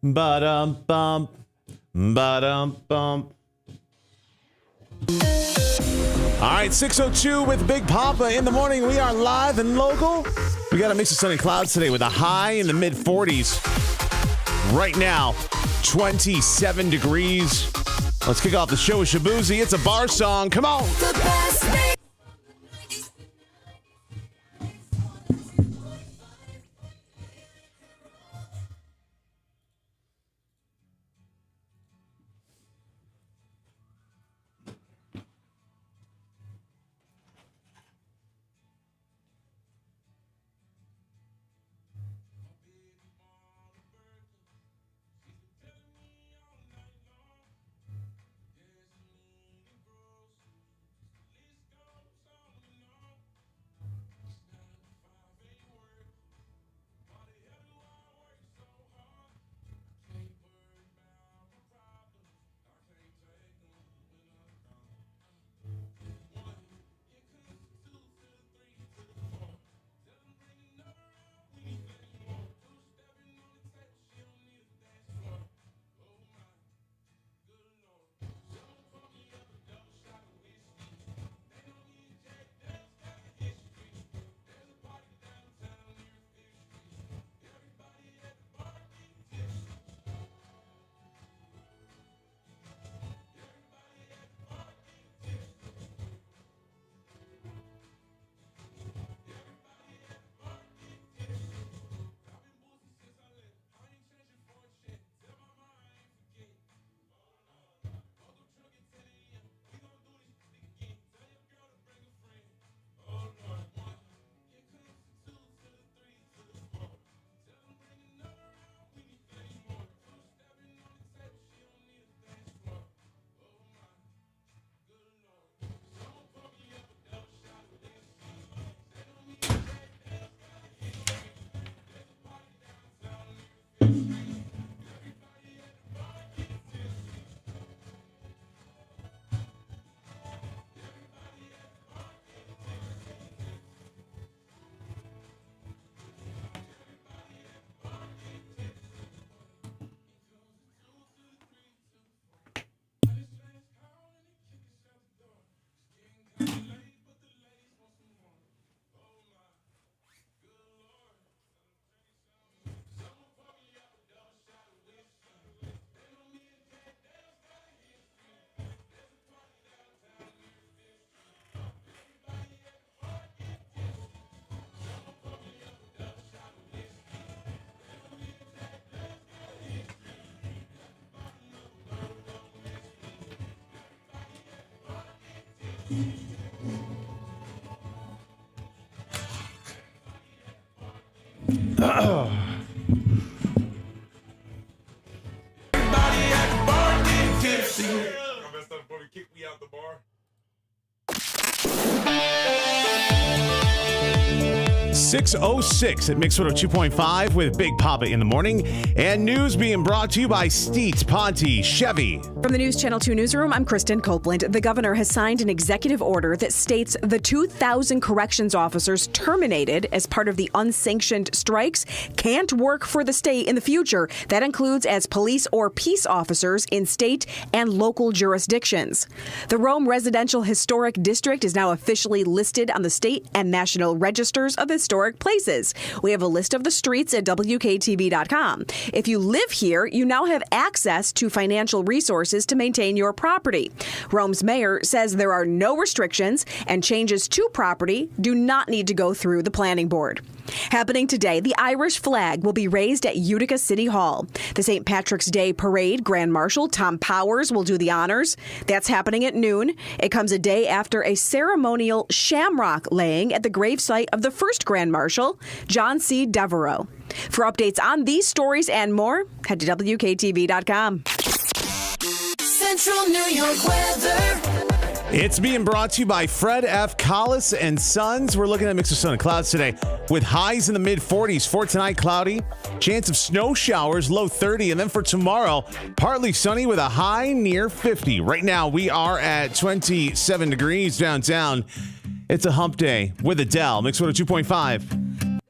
Ba-dum-bum. Ba-dum-bum. All right, 6:02 with Big Poppa in the morning. We are live and local. We got a mix of sunny clouds today with a high in the mid-40s. Right now, 27 degrees. Let's kick off the show with Shabuzi. It's a bar song. Come on. The best thing. Everybody at the bar getting tipsy. I messed up before we kick me out the bar. 6:06 at Mix 2.5 with Big Poppa in the morning. And news being brought to you by Steets, Ponte, Chevy. From the News Channel 2 newsroom, I'm Kristen Copeland. The governor has signed an executive order that states the 2,000 corrections officers terminated as part of the unsanctioned strikes can't work for the state in the future. That includes as police or peace officers in state and local jurisdictions. The Rome Residential Historic District is now officially listed on the state and national registers of historic places. We have a list of the streets at WKTV.com. If you live here, you now have access to financial resources to maintain your property. Rome's mayor says there are no restrictions and changes to property do not need to go through the planning board. Happening today, the Irish flag will be raised at Utica City Hall. The St. Patrick's Day Parade Grand Marshal Tom Powers will do the honors. That's happening at noon. It comes a day after a ceremonial shamrock laying at the gravesite of the first Grand Marshal, John C. Devereaux. For updates on these stories and more, head to WKTV.com. Central New York weather. It's being brought to you by Fred F. Collis and Sons. We're looking at a mix of sun and clouds today with highs in the mid-40s. For tonight, cloudy. Chance of snow showers, low 30. And then for tomorrow, partly sunny with a high near 50. Right now, we are at 27 degrees downtown. It's a hump day with Adele. Mix 2.5.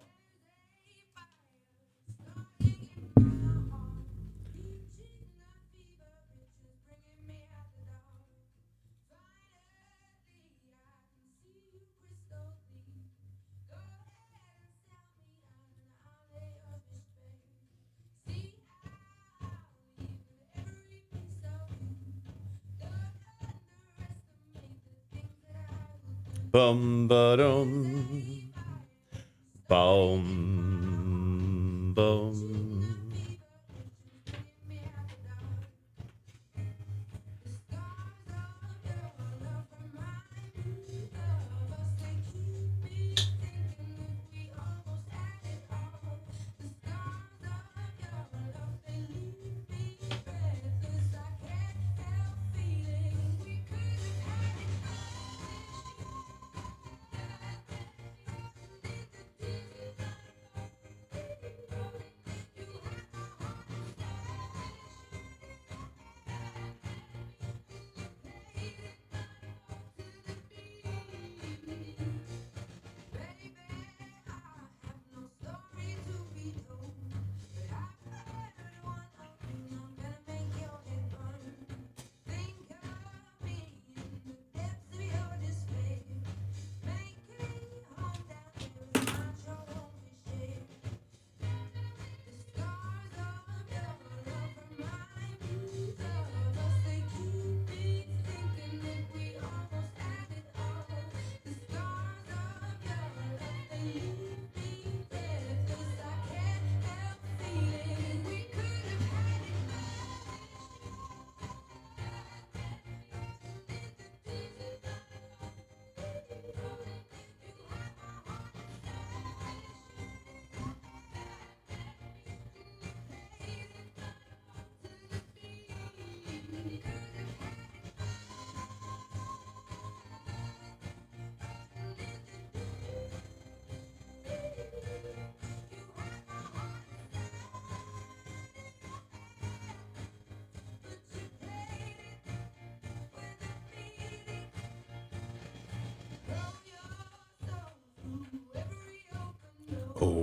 Bum ba dum. Boom. Boom.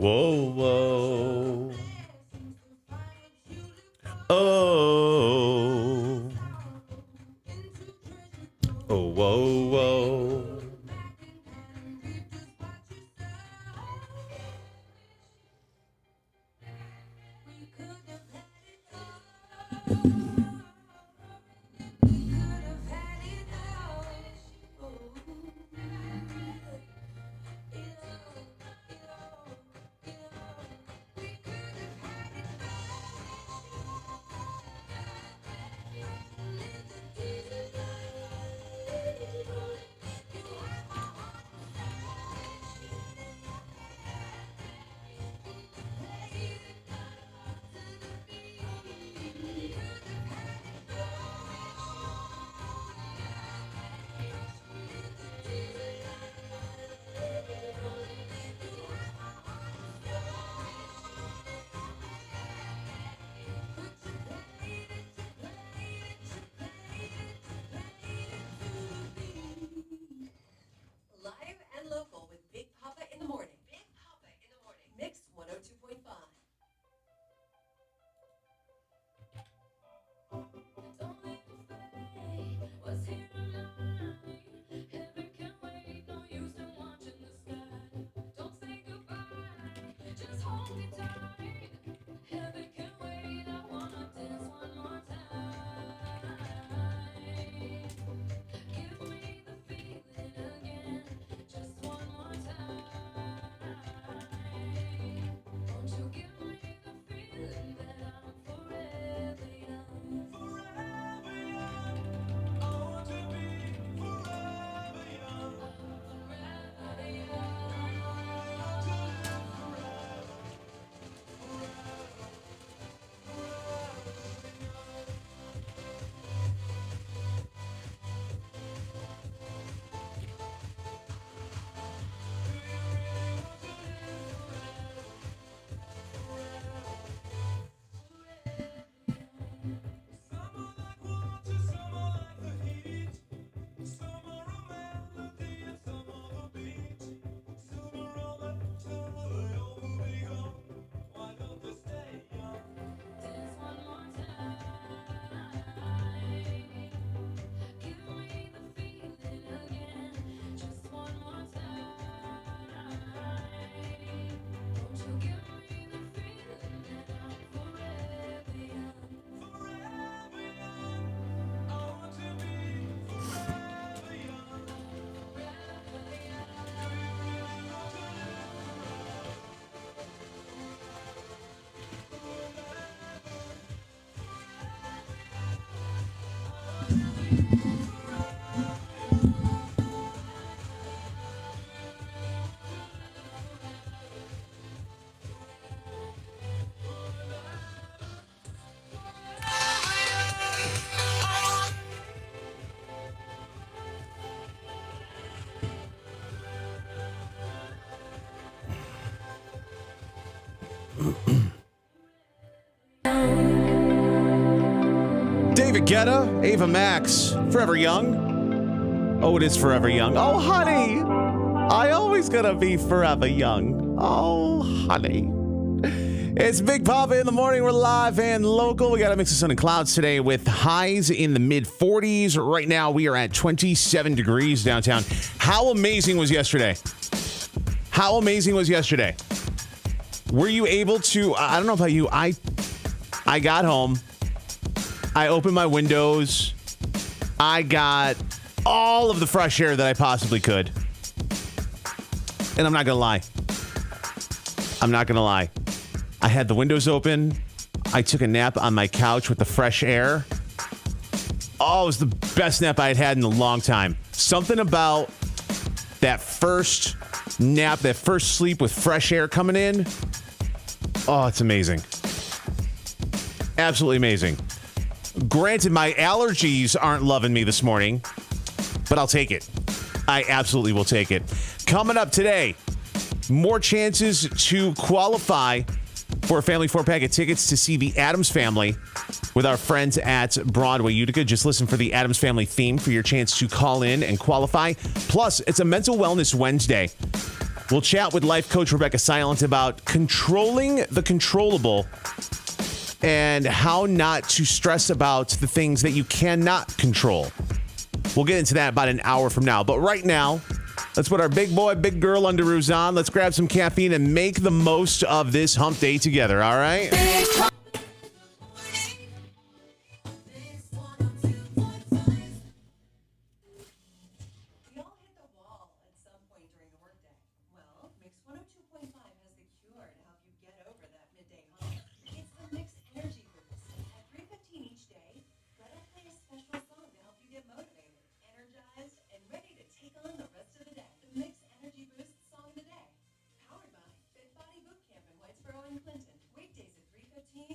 Whoa, whoa. Oh. Oh, whoa, whoa. Live and local with Big Poppa in the morning. Big Poppa in the morning. Mix 102.5. David Guetta, Ava Max, Forever Young. Oh, it is Forever Young. Oh, honey, I always gonna be forever young. Oh, honey. It's Big Poppa in the morning. We're live and local. We got a mix of sun and clouds today with highs in the mid-40s. Right now, we are at 27 degrees downtown. How amazing was yesterday? How amazing was yesterday? Were you able to, I don't know about you, I got home, I opened my windows, I got all of the fresh air that I possibly could. And I'm not going to lie. I had the windows open. I took a nap on my couch with the fresh air. Oh, it was the best nap I had had in a long time. Something about that first nap, that first sleep with fresh air coming in. Oh, it's amazing. Absolutely amazing. Granted, my allergies aren't loving me this morning, but I'll take it. I absolutely will take it. Coming up today, more chances to qualify for a family 4-pack of tickets to see the Addams Family with our friends at Broadway Utica. Just listen for the Addams Family theme for your chance to call in and qualify. Plus, it's a Mental Wellness Wednesday. We'll chat with life coach Rebecca Silent about controlling the controllable and how not to stress about the things that you cannot control. We'll get into that about an hour from now. But right now, let's put our big boy, big girl underoos on. Let's grab some caffeine and make the most of this hump day together, all right? We all hit the wall at some point during the workday. Well, Mix 102.5 has the cure to help you get over that midday hump. It's the Mix Energy Boost. At 3:15 each day, let us play a special song to help you get motivated, energized, and ready to take on the rest of the day. The Mix Energy Boost Song of the Day. Powered by Fit Body Boot Camp in Whitesboro and Clinton. Weekdays at 3:15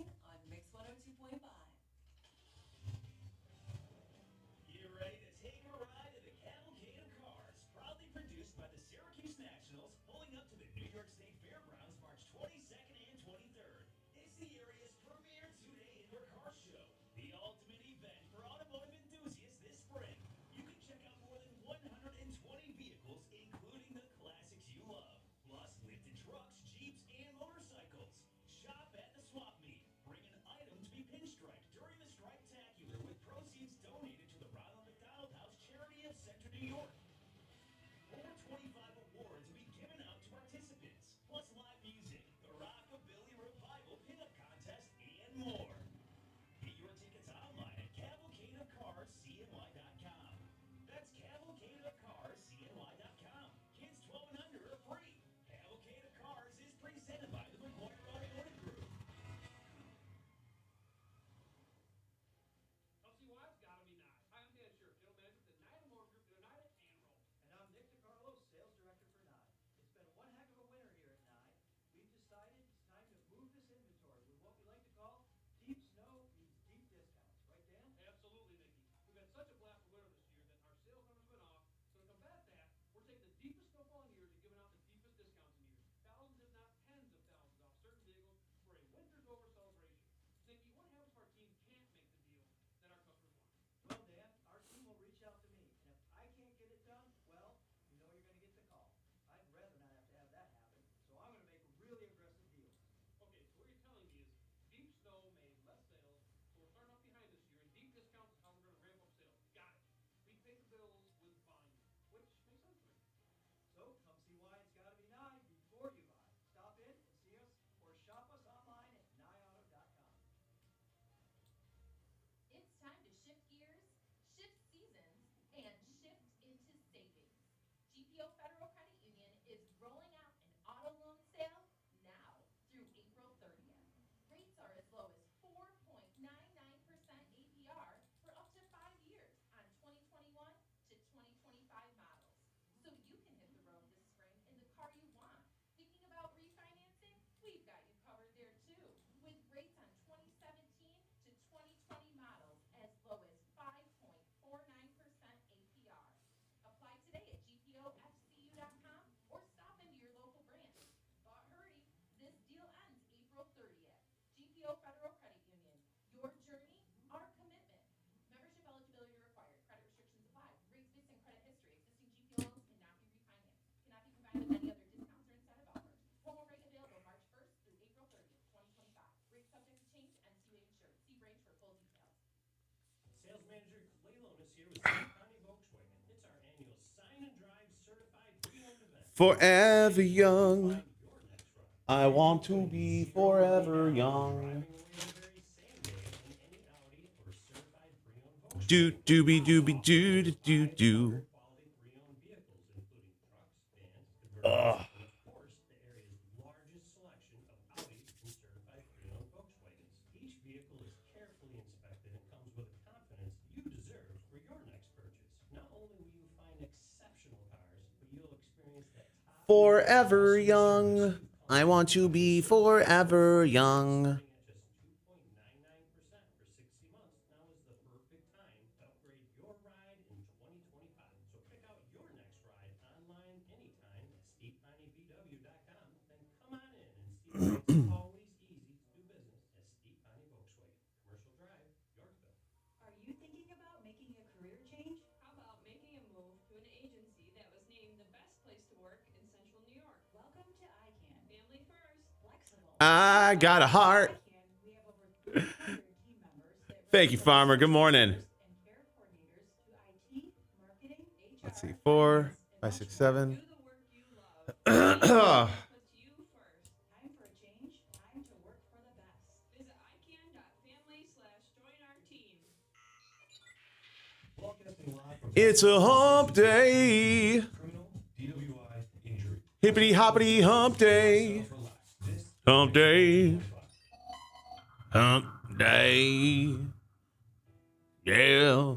Forever young. I want to be forever young. Do dooby dooby doo doo doo doo. Ugh. Forever young. I want to be forever young. Are you thinking about making a career change? How about making a move to an agency that was named the best place to work in Central New York? Welcome to ICANN. Family first. Flexible. I got a heart. ICANN, we have over 300 team members that Thank you, Farmer. Good morning. and care coordinators to IT, marketing, HR. Let's see. 4, 5, 6, 7. Do the work you love. Puts you first. Time for a change. Time to work for the best. Visit ican.family/join our team. It's a hump day. Hippity hoppity hump day. Hump day. Hump day. Yeah.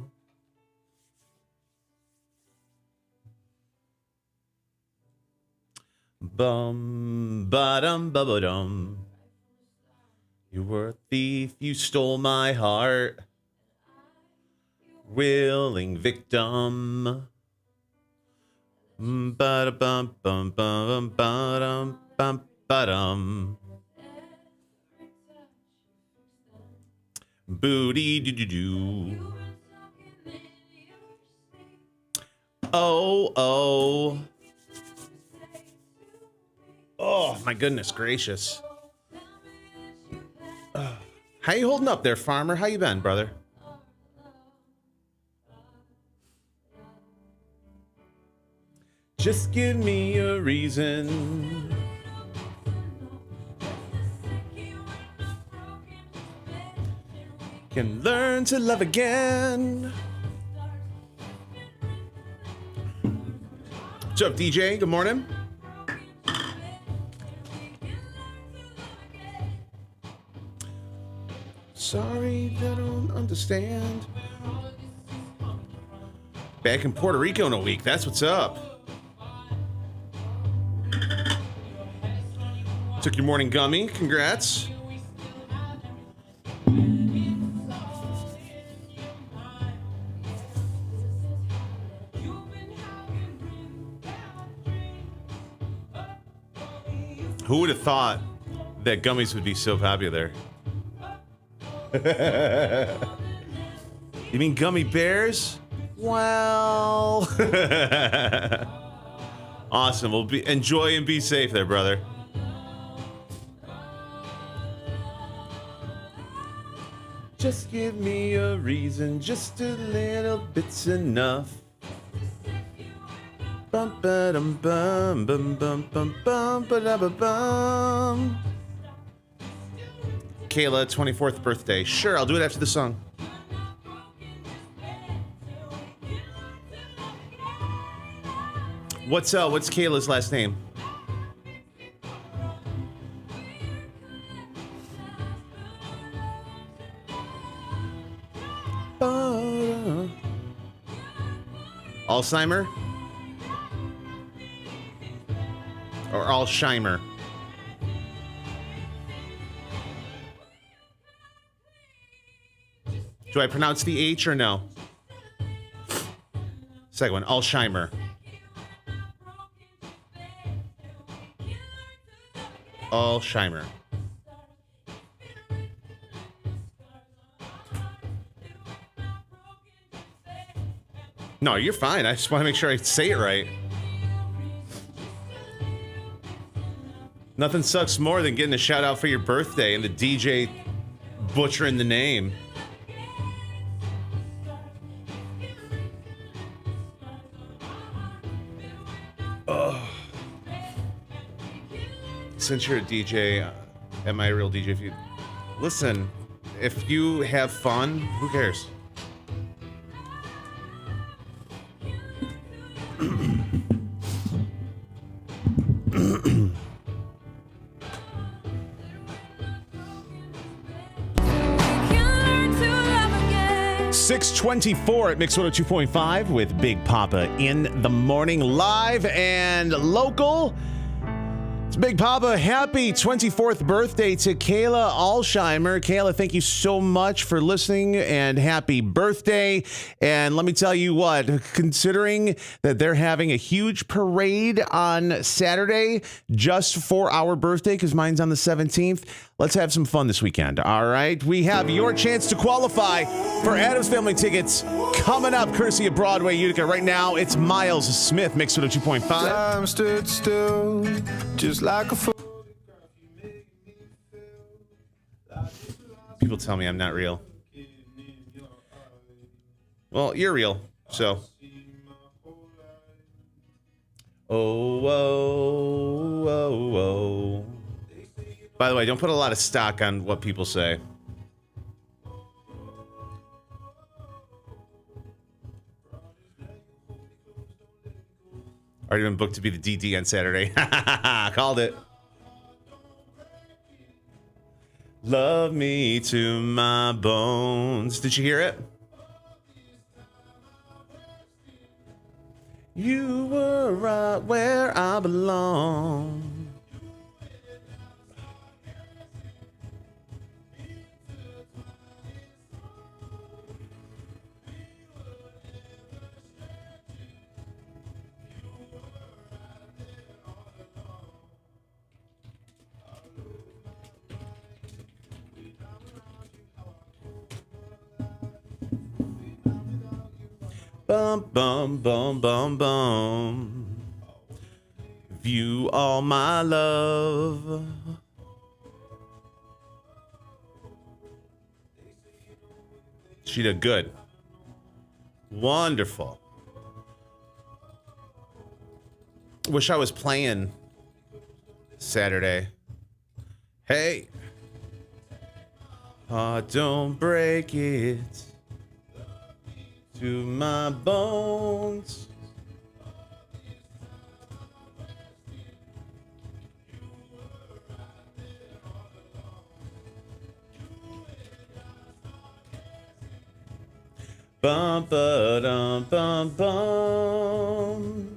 Bum ba-dum ba-ba-dum. You were a thief, you stole my heart. Willing victim. Ba-da-bum bum bum ba-dum bum ba-dum. Booty doo doo doo. Oh oh. Oh my goodness gracious. How you holding up there, Farmer? How you been, brother? Just give me a reason. Can learn to love again. What's up, DJ? Good morning. Sorry, I don't understand. Back in Puerto Rico in a week. That's what's up. Took your morning gummy. Congrats. Who would have thought that gummies would be so popular? You mean gummy bears? Well, awesome. Well, enjoy and be safe there, brother. Just give me a reason, just a little bit's enough. Bum ba dum bum bum bum bum bum ba da ba bum. Kayla, 24th birthday. Sure, I'll do it after the song. What's Kayla's last name? Alzheimer? Or Alzheimer? Do I pronounce the H or no? Second one, Alzheimer. Alzheimer. No, you're fine. I just want to make sure I say it right. Nothing sucks more than getting a shout out for your birthday and the DJ butchering the name. since you're a DJ, am I a real DJ? If you listen, if you have fun, who cares? Can learn to love again. 624 at Mix 102.5 with Big Poppa in the morning, live and local. It's Big Poppa. Happy 24th birthday to Kayla Alsheimer. Kayla, thank you so much for listening and happy birthday. And let me tell you what, considering that they're having a huge parade on Saturday just for our birthday, because mine's on the 17th, let's have some fun this weekend. All right. We have your chance to qualify for Adam's Family tickets coming up, courtesy of Broadway Utica. Right now, it's Miles Smith, Mix 102.5. Time stood still, just like a fool. People tell me I'm not real. Well, you're real, so. Oh, whoa, whoa, whoa. By the way, don't put a lot of stock on what people say. Already been booked to be the DD on Saturday. Called it. Love me to my bones. Did you hear it? You were right where I belong. Bum, bum, bum, bum, bum. View all my love. She did good. Wonderful. Wish I was playing Saturday. Hey. Don't break it. To my bones. Bum ba dum bum bum.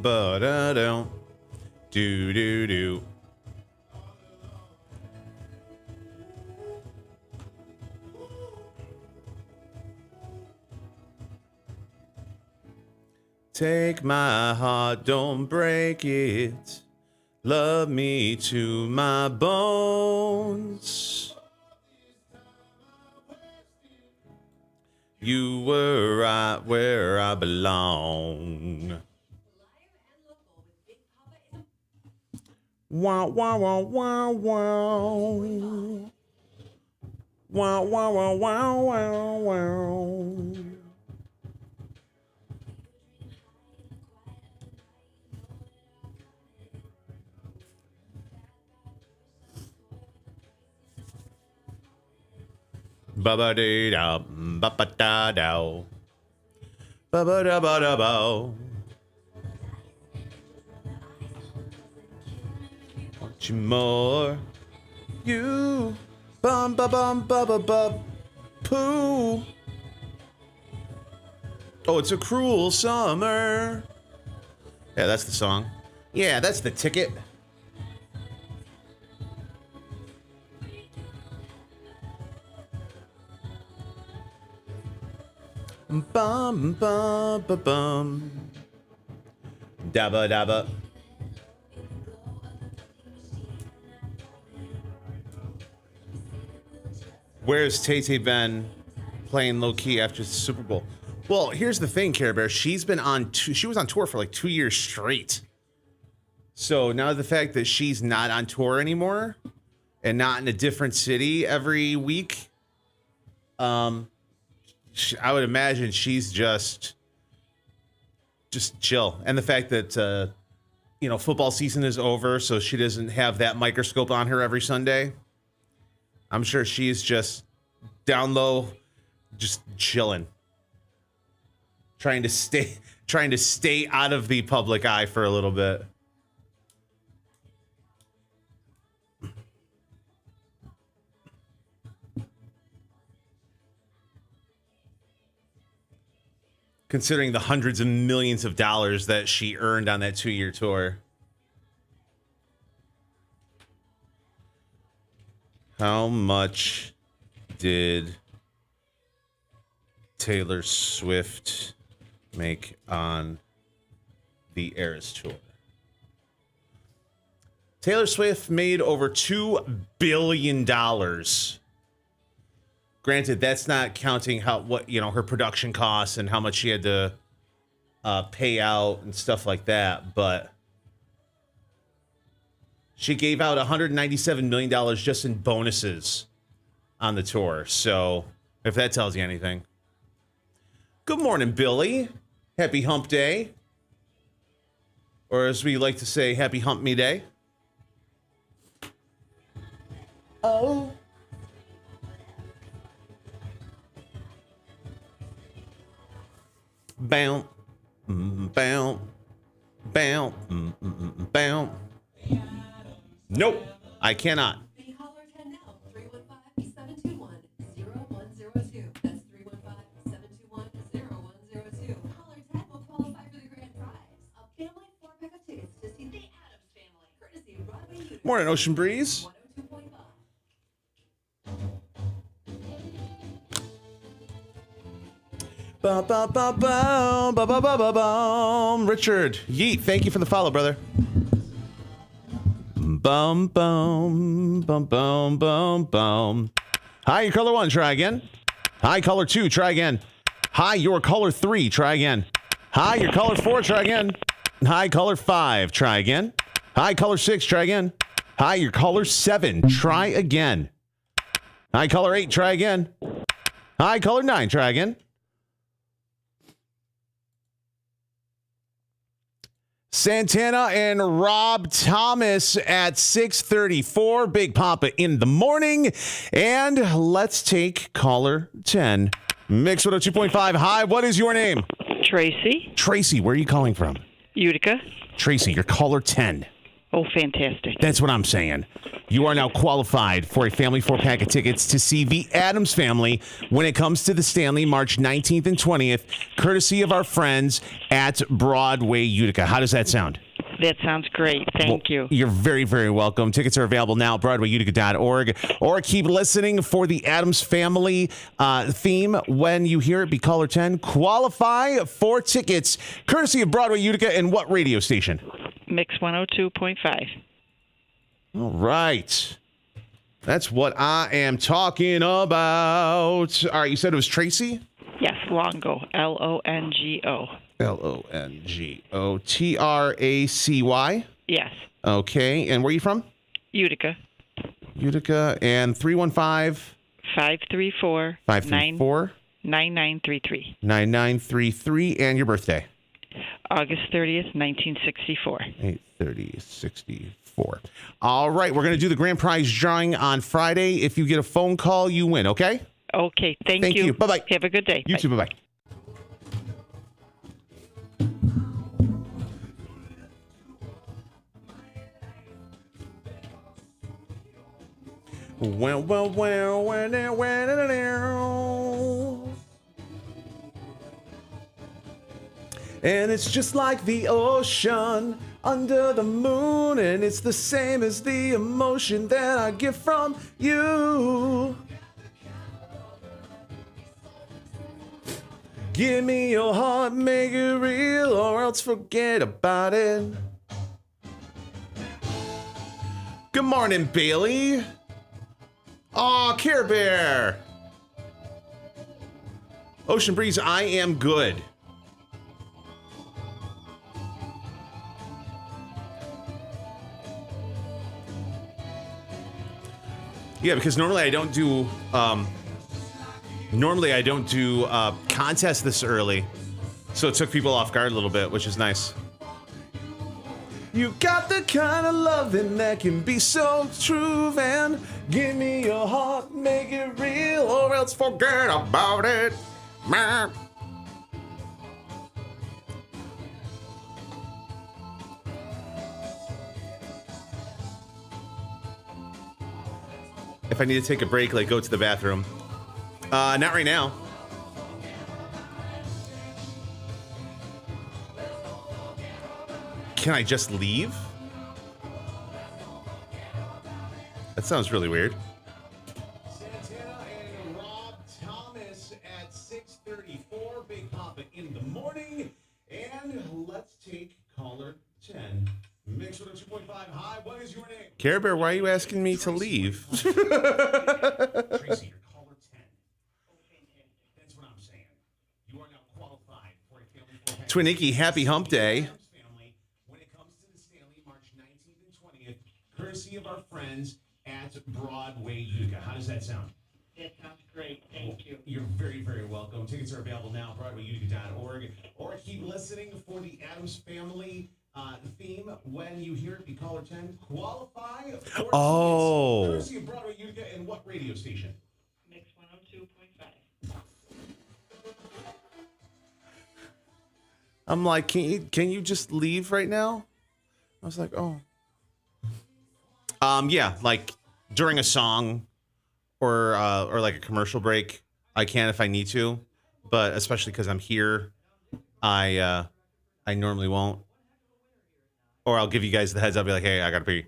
Ba da dum. Do do do. Take my heart, don't break it. Love me to my bones. You were right where I belong. Wow, wow, wow, wow, wow. Wow, wow, wow, wow, wow, wow. Ba-ba-dee-da, ba-ba-da-da. Ba-ba-da-ba-da-bow. Want you more. You. Bum, ba-bum, ba-ba-bum. Pooh. Oh, it's a cruel summer. Yeah, that's the song. Yeah, that's the ticket. Bum, bum, ba, bum. Dabba, dabba. Where's Tay-Tay been playing low key after the Super Bowl? Well, here's the thing, Care Bear. She was on tour for like 2 years straight. So now the fact that she's not on tour anymore and not in a different city every week, I would imagine she's just chill. And the fact that, football season is over, so she doesn't have that microscope on her every Sunday. I'm sure she's just down low, just chilling. Trying to stay out of the public eye for a little bit. Considering the hundreds of millions of dollars that she earned on that 2-year tour. How much did Taylor Swift make on the Eras tour? Taylor Swift made over $2 billion. Granted, that's not counting her production costs and how much she had to pay out and stuff like that. But she gave out $197 million just in bonuses on the tour. So if that tells you anything. Good morning, Billy. Happy hump day. Or as we like to say, happy hump me day. Oh. Bounce, bounce, bounce, bounce. Nope, I cannot. Be caller 10 now, 315-721-0102. That's 315-721-0102. Caller 10 will qualify for the grand prize. A family 4-pack of tickets to see the Addams Family, courtesy of Broadway Utica. Morning, Ocean Breeze. 102.5. Ba ba ba ba ba ba ba ba ba. Richard Yeet, thank you for the follow, brother. Bum bum bum bum bum bum. Hi, your color 1, try again. Hi, color 2, try again. Hi, your color 3, try again. Hi, your color 4, try again. Hi, color 5, try again. Hi, color 6, try again. Hi, your color 7, try again. Hi, color 8, try again. Hi, color 9, try again. Santana and Rob Thomas at 6:34. Big Poppa in the morning. And let's take caller 10. Mix 102.5. Hi, what is your name? Tracy, Tracy, where are you calling from? Utica. Tracy, you're caller 10. Oh, fantastic. That's what I'm saying. You are now qualified for a family 4-pack of tickets to see the Addams Family when it comes to the Stanley, March 19th and 20th, courtesy of our friends at Broadway Utica. How does that sound? That sounds great. Thank you. You're very, very welcome. Tickets are available now at BroadwayUtica.org, or keep listening for the Addams Family theme. When you hear it, be caller 10. Qualify for tickets, courtesy of Broadway Utica. And what radio station? Mix 102.5. All right. That's what I am talking about. All right, you said it was Tracy? Yes, Longo. Longo. Longo. Tracy? Yes. Okay, and where are you from? Utica. Utica, and 315? 534. 534? 9933. 9933, and your birthday? August 30th, 1964. 8/30/64. All right, we're going to do the grand prize drawing on Friday. If you get a phone call, you win, okay? Okay, thank you. Bye-bye. Have a good day. You Bye. too, bye-bye. And it's just like the ocean under the moon, and it's the same as the emotion that I get from you. Give me your heart, make it real, or else forget about it. Good morning, Bailey. Aw, Care Bear. Ocean Breeze, I am good. Yeah, because normally I don't do Normally, I don't do contests this early, so it took people off guard a little bit, which is nice. You got the kind of loving that can be so true, and give me your heart, make it real, or else forget about it. Man. If I need to take a break, like go to the bathroom. Not right now. Can I just leave? That sounds really weird. Santana and Rob Thomas at 6:34. Big Poppa in the morning. And let's take caller 10. Mix with a 2.5. Hi, what is your name? Care Bear, why are you asking me to leave? Tracy, you're caller 10. That's what I'm saying. You are now qualified for a family four-pack. Twinnicky, happy hump day. When it comes to the Stanley, March 19th and 20th, courtesy of our friends at Broadway Utica. How does that sound? That sounds great. Thank you. You're very, very welcome. Tickets are available now, BroadwayUtica.org. Or keep listening for the Addams Family theme. When you hear it, be caller 10. Qualify for tickets. Courtesy of Broadway Utica and what radio station? Mix 102.5. I'm like, can you just leave right now? I was like, oh. Yeah, like during a song or like a commercial break, I can if I need to, but especially because I'm here, I normally won't. Or I'll give you guys the heads up, be like, hey, I gotta pee.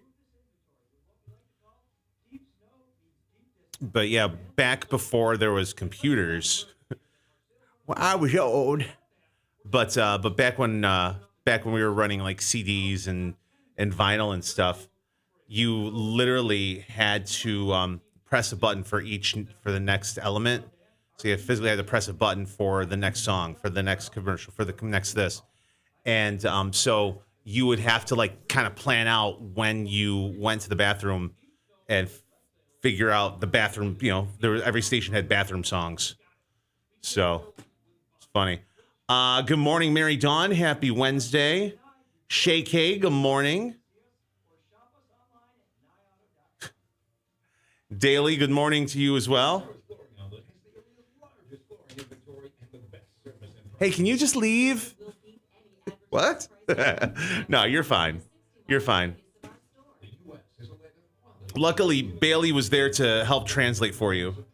But yeah, back before there was computers, well, I was old. But back when we were running like CDs and vinyl and stuff, you literally had to press a button for the next element. So you physically had to press a button for the next song, for the next commercial, for the next this, and so you would have to like kind of plan out when you went to the bathroom and figure out the bathroom. You know, every station had bathroom songs, so it's funny. Good morning, Mary Dawn. Happy Wednesday. Shay K, good morning. Daily, good morning to you as well. Hey, can you just leave? What? No, you're fine. You're fine. Luckily, Bailey was there to help translate for you. Redwood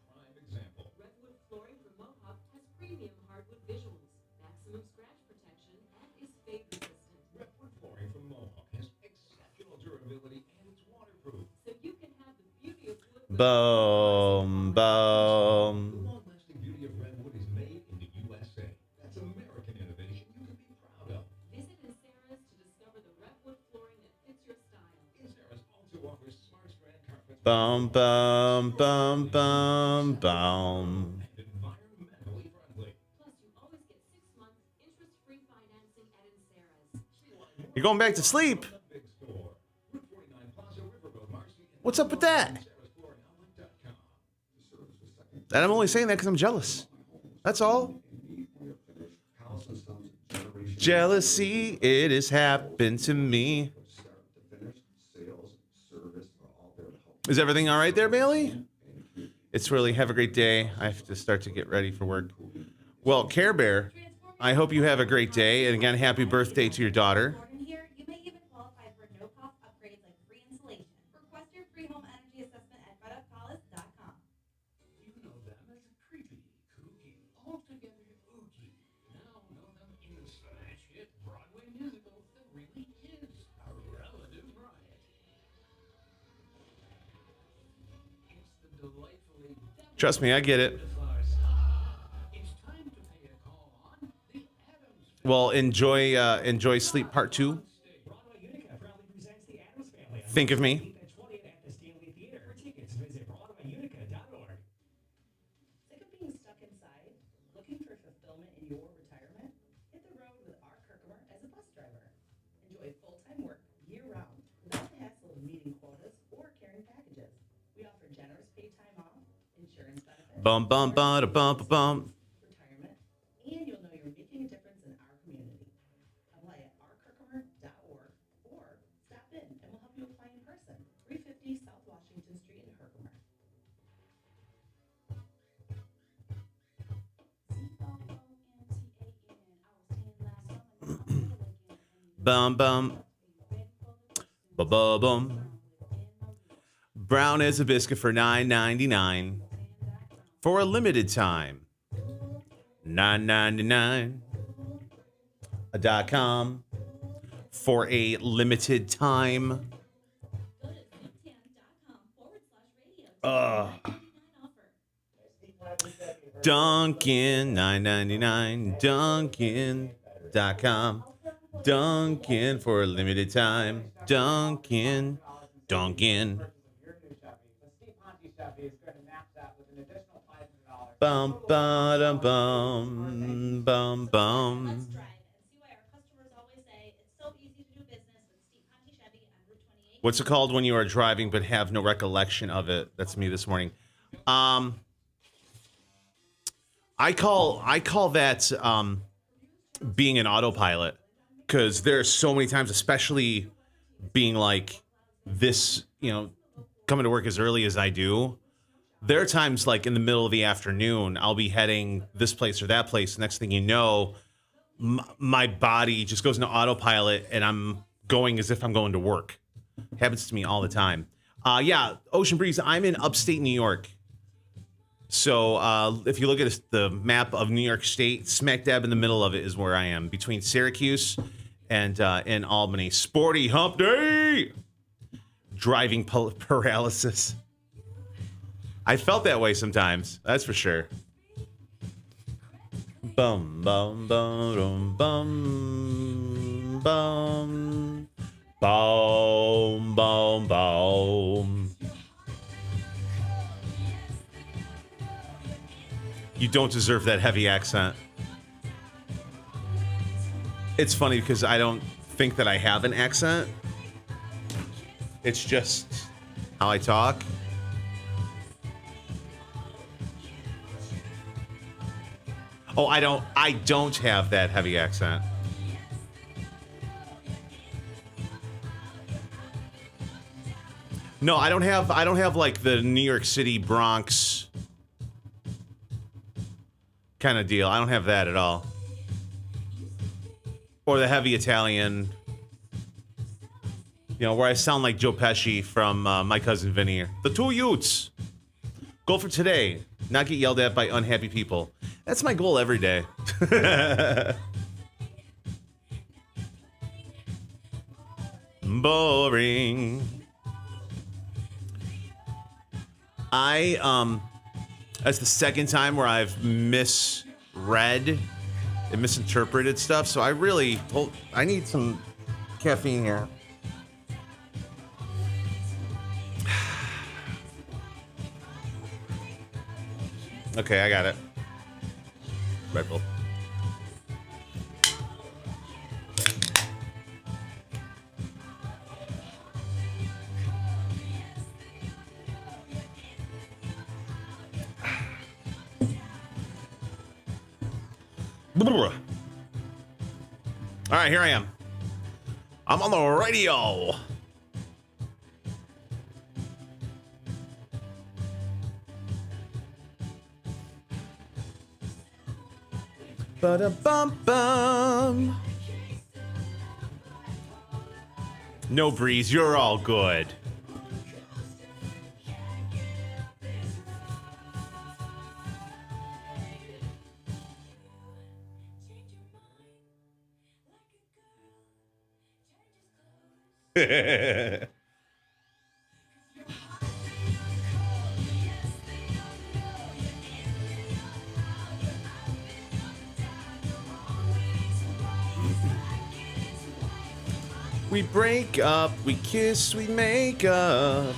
flooring from Mohawk has premium hardwood visuals, maximum scratch protection, and is fade resistant. Redwood flooring from Mohawk has exceptional durability and it's waterproof. So you can have the beauty of wood. Boom, The boom. long-lasting beauty of Redwood is made in the USA. That's American innovation you can be proud of. Visit Sarah's to discover the Redwood flooring that fits your style. Sarah's also offers smart strand carpets Bum, bum, bum, bum, bum. and environmentally friendly. Plus, you always get 6 months interest-free financing at Sarah's. You're going back to sleep. Big store. Route 49 Plaza, River Road, Marcy. What's up with that? And I'm only saying that because I'm jealous. That's all. Jealousy, it has happened to me. Is everything all right there, Bailey? It's really, have a great day. I have to start to get ready for work. Well, Care Bear, I hope you have a great day. And again, happy birthday to your daughter. Here, you may even qualify for no-cost upgrades like free installation. Request your free home energy assessment at fredupcollis.com. You know them as creepy, kooky, altogether ooky. Now know them in the smash hit Broadway musical that really is a relative riot. It's the delightfully Trust me, I get it. It's time to pay a call on the Addams Well, enjoy Sleep Part 2. Broadway Utica proudly presents the Addams Family. Think of me. The 20th at the Stanley Theater. For tickets, visit BroadwayUtica.org. Sick of being stuck inside? Looking for fulfillment in your retirement? Hit the road with our Kirkheimer as a bus driver. Enjoy full-time work year-round without the hassle of meeting quotas or carrying packages. We offer generous paid time off, insurance benefits, Bum bum bum bum bum. retirement, and you'll know you're making a difference in our community. Apply at ourherkimer.org or stop in and we'll help you apply in person. 350 South Washington Street in Herkimer. Bum bum. Bum bum bum. Brown as a biscuit for $9.99 for a limited time. $9.99.com for a limited time. Dunkin' $9.99. Dunkin.com. Dunkin' for a limited time. Dunkin'. Dunkin'. Bum ba dum bum bum bum. Let's drive and see why our customers always say it's so easy to do business with Steve Conti Chevy on Route 28. What's it called when you are driving but have no recollection of it? That's me this morning. I call that being an autopilot, because there's so many times, especially being like this, coming to work as early as I do. There are times like in the middle of the afternoon, I'll be heading this place or that place. Next thing you know, my body just goes into autopilot and I'm going as if I'm going to work. Happens to me all the time. Yeah, Ocean Breeze, I'm in upstate New York. So if you look at the map of New York State, smack dab in the middle of it is where I am, between Syracuse and Albany. Sporty hump day! Driving paralysis. I felt that way sometimes, that's for sure. Bum, bum, bum, bum, bum, bum, bum, bum. You don't deserve that heavy accent. It's funny because I don't think that I have an accent. It's just how I talk. Oh, I don't have that heavy accent. No, I don't have like the New York City Bronx kind of deal. I don't have that at all. Or the heavy Italian, where I sound like Joe Pesci from My Cousin Vinny. The two Utes. Goal for today, not get yelled at by unhappy people. That's my goal every day. Boring. That's the second time where I've misread and misinterpreted stuff, so I need some caffeine here. Okay, I got it. Red Bull. All right, here I am. I'm on the radio. Ba-da-bum-bum. No, Breeze, you're all good. We break up, we kiss, we make up.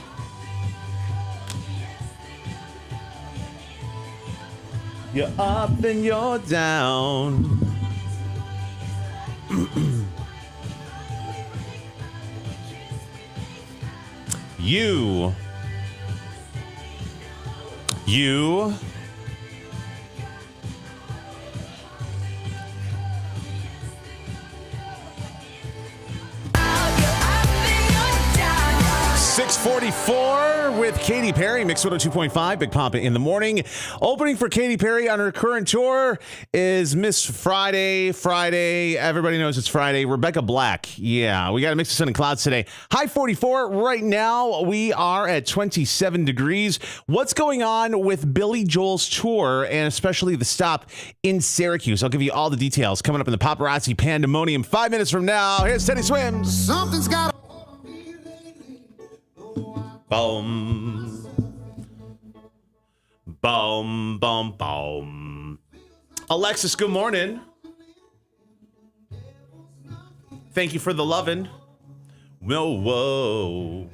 You're up and you're down. You 644 with Katy Perry, Mix 102.5, Big Poppa in the morning. Opening for Katy Perry on her current tour is Miss Friday. Everybody knows it's Friday. Rebecca Black. Yeah, we got a mix of sun and clouds today. High 44. Right now, we are at 27 degrees. What's going on with Billy Joel's tour and especially the stop in Syracuse? I'll give you all the details coming up in the paparazzi pandemonium 5 minutes from now. Here's Teddy Swims. Something's got Boom. Boom, boom, boom. Alexis, good morning. Thank you for the lovin'. Whoa, whoa.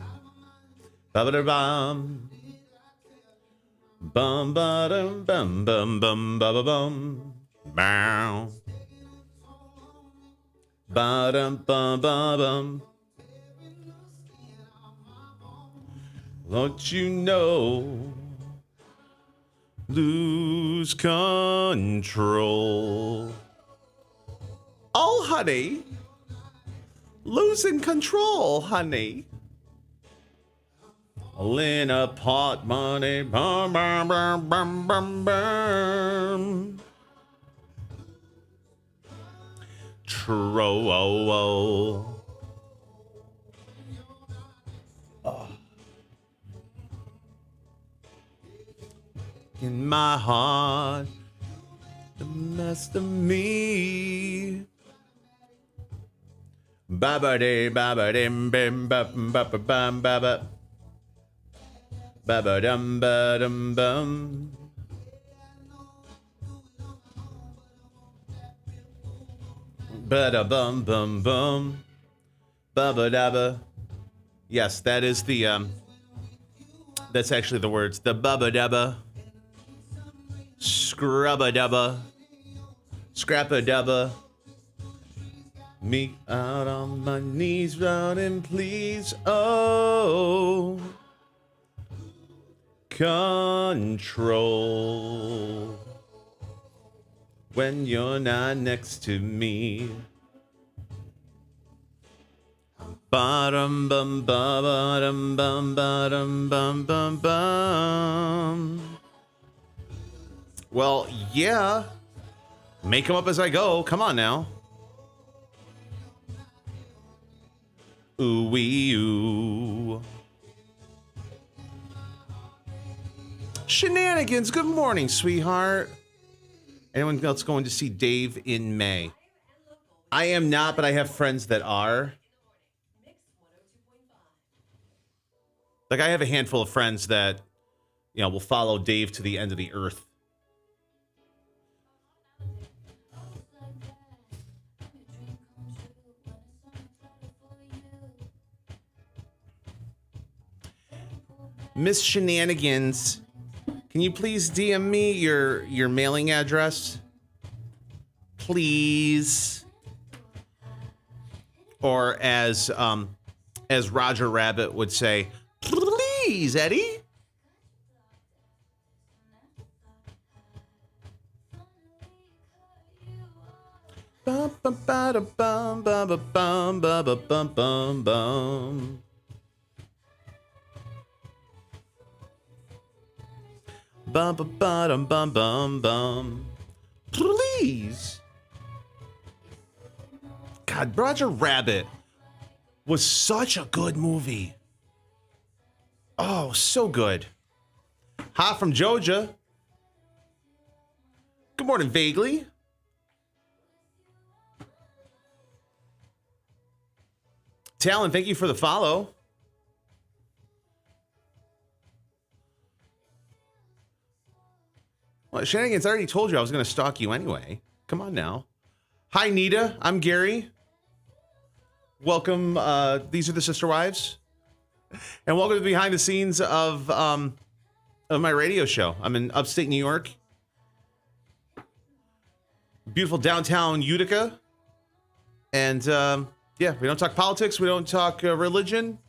Ba-ba-da-bum. Bum, ba-dum, bum, bum, bum, ba-ba-bum. Bow. Ba-dum, bum, ba-bum. Don't you know, lose control. Oh, honey, losing control, honey. In a pot money, bum, bum, bum, bum, bum, bum. Tro-oh-oh. In my heart, the best of me. Ba-ba-dee, ba-ba-dim, bim, ba-bum, ba-ba-bum, ba-ba. Ba-ba-dum, ba-dum, bum. Ba-da-bum, bum, bum. Ba-ba-da-ba. Yes, that is the, that's actually the words. The ba-ba-da-ba. Scrub-a-dubba, scrap-a-dubba, me out on my knees running, please, oh, control, when you're not next to me, bottom bum bum bum bottom bum bum bum. Well, yeah. Make them up as I go. Come on now. Ooh-wee, ooh. Shenanigans. Good morning, sweetheart. Anyone else going to see Dave in May? I am not, but I have friends that are. Like, I have a handful of friends that, you know, will follow Dave to the end of the earth. Miss Shenanigans, can you please DM me your mailing address? Please. Or as Roger Rabbit would say, please, Eddie. Bum bum ba da bum bum bum bum bum bum bum. Bum bum bum bum bum bum. Please. God, Roger Rabbit was such a good movie. Oh, so good. Hot from Georgia. Good morning, Vaguely. Talon, thank you for the follow. Well, Shenanigans, I already told you I was going to stalk you anyway. Come on now. Hi, Nita. I'm Gary. Welcome. These are the Sister Wives. And welcome to behind the scenes of my radio show. I'm in upstate New York. Beautiful downtown Utica. And yeah, we don't talk politics. We don't talk religion.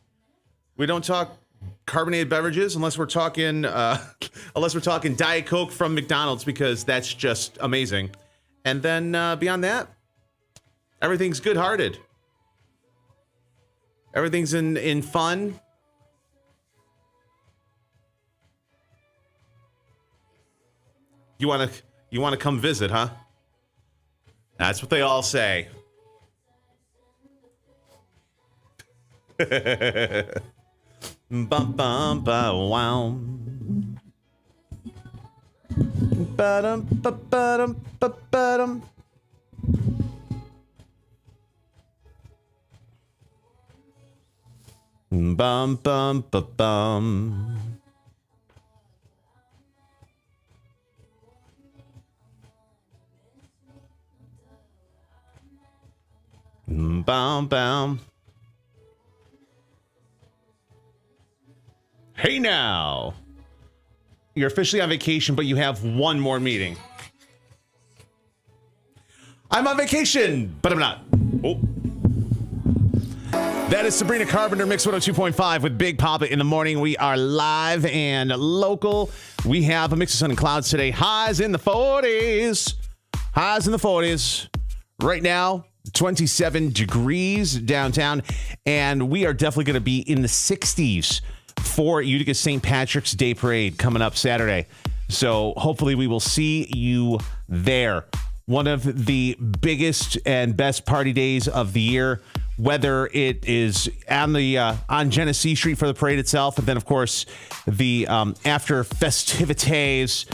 We don't talk carbonated beverages unless we're talking Diet Coke from McDonald's, because that's just amazing. And then beyond that, everything's good-hearted. Everything's in fun. You want to come visit, huh? That's what they all say. Bum bum ba wow. Ba-dum ba-ba-dum ba-ba-dum. Bum bum ba bum. Bum bum. Hey now. You're officially on vacation, but you have one more meeting. I'm on vacation, but I'm not. Oh. That is Sabrina Carpenter, Mix 102.5 with Big Poppa in the morning. We are live and local. We have a mix of sun and clouds today. Highs in the 40s. Highs in the 40s. Right now, 27 degrees downtown. And we are definitely going to be in the 60s for Utica St. Patrick's Day Parade coming up Saturday. So hopefully we will see you there. One of the biggest and best party days of the year, whether it is on Genesee Street for the parade itself, and then of course the after festivities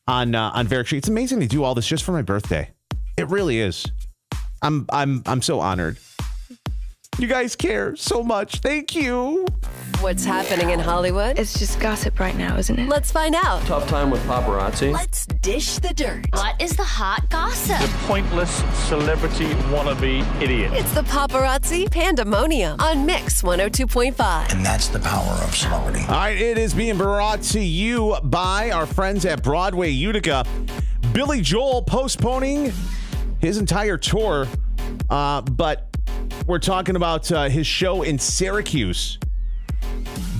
on Varick Street. It's amazing they do all this just for my birthday. It really is. I'm so honored. You guys care so much. Thank you. What's happening in Hollywood? It's just gossip right now, isn't it? Let's find out. Tough time with paparazzi. Let's dish the dirt. What is the hot gossip? The pointless celebrity wannabe idiot. It's the paparazzi pandemonium on Mix 102.5. And that's the power of celebrity. All right, it is being brought to you by our friends at Broadway Utica. Billy Joel postponing his entire tour, but we're talking about his show in Syracuse.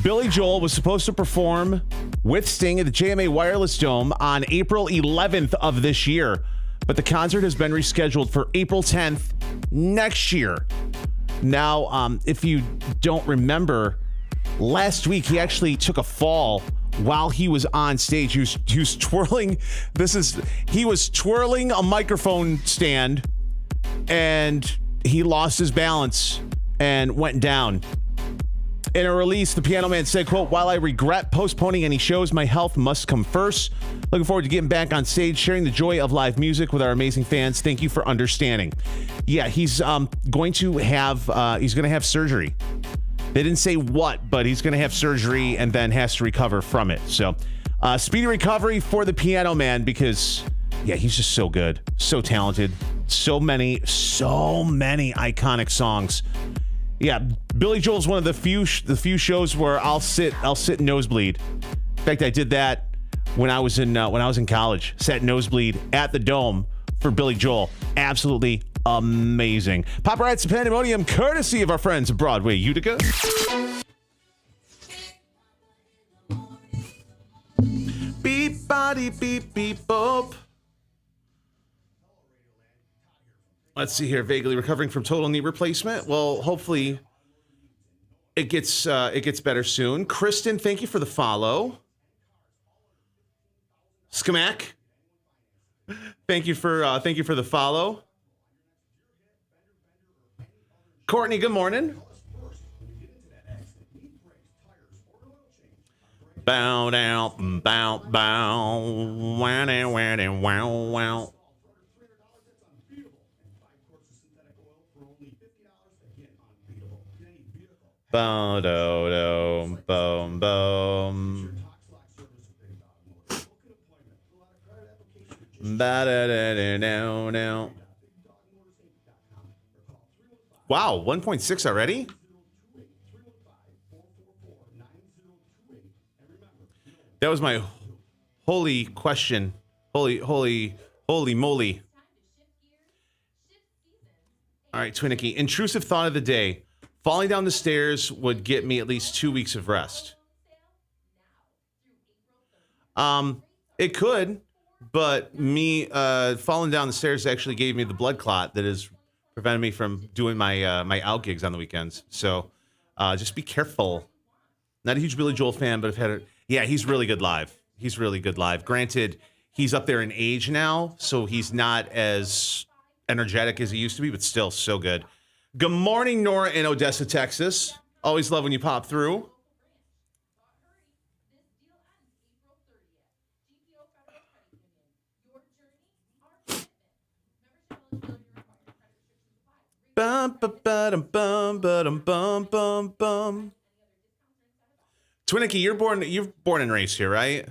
Billy Joel was supposed to perform with Sting at the JMA Wireless Dome on April 11th of this year, but the concert has been rescheduled for April 10th next year. Now, if you don't remember, last week he actually took a fall while he was on stage. He was twirling. He was twirling a microphone stand, and he lost his balance and went down. In a release, the Piano Man said, quote, "While I regret postponing any shows, my health must come first. Looking forward to getting back on stage, sharing the joy of live music with our amazing fans. Thank you for understanding." Yeah, he's going to have surgery. They didn't say what, but he's going to have surgery and then has to recover from it. So, speedy recovery for the Piano Man because, yeah, he's just so good, so talented, so many iconic songs. Yeah, Billy Joel's one of the few shows where I'll sit nosebleed. In fact, I did that when I was in college. Sat nosebleed at the Dome for Billy Joel. Absolutely amazing. Paparazzi Pandemonium, courtesy of our friends at Broadway Utica. Beep body beep beep boop. Let's see here. Vaguely recovering from total knee replacement. Well, hopefully it gets better soon. Kristen, thank you for the follow. Skamack, thank you for the follow. Courtney, good morning. Bow down, bow, bow, wow, wow, wow, wow. Boom, boom, boom, boom. Ba-da-da-da-da-da. Wow, 1.6 already? That was my holy question. Holy moly. All right, Twinnicky. Intrusive thought of the day. Falling down the stairs would get me at least 2 weeks of rest. It could, but me falling down the stairs actually gave me the blood clot that has prevented me from doing my out gigs on the weekends. So just be careful. Not a huge Billy Joel fan, but I've had it. Yeah, he's really good live. Granted, he's up there in age now, so he's not as energetic as he used to be, but still so good. Good morning, Nora in Odessa, Texas. Always love when you pop through. Bum, ba, ba, dum, bum, ba, dum, bum, bum, bum. Twinnicky, you're born and raised here, right?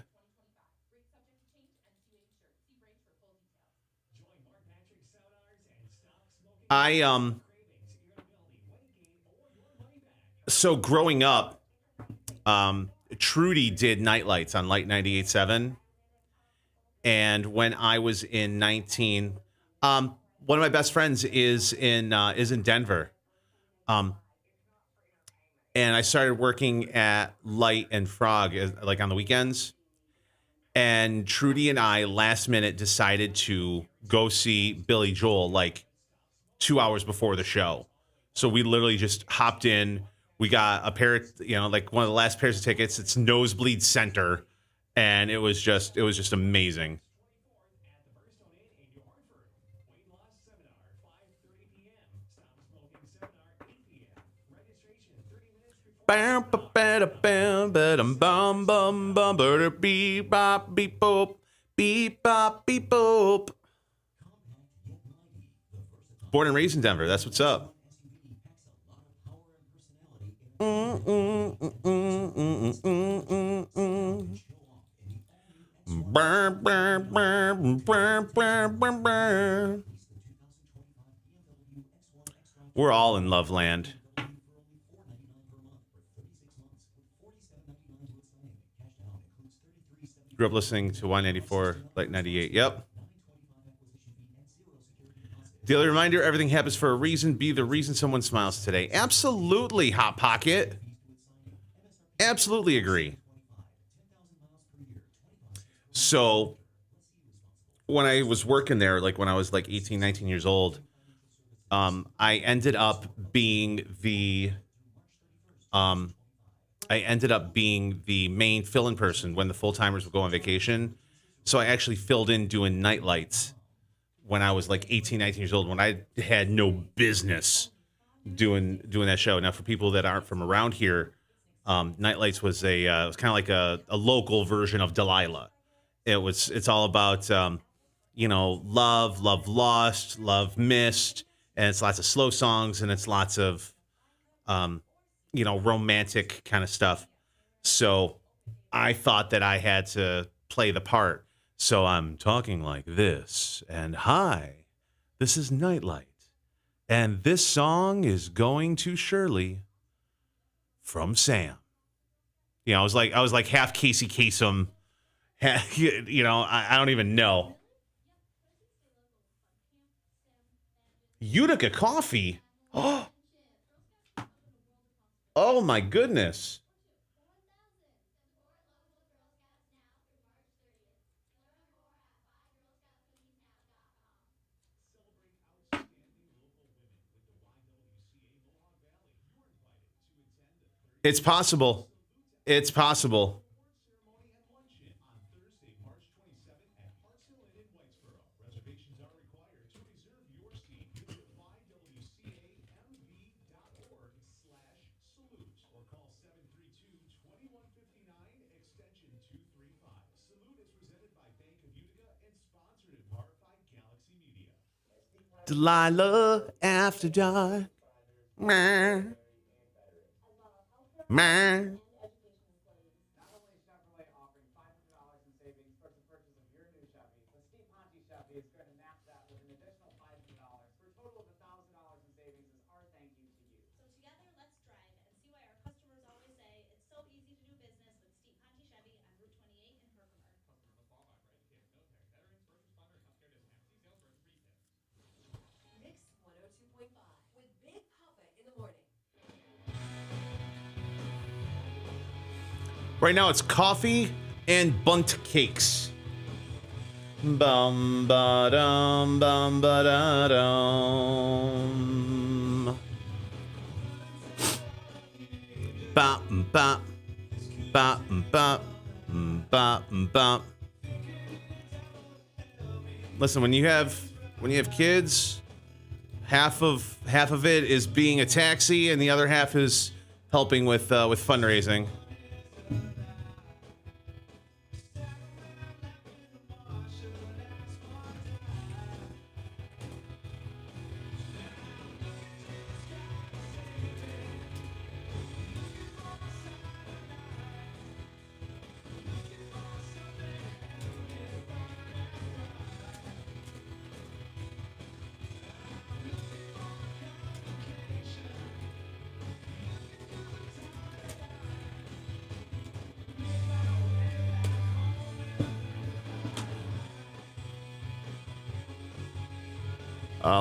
So growing up, Trudy did nightlights on Light 98.7. And when I was in 19, one of my best friends is in Denver. And I started working at Light and Frog like on the weekends. And Trudy and I last minute decided to go see Billy Joel like 2 hours before the show. So we literally just hopped in. We got a pair of, like one of the last pairs of tickets. It's nosebleed center. And it was just amazing. Bam, ba, ba, da, bam, ba, dum, bum, bum, bum, ba, da, beep, bop, beep, boop, beep, bop, beep, boop. Born and raised in Denver. That's what's up. We're all in Love Land. Grew up listening to 194, Light 98. Yep. Daily reminder, everything happens for a reason. Be the reason someone smiles today. Absolutely, Hot Pocket. Absolutely agree. So when I was working there, like when I was like 18, 19 years old, I ended up being the main fill-in person when the full-timers would go on vacation. So I actually filled in doing night lights when I was like 18, 19 years old, when I had no business doing that show. Now, for people that aren't from around here, Night Lights was it was kind of like a local version of Delilah. It's all about love lost, love missed, and it's lots of slow songs and it's lots of romantic kind of stuff. So I thought that I had to play the part. So I'm talking like this, and hi, this is Nightlight, and this song is going to Shirley from Sam. I was like half Casey Kasem. I don't even know. Utica Coffee. Oh my goodness. It's possible. It's possible. Delilah After Dark. Man. Man. Mix 102.5 with Big Poppa in the morning. Right now it's coffee and bunt cakes. Bum ba dum bum ba da dum. Bop bop bop bop bop bop. Listen, when you have kids, half of it is being a taxi, and the other half is helping with fundraising.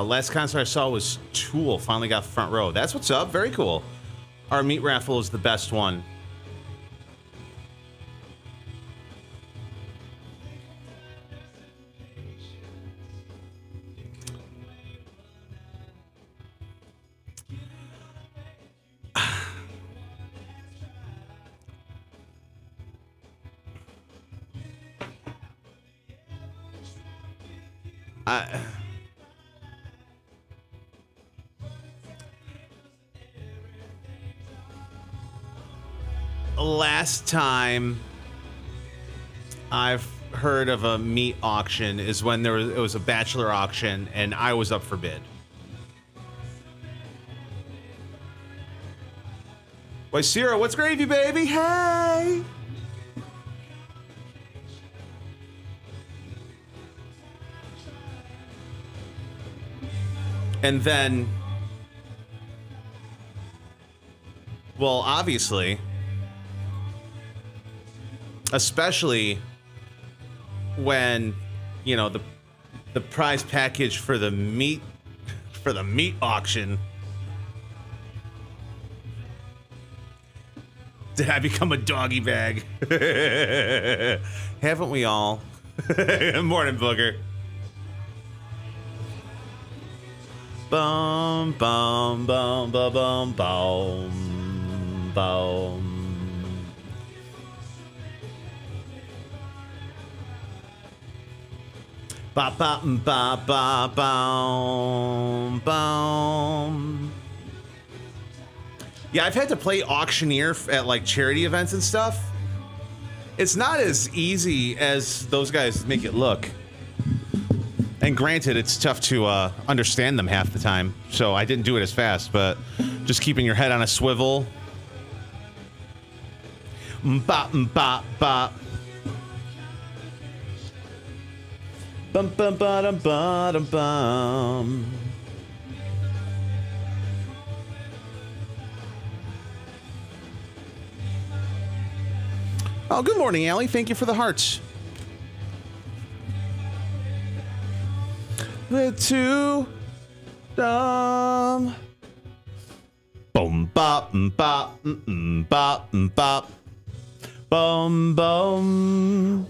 Last concert I saw was Tool. Finally got front row. That's what's up. Very cool. Our meat raffle is the best one. Last time I've heard of a meat auction is when it was a bachelor auction and I was up for bid. Why, Sierra, what's gravy, baby? Hey! And then, well, obviously, especially when, you know, the prize package for the meat auction. Did I become a doggy bag? Haven't we all? Morning, Booger. Bum bum bum bum bum bum bum. Ba ba ba ba bum bum. Yeah, I've had to play auctioneer at like charity events and stuff. It's not as easy as those guys make it look. And granted, it's tough to understand them half the time, so I didn't do it as fast, but just keeping your head on a swivel. Bop, bop, bop. Bum, bum, ba-dum, ba-dum, bum. Oh, good morning, Allie. Thank you for the hearts. The two dumb. Boom bop bop bop bop. Bum bum.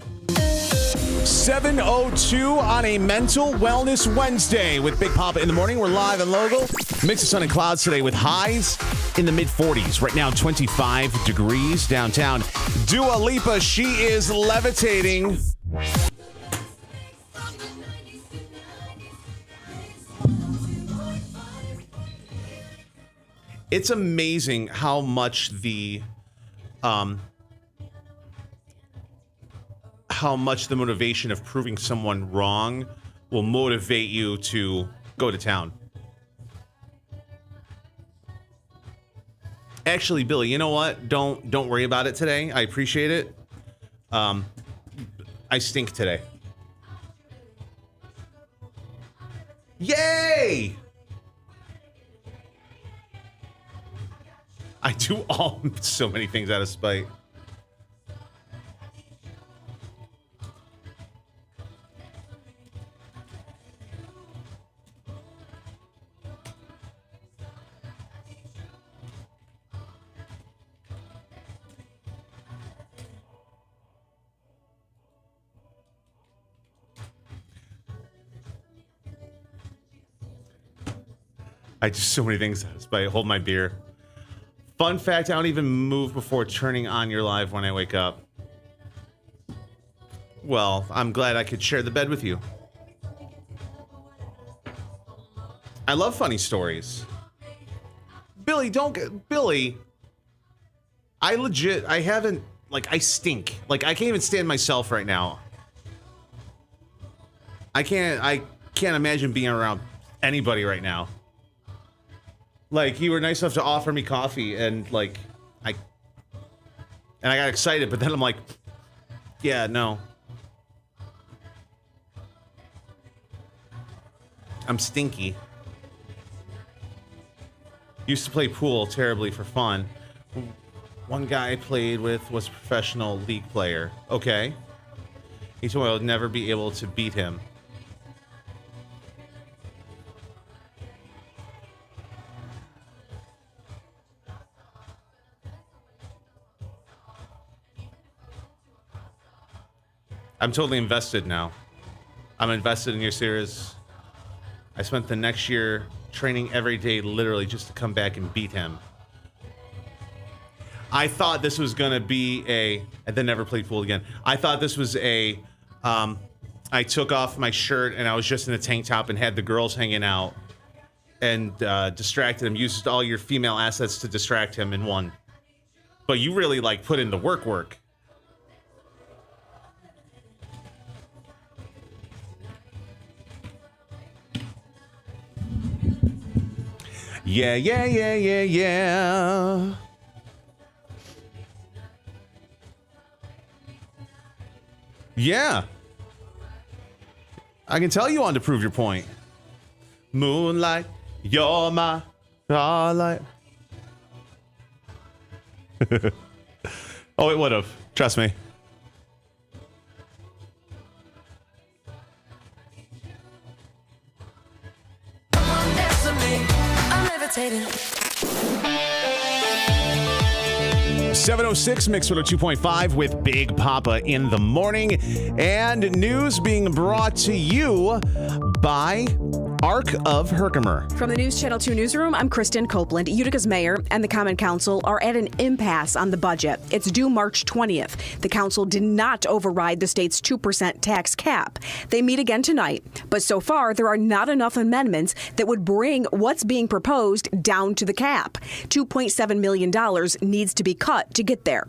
7:02 on a Mental Wellness Wednesday with Big Poppa in the morning. We're live and local. Mix of sun and clouds today with highs in the mid-40s. Right now, 25 degrees downtown. Dua Lipa, she is levitating. It's amazing how much the motivation of proving someone wrong will motivate you to go to town. Actually, Billy, you know what? Don't worry about it today. I appreciate it. I stink today. Yay! I do so many things out of spite. I do so many things out of spite. Hold my beer. Fun fact, I don't even move before turning on your live when I wake up. Well, I'm glad I could share the bed with you. I love funny stories. Billy, Billy, I haven't, like, I stink. Like, I can't even stand myself right now. I can't imagine being around anybody right now. Like, you were nice enough to offer me coffee, and, like, I got excited, but then I'm like, yeah, no. I'm stinky. Used to play pool terribly for fun. One guy I played with was a professional league player. Okay. He told me I would never be able to beat him. I'm totally invested now. I'm invested in your series. I spent the next year training every day, literally, just to come back and beat him. I thought this was going to be and then never played pool again. I thought this was I took off my shirt and I was just in a tank top and had the girls hanging out and distracted him. Used all your female assets to distract him and won. But you really, like, put in the work. Yeah. Yeah. I can tell you on to prove your point. Moonlight, you're my starlight. Oh, it would have. Trust me. I'm levitating. 706 Mix 2.5 with Big Poppa in the morning. And news being brought to you by Ark of Herkimer. From the News Channel 2 newsroom, I'm Kristen Copeland. Utica's mayor and the Common Council are at an impasse on the budget. It's due March 20th. The council did not override the state's 2% tax cap. They meet again tonight, but so far there are not enough amendments that would bring what's being proposed down to the cap. $2.7 million needs to be cut to get there.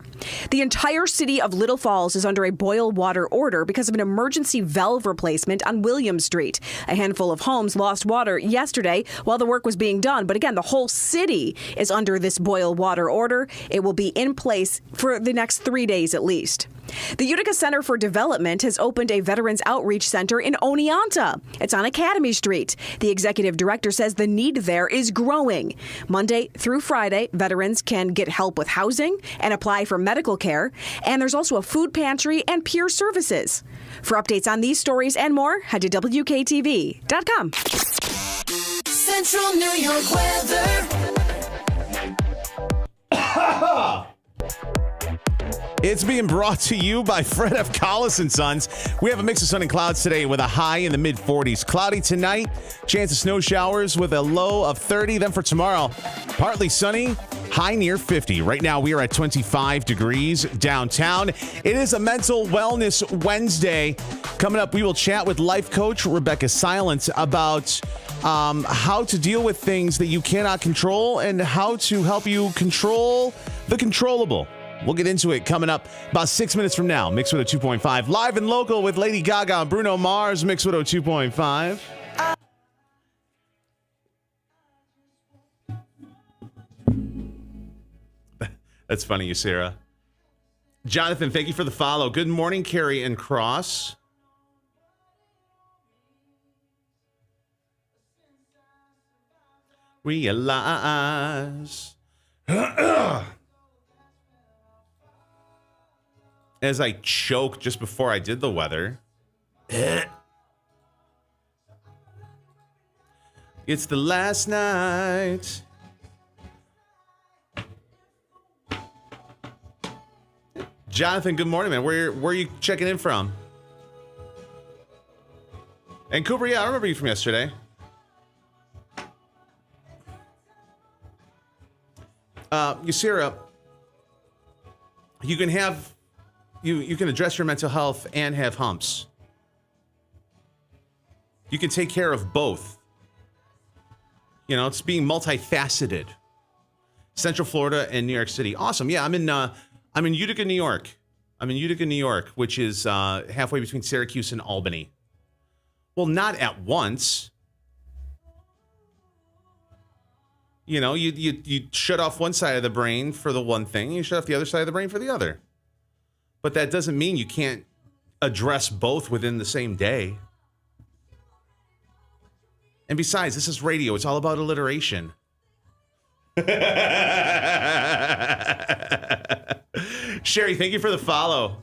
The entire city of Little Falls is under a boil water order because of an emergency valve replacement on William Street. A handful of homes lost water yesterday while the work was being done. But again, the whole city is under this boil water order. It will be in place for the next 3 days at least. The Utica Center for Development has opened a Veterans Outreach Center in Oneonta. It's on Academy Street. The executive director says the need there is growing. Monday through Friday, veterans can get help with housing and apply for medical care. And there's also a food pantry and peer services. For updates on these stories and more, head to WKTV.com. Central New York weather. It's being brought to you by Fred F. Collis & Sons. We have a mix of sun and clouds today with a high in the mid-40s. Cloudy tonight, chance of snow showers with a low of 30. Then for tomorrow, partly sunny, high near 50. Right now, we are at 25 degrees downtown. It is a Mental Wellness Wednesday. Coming up, we will chat with life coach Rebecca Silence about how to deal with things that you cannot control and how to help you control the controllable. We'll get into it coming up about 6 minutes from now. Mix with a 2.5. Live and local with Lady Gaga and Bruno Mars. Mix with a 2.5. That's funny, you, Sarah. Jonathan, thank you for the follow. Good morning, Carrie and Cross. Realize. As I choked just before I did the weather. It's the last night. Jonathan, good morning, man. Where are you checking in from? And Cooper, yeah, I remember you from yesterday. Yusira, you can have you can address your mental health and have humps. You can take care of both. You know, it's being multifaceted. Central Florida and New York City. Awesome. Yeah, I'm in Utica, New York. I'm in Utica, New York, which is halfway between Syracuse and Albany. Well, not at once. You know, you shut off one side of the brain for the one thing, you shut off the other side of the brain for the other. But that doesn't mean you can't address both within the same day. And besides, this is radio. It's all about alliteration. Sherry, thank you for the follow.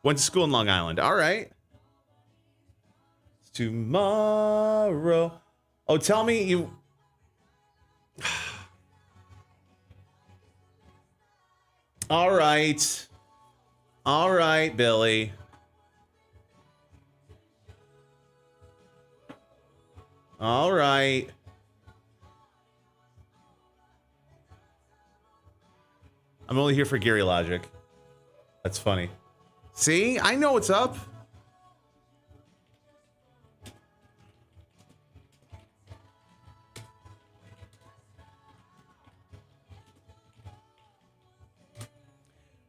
Went to school in Long Island. All right. Tomorrow. Oh, tell me you... All right. All right, Billy. All right. I'm only here for Gary Logic. That's funny. See? I know what's up.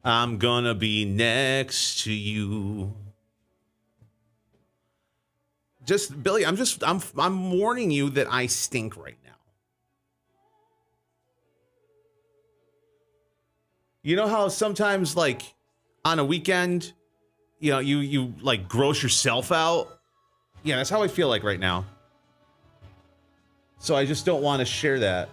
I'm gonna be next to you. Just, Billy, I'm warning you that I stink right now. You know how sometimes, like, on a weekend, you know, you like gross yourself out? Yeah, that's how I feel like right now. So I just don't want to share that.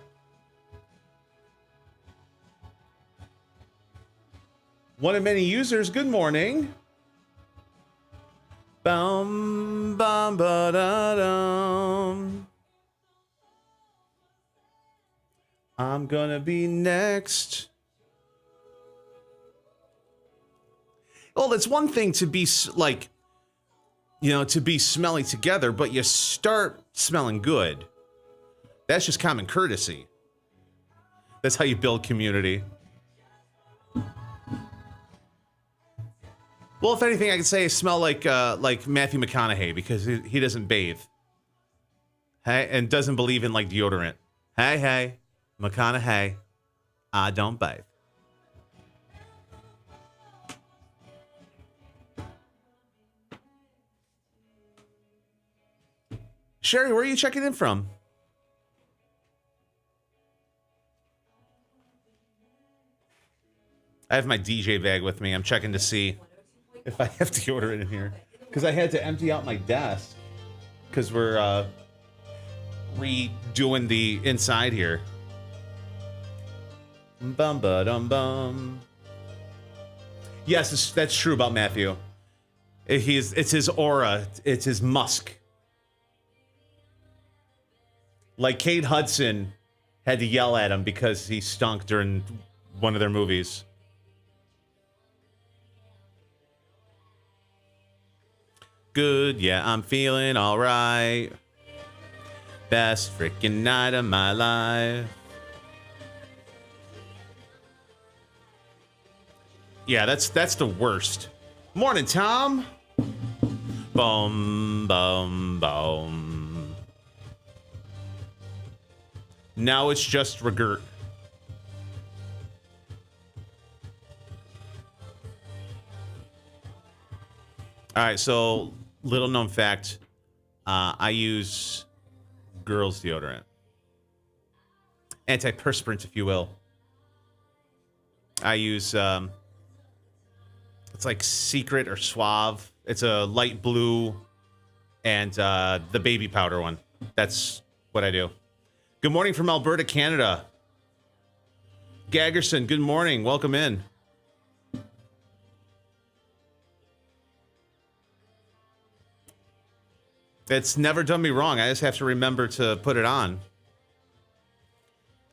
One of many users, good morning. Bum, bum, ba, da, dum. I'm gonna be next. Well, it's one thing to be like, you know, to be smelly together, but you start smelling good. That's just common courtesy. That's how you build community. Well, if anything, I could say I smell like Matthew McConaughey because he doesn't bathe. Hey, and doesn't believe in like deodorant. Hey, McConaughey, I don't bathe. Sherry, where are you checking in from? I have my DJ bag with me. I'm checking to see if I have deodorant in here. Because I had to empty out my desk. Because we're redoing the inside here. Bum ba dum bum. Yes, that's true about Matthew. It's his aura. It's his musk. Like Kate Hudson had to yell at him because he stunk during one of their movies. Good, yeah, I'm feeling all right. Best freaking night of my life. Yeah, that's the worst. Morning, Tom. Boom, boom, boom. Now it's just regurt. All right, so little known fact, I use girls' deodorant. Antiperspirant, if you will. I use, it's like Secret or Suave. It's a light blue and the baby powder one. That's what I do. Good morning from Alberta, Canada. Gaggerson, good morning. Welcome in. It's never done me wrong. I just have to remember to put it on.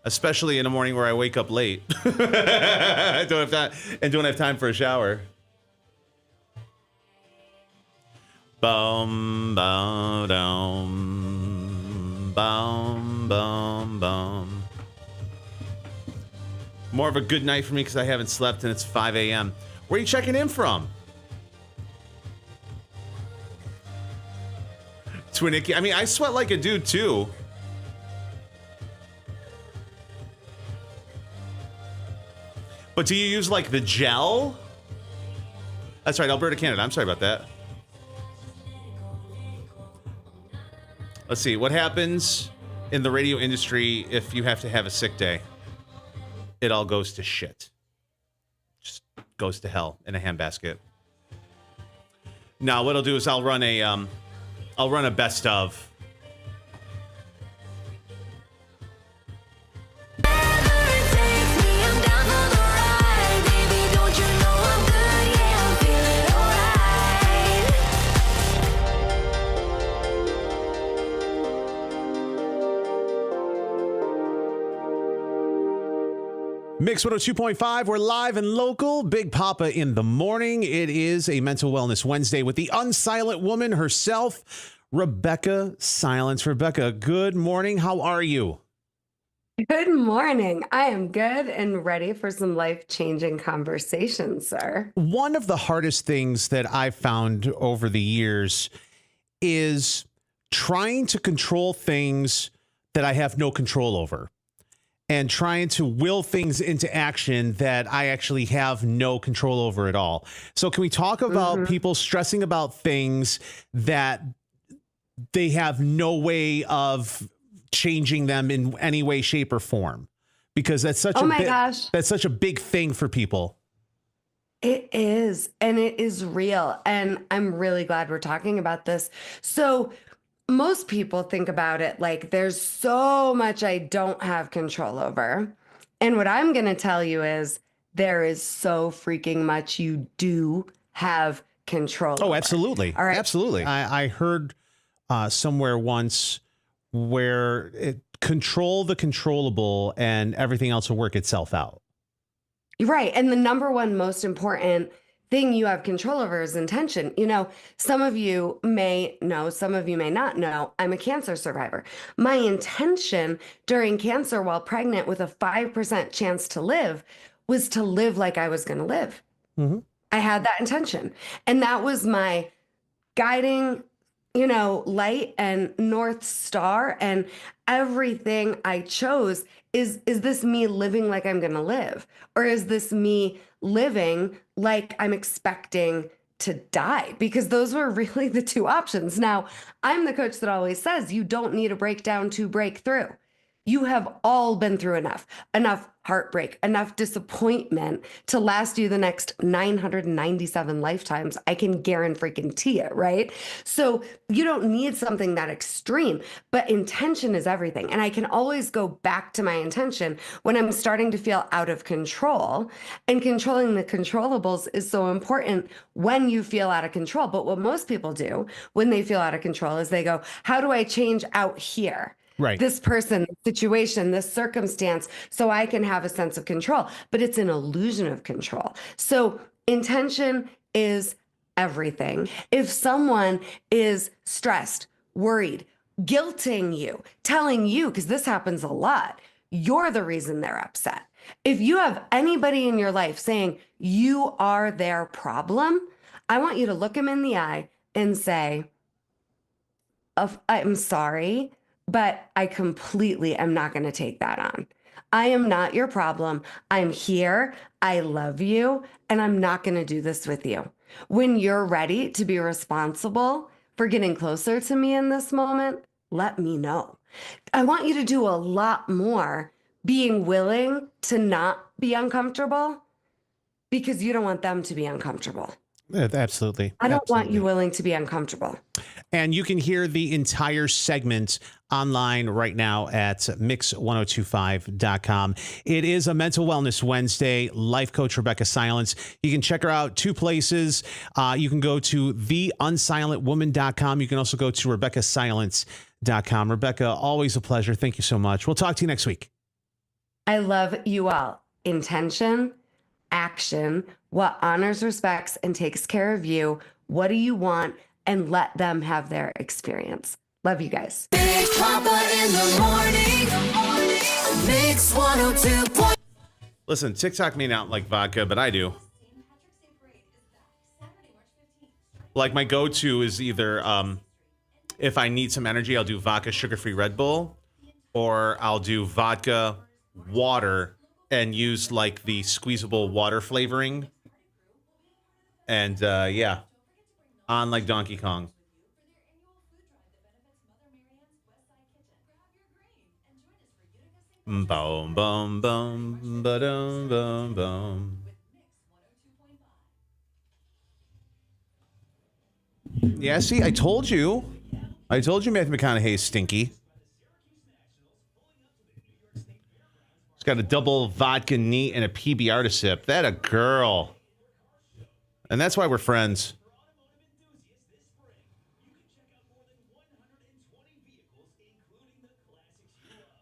Especially in a morning where I wake up late. I don't have time for a shower. Bum, bum, dum. Bum, bum, bum. More of a good night for me because I haven't slept and it's 5 a.m. Where are you checking in from? Twinicky. I mean, I sweat like a dude too. But do you use like the gel? That's right, Alberta, Canada. I'm sorry about that. Let's see. What happens in the radio industry if you have to have a sick day? It all goes to shit. Just goes to hell in a handbasket. Now, what I'll do is I'll run a best of. Mix 102.5, we're live and local. Big Poppa in the morning. It is a Mental Wellness Wednesday with the unsilent woman herself, Rebecca Silence. Rebecca, good morning. How are you? Good morning. I am good and ready for some life-changing conversations, sir. One of the hardest things that I've found over the years is trying to control things that I have no control over. And trying to will things into action that I actually have no control over at all. So can we talk about people stressing about things that they have no way of changing them in any way, shape, or form? Because that's such that's such a big thing for people. It is, and it is real. And I'm really glad we're talking about this. So most people think about it like there's so much I don't have control over. And what I'm going to tell you is there is so freaking much you do have control over. Oh, absolutely. All right. Absolutely. I heard somewhere once where control the controllable and everything else will work itself out. Right. And the number one most important thing you have control over is intention. You know, some of you may know, some of you may not know, I'm a cancer survivor. My intention during cancer while pregnant with a 5% chance to live was to live like I was going to live. I had that intention. And that was my guiding, light and North Star, and everything I chose is this me living like I'm going to live? Or is this me living like I'm expecting to die? Because those were really the two options. Now, I'm the coach that always says you don't need a breakdown to break through. You have all been through enough heartbreak, enough disappointment to last you the next 997 lifetimes. I can guarantee it, right? So you don't need something that extreme, but intention is everything. And I can always go back to my intention when I'm starting to feel out of control. And controlling the controllables is so important when you feel out of control. But what most people do when they feel out of control is they go, how do I change out here? Right. This person, situation, this circumstance, so I can have a sense of control. But it's an illusion of control. So intention is everything. If someone is stressed, worried, guilting you, telling you, because this happens a lot, you're the reason they're upset. If you have anybody in your life saying you are their problem, I want you to look them in the eye and say, I'm sorry, but I completely am not going to take that on. I am not your problem. I'm here. I love you. And I'm not going to do this with you. When you're ready to be responsible for getting closer to me in this moment, let me know. I want you to do a lot more being willing to not be uncomfortable because you don't want them to be uncomfortable. Absolutely. I don't want you willing to be uncomfortable. And you can hear the entire segment online right now at mix1025.com. It is a Mental Wellness Wednesday. Life coach Rebecca Silence. You can check her out 2 places. You can go to theunsilentwoman.com. You can also go to RebeccaSilence.com. Rebecca, always a pleasure. Thank you so much. We'll talk to you next week. I love you all. Intention, action, what honors, respects, and takes care of you. What do you want? And let them have their experience. Love you guys. Big Poppa in the morning. Mix 102. Listen, TikTok may not like vodka, but I do. Like my go-to is either if I need some energy, I'll do vodka sugar-free Red Bull, or I'll do vodka, water, and use like the squeezable water flavoring. And yeah, on like Donkey Kong. Boom, boom, boom, ba-dum, boom, boom. Yeah, see, I told you. I told you Matthew McConaughey's stinky. He's got a double vodka neat and a PBR to sip. That a girl. And that's why we're friends.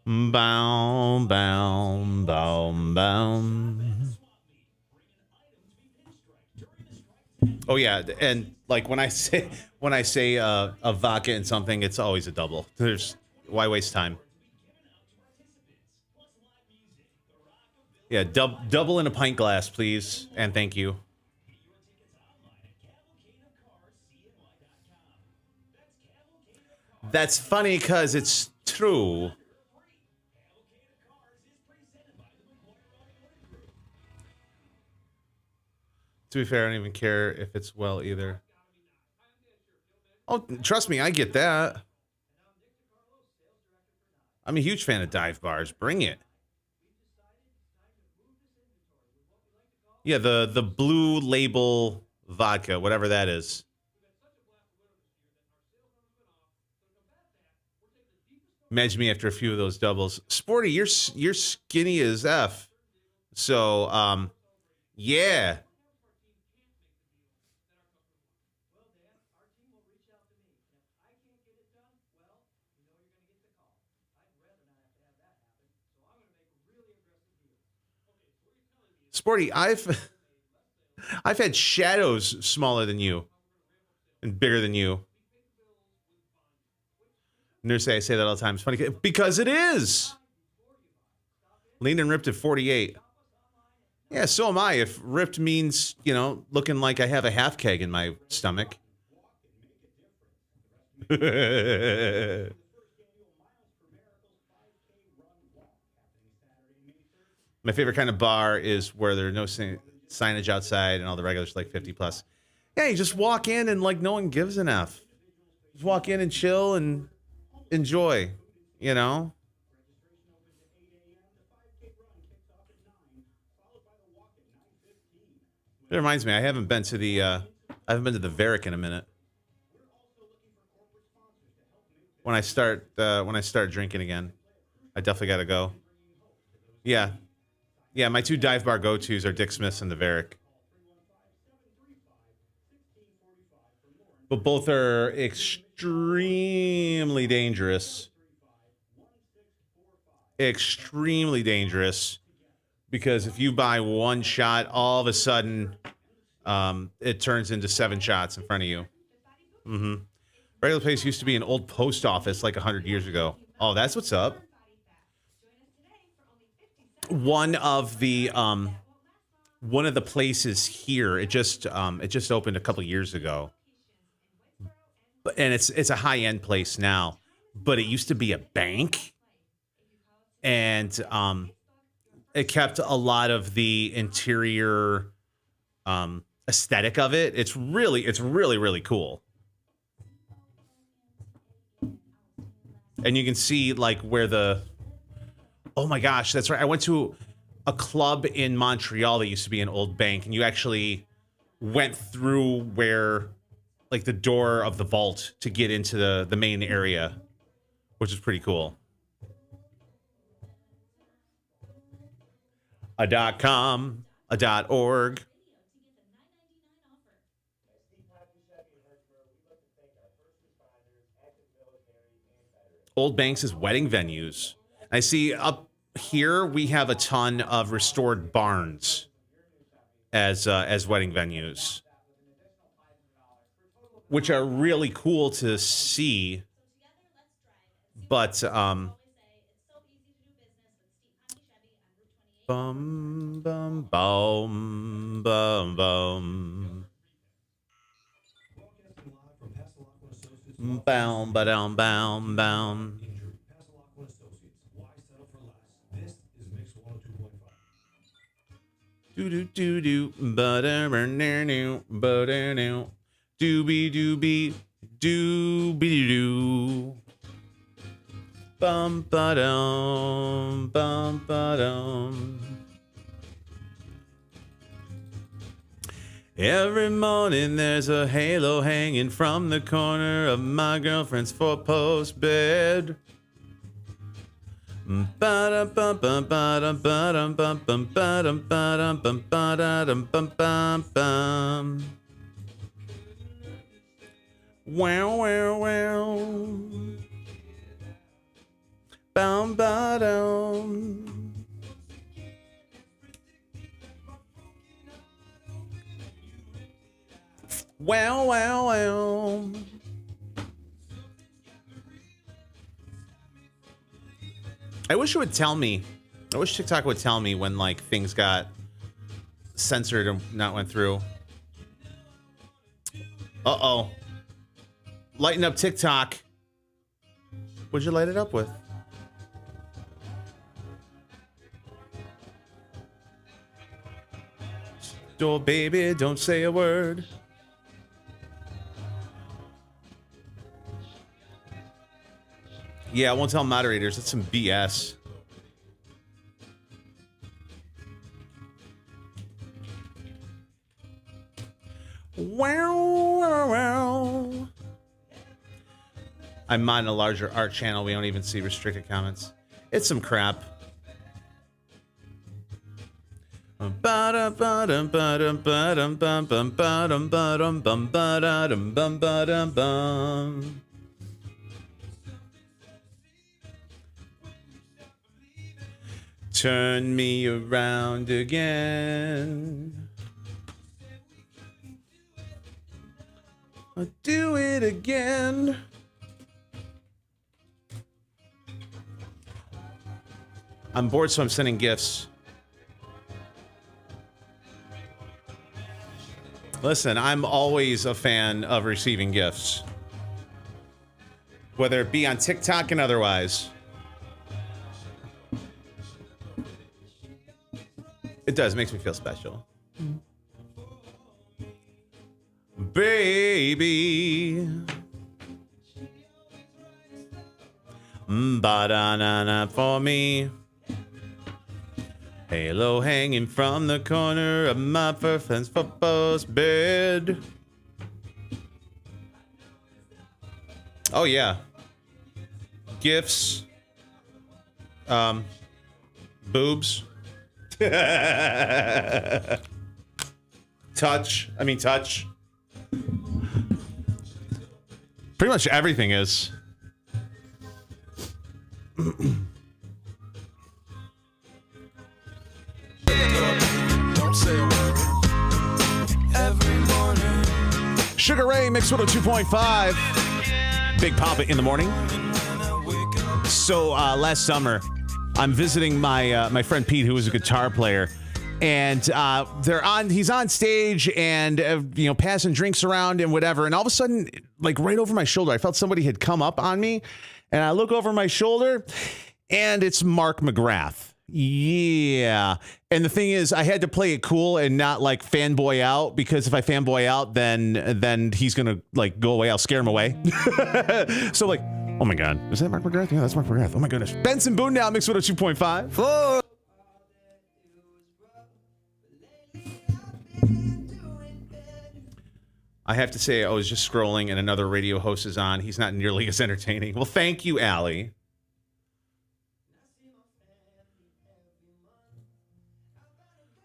Boom, boom, boom, boom. Oh yeah, and like when I say a vodka and something, it's always a double. There's why waste time? Yeah, double in a pint glass, please, and thank you. That's funny because it's true. To be fair, I don't even care if it's well either. Oh, trust me, I get that. I'm a huge fan of dive bars. Bring it. Yeah, the blue label vodka, whatever that is. Imagine me after a few of those doubles. Sporty, you're skinny as F. So, yeah. Sporty, I've had shadows smaller than you and bigger than you. Nurse, I say that all the time. It's funny because it is. Lean and ripped at 48. Yeah, so am I. If ripped means, looking like I have a half keg in my stomach. My favorite kind of bar is where there's no signage outside and all the regulars like 50 plus. Yeah, you just walk in and like no one gives an F. Just walk in and chill and enjoy, That reminds me, I haven't been to the Varick in a minute. When I start drinking again, I definitely got to go. Yeah. Yeah, my two dive bar go-tos are Dick Smith's and the Varick. But both are extremely dangerous. Extremely dangerous. Because if you buy one shot, all of a sudden, it turns into 7 shots in front of you. Mm-hmm. Regular place used to be an old post office like 100 years ago. Oh, that's what's up. One of the places here, it just opened a couple years ago. And it's a high-end place now, but it used to be a bank. And it kept a lot of the interior aesthetic of it. It's really, really cool. And you can see like where oh my gosh, that's right. I went to a club in Montreal that used to be an old bank, and you actually went through where like the door of the vault to get into the main area, which is pretty cool. .com, .org. Old banks as wedding venues. I see up here we have a ton of restored barns as wedding venues, which are really cool to see. But bum bum bum bum bum. Bound, ba-down, bound, bound. Do do do do. Ba-da-ba-na-na, ba-da-na. Doobie doobie doobie doo. Bum ba-dum, bum ba-dum. Every morning there's a halo hanging from the corner of my girlfriend's four-post bed. Ba-dum bum bum ba-dum ba-dum bum bum ba-dum ba-dum bum ba-dum bum bum bum. Wow wow wow. Bum ba-dum. Wow, wow, wow. I wish it would tell me. I wish TikTok would tell me when like things got censored and not went through. Uh-oh. Lighten up TikTok. What'd you light it up with? Oh, baby, don't say a word. Yeah, I won't tell moderators. That's some BS. Wow. I'm on a larger art channel. We don't even see restricted comments. It's some crap. Ba-dum-ba-dum, ba-dum-ba-dum, bum-bum-ba-dum, ba-dum, bum-ba-da-dum, bum-ba-dum, bum. Turn me around again. I'll do it again. I'm bored, so I'm sending gifts. Listen, I'm always a fan of receiving gifts. Whether it be on TikTok and otherwise. It does. It makes me feel special. Baby. Ba-da-na-na for me. Halo hanging from the corner of my friend's football's bed. Oh, yeah. Gifts. Boobs. Touch. Pretty much everything is. Sugar Ray, Mix 102.5. Big Poppa in the morning. So last summer, I'm visiting my friend Pete, who is a guitar player, and he's on stage and passing drinks around and whatever, and all of a sudden, like right over my shoulder, I felt somebody had come up on me, and I look over my shoulder, and it's Mark McGrath. Yeah. And the thing is, I had to play it cool and not like fanboy out, because if I fanboy out, then he's going to like go away. I'll scare him away. So like, oh my God, is that Mark McGrath? Yeah, that's Mark McGrath. Oh my goodness. Benson Boone now, Mix 102.5. Four. I have to say, I was just scrolling and another radio host is on. He's not nearly as entertaining. Well, thank you, Allie.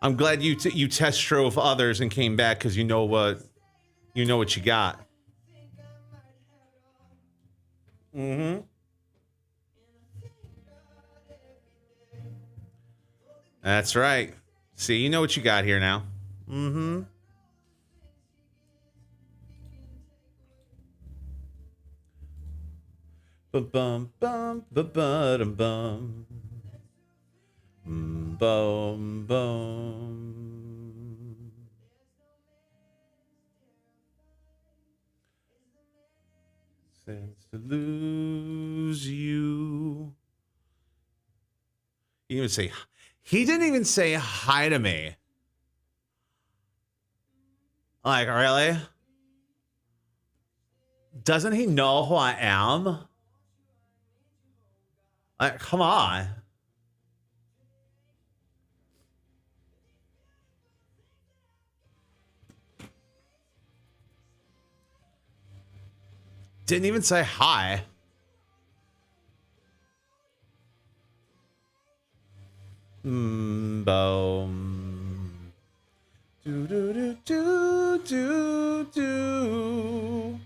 I'm glad you test drove others and came back, because you know what you got. Mm-hmm. That's right. See, you know what you got here now. Mm-hmm. Ba-bum, bum, ba-ba-dum, bum. Boom, boom. Sense to lose you. He didn't even say hi to me. Like, really? Doesn't he know who I am? Like, come on. Didn't even say hi. Boom. Do do do do do do.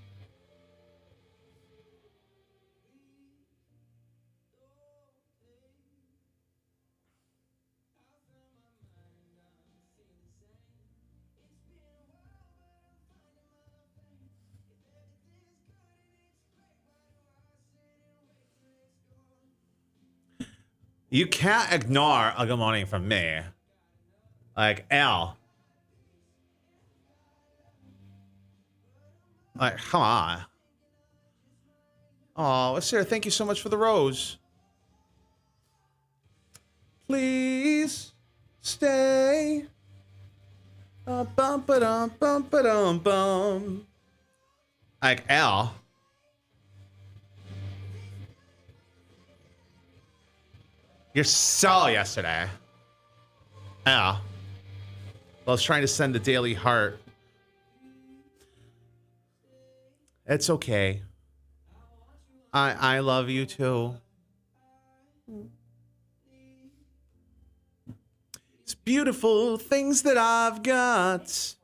You can't ignore a good morning from me. Like, L. Like, come on. Oh, Sarah, thank you so much for the rose. Please stay. Bum ba dum bum ba dum bum. Like, L. You're so yesterday. Yeah. I was trying to send the Daily Heart. It's okay. I love you too. It's beautiful things that I've got.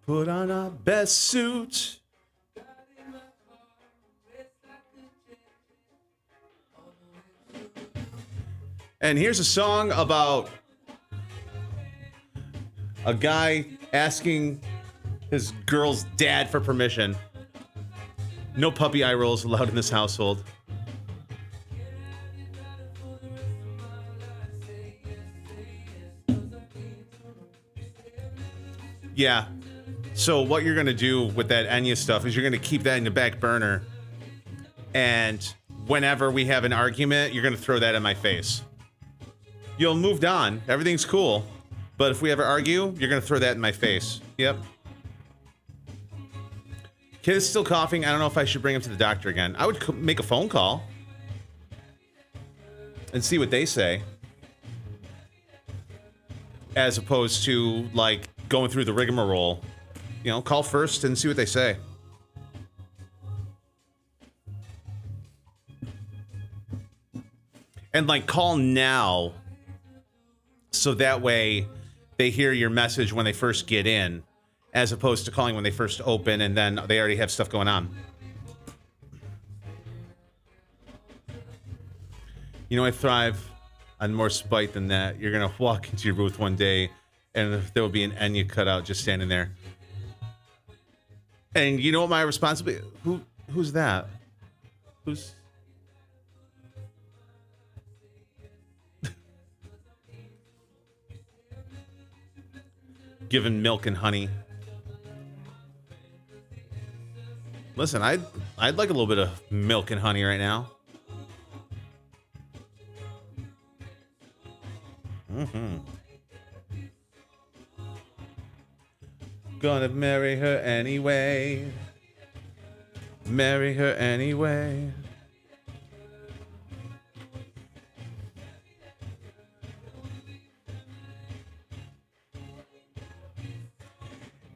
Put on our best suit. And here's a song about a guy asking his girl's dad for permission. No puppy eye rolls allowed in this household. Yeah. So what you're going to do with that Enya stuff is you're going to keep that in the back burner. And whenever we have an argument, you're going to throw that in my face. You'll moved on. Everything's cool. But if we ever argue, you're going to throw that in my face. Yep. Kid is still coughing. I don't know if I should bring him to the doctor again. I would make a phone call and see what they say. As opposed to, like, going through the rigmarole. You know, call first and see what they say. And, like, call now. So that way they hear your message when they first get in, as opposed to calling when they first open and then they already have stuff going on. You know, I thrive on more spite than that. You're going to walk into your booth one day and there will be an Enya cutout just standing there. And you know what my responsibility? Who's that? Who's... Given milk and honey. Listen, I'd like a little bit of milk and honey right now. Gonna marry her anyway. Marry her anyway.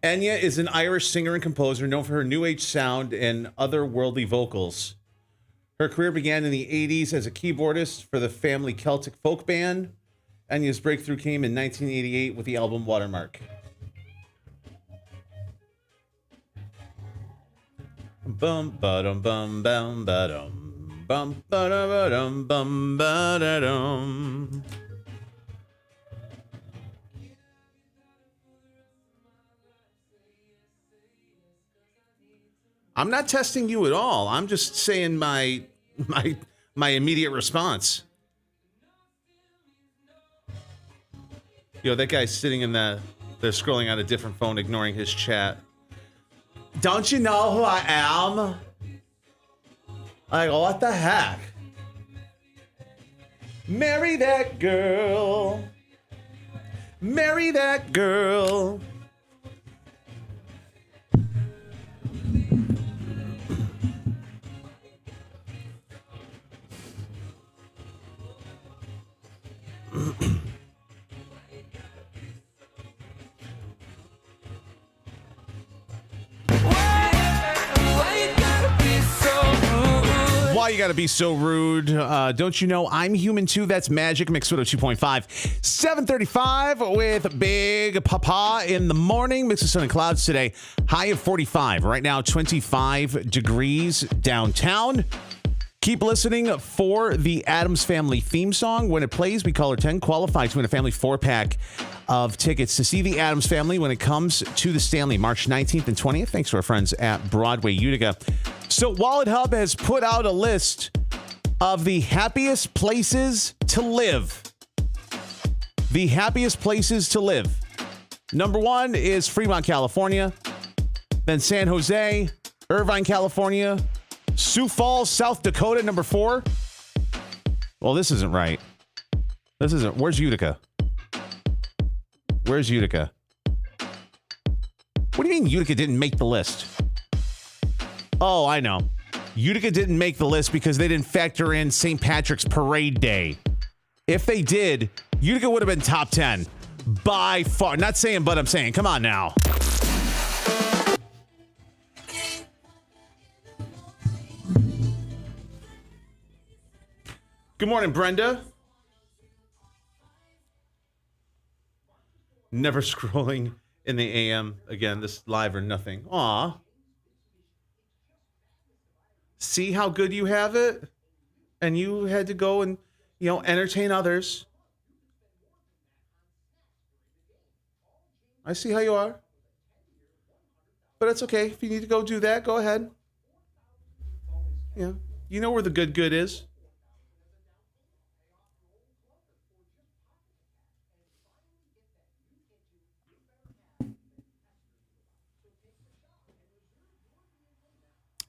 Enya is an Irish singer and composer known for her new age sound and otherworldly vocals. Her career began in the 80s as a keyboardist for the family Celtic folk band. Enya's breakthrough came in 1988 with the album Watermark. Bum ba-dum bum bum ba-dum bum ba-dum bum ba-da-dum. I'm not testing you at all. I'm just saying my immediate response. Yo, that guy's sitting in they're scrolling on a different phone, ignoring his chat. Don't you know who I am? Like, what the heck? Marry that girl. Marry that girl. Why you gotta be so rude? Don't you know I'm human too? That's Magic Mix 2.5. 7:35 with Big Poppa in the morning. Mix of sun and clouds today. High of 45. Right now, 25 degrees downtown. Keep listening for the Addams Family theme song. When it plays, we call her 10. Qualified to win a family 4-pack of tickets to see the Addams Family when it comes to the Stanley, March 19th and 20th. Thanks to our friends at Broadway Utica. So Wallet Hub has put out a list of the happiest places to live. The happiest places to live. Number 1 is Fremont, California. Then San Jose, Irvine, California. Sioux Falls, South Dakota, number 4. Well, this isn't right. This isn't. Where's Utica? Where's Utica? What do you mean Utica didn't make the list? Oh, I know. Utica didn't make the list because they didn't factor in St. Patrick's Parade Day. If they did, Utica would have been top 10 by far. Not saying, but I'm saying. Come on now. Good morning, Brenda. Never scrolling in the AM again, this live or nothing. Aw. See how good you have it? And you had to go and, entertain others. I see how you are. But it's okay. If you need to go do that, go ahead. Yeah. You know where the good is.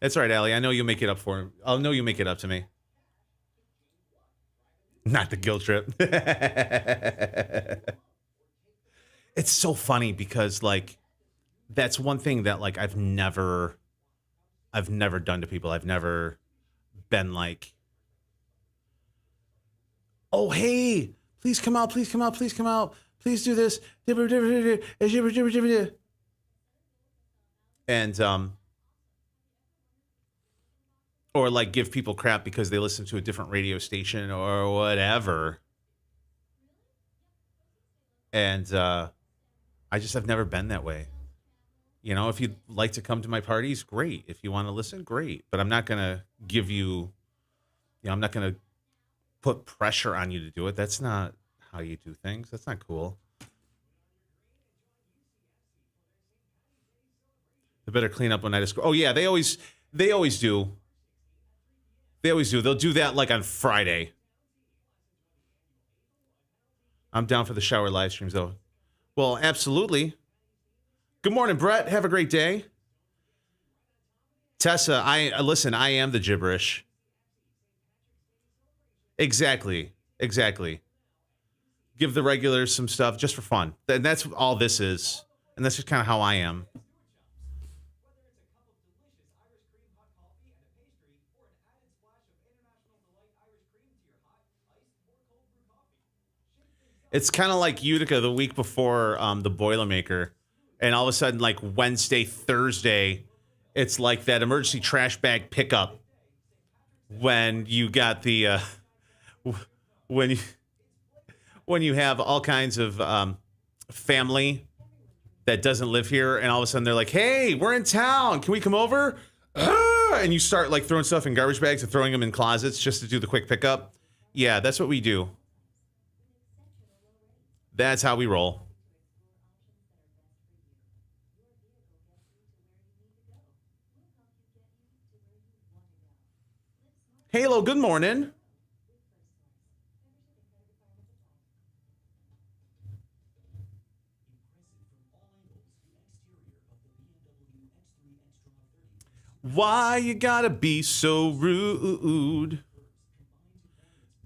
That's all right, Allie. I know you'll make it up for him. I'll know you make it up to me. Not the guilt trip. It's so funny because, that's one thing that, I've never done to people. I've never been like, oh, hey, please come out, please come out, please come out. Please do this. And, or give people crap because they listen to a different radio station or whatever. And I've never been that way. If you'd like to come to my parties, great. If you want to listen, great. But I'm not going to give you, I'm not going to put pressure on you to do it. That's not how you do things. That's not cool. They better clean up when I just. Oh, yeah, they always do. They always do. They'll do that on Friday. I'm down for the shower live streams, though. Well, absolutely. Good morning, Brett. Have a great day. Tessa, I am the gibberish. Exactly. Give the regulars some stuff just for fun. And that's all this is. And that's just kind of how I am. It's kind of like Utica the week before the Boilermaker. And all of a sudden, Wednesday, Thursday, it's like that emergency trash bag pickup when you got the when you have all kinds of family that doesn't live here, and all of a sudden they're like, "Hey, we're in town. Can we come over?" And you start throwing stuff in garbage bags and throwing them in closets just to do the quick pickup. Yeah, that's what we do. That's how we roll. Halo, good morning. Why you gotta be so rude?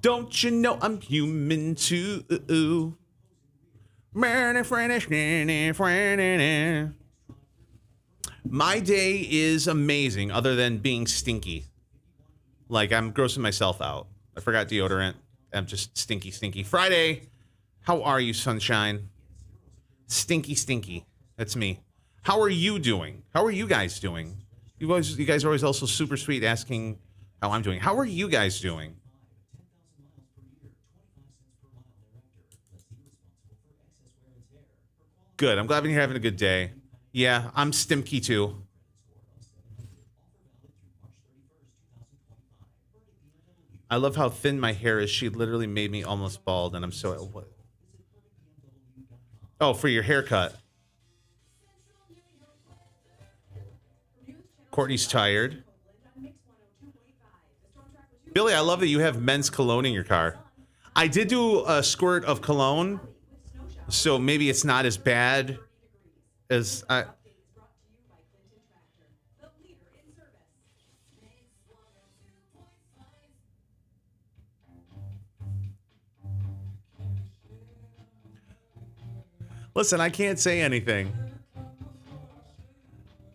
Don't you know I'm human too? My day is amazing, other than being stinky. Like, I'm grossing myself out. I forgot deodorant. I'm just stinky. Friday, how are you, sunshine? Stinky. That's me. How are you doing? How are you guys doing? You guys are always also super sweet asking how I'm doing. How are you guys doing? Good. I'm glad you're having a good day. Yeah, I'm stimky too. I love how thin my hair is. She literally made me almost bald, and I'm so... What? Oh, for your haircut. Courtney's tired. Billy, I love that you have men's cologne in your car. I did do a squirt of cologne, so maybe it's not as bad as I... Listen, I can't say anything.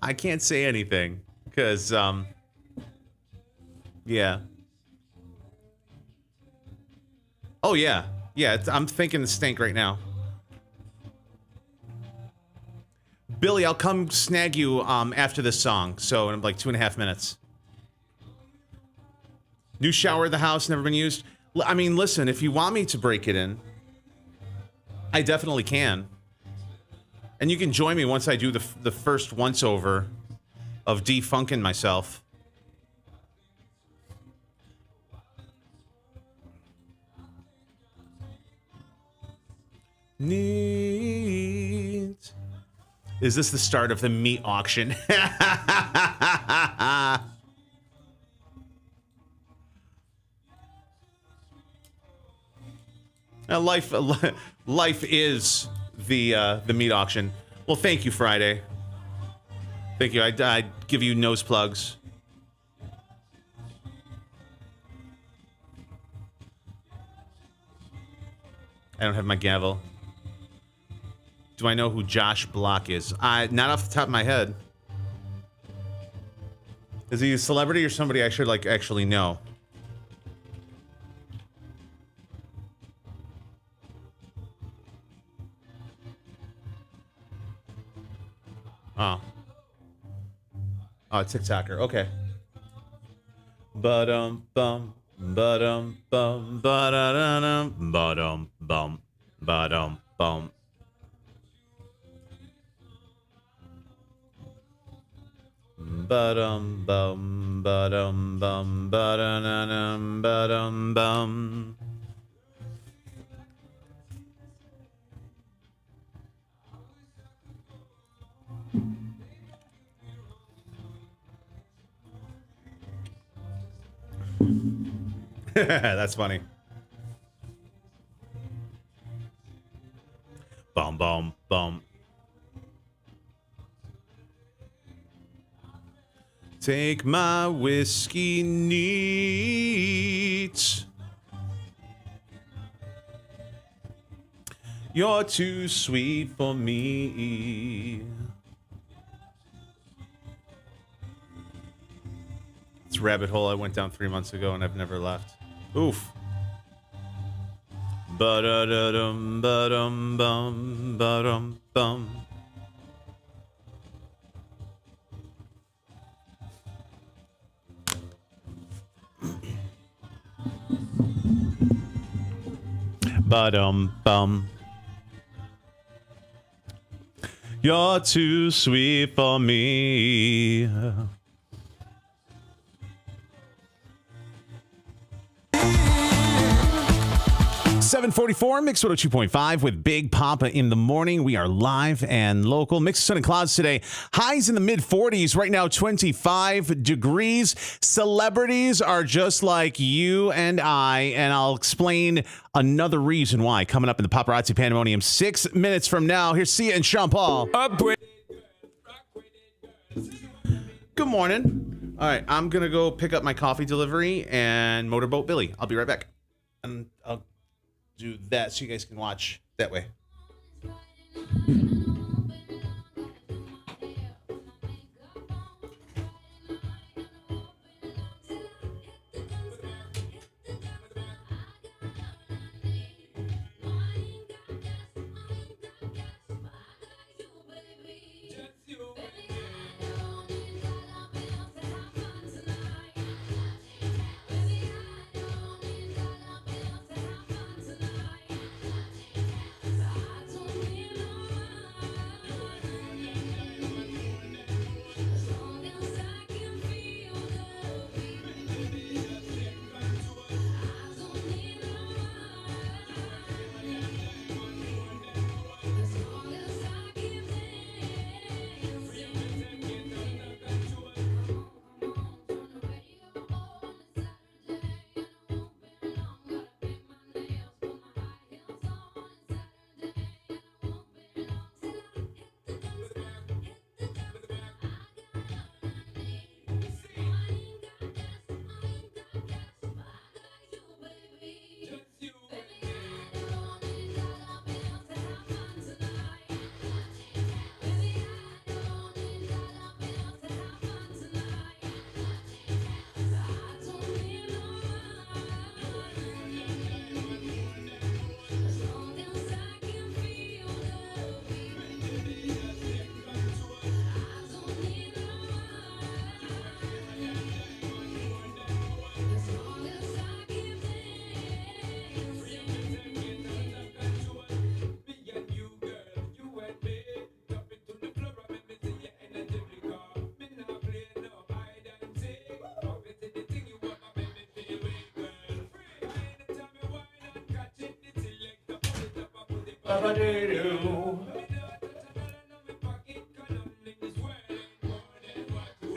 I can't say anything because, yeah. Oh, yeah. Yeah, I'm thinking the stink right now. Billy, I'll come snag you after this song, so in like 2.5 minutes. New shower at the house, never been used. I mean, listen, if you want me to break it in, I definitely can. And you can join me once I do the first once-over of defunking myself. Neat. Is this the start of the meat auction? Life is the meat auction. Well, thank you, Friday. Thank you. I'd give you nose plugs. I don't have my gavel. Do I know who Josh Block is? Not off the top of my head. Is he a celebrity or somebody I should like actually know? Oh, TikToker. Okay. Bum bum bum bum bum bum bum bum. Ba-dum bum ba-dum bum ba-da-na-num ba-dum bum. That's funny. Bum bum bum. Take my whiskey neat. You're too sweet for me. It's a rabbit hole I went down 3 months ago and I've never left. Oof. Ba-da-da-dum, ba-dum, bum, ba-dum, bum. Ba-dum, bum. You're too sweet for me. 7:44, Mix 102.5 with Big Poppa in the morning. We are live and local. Mix of sun and clouds today. Highs in the mid-40s. Right now, 25 degrees. Celebrities are just like you and I, and I'll explain another reason why coming up in the Paparazzi Pandemonium 6 minutes from now. Here's Sia and Sean Paul. Good morning. All right, I'm going to go pick up my coffee delivery and motorboat Billy. I'll be right back. and I'll do that so you guys can watch that way.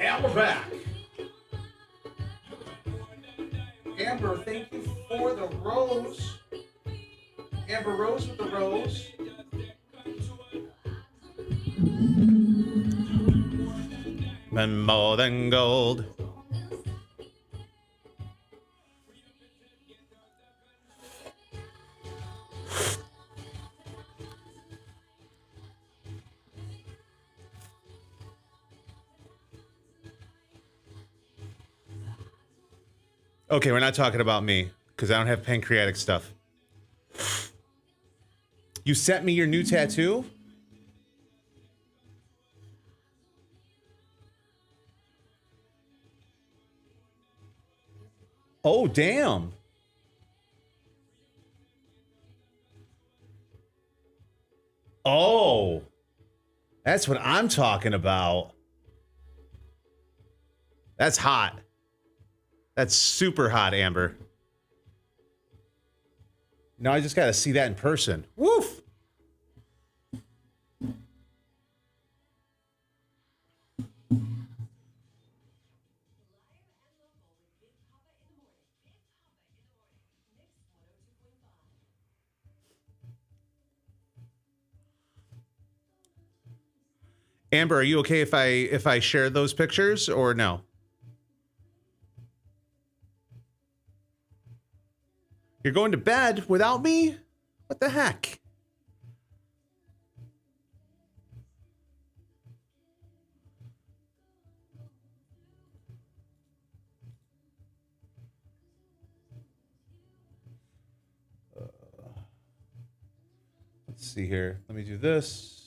And we're back. Amber, thank you for the rose. Amber Rose with the rose. And more than gold. Okay, we're not talking about me because I don't have pancreatic stuff. You sent me your new tattoo? Oh, damn. Oh, that's what I'm talking about. That's hot. That's super hot, Amber. Now I just got to see that in person. Woof. Amber, are you okay if I share those pictures or no? You're going to bed without me? What the heck? Let's see here. Let me do this.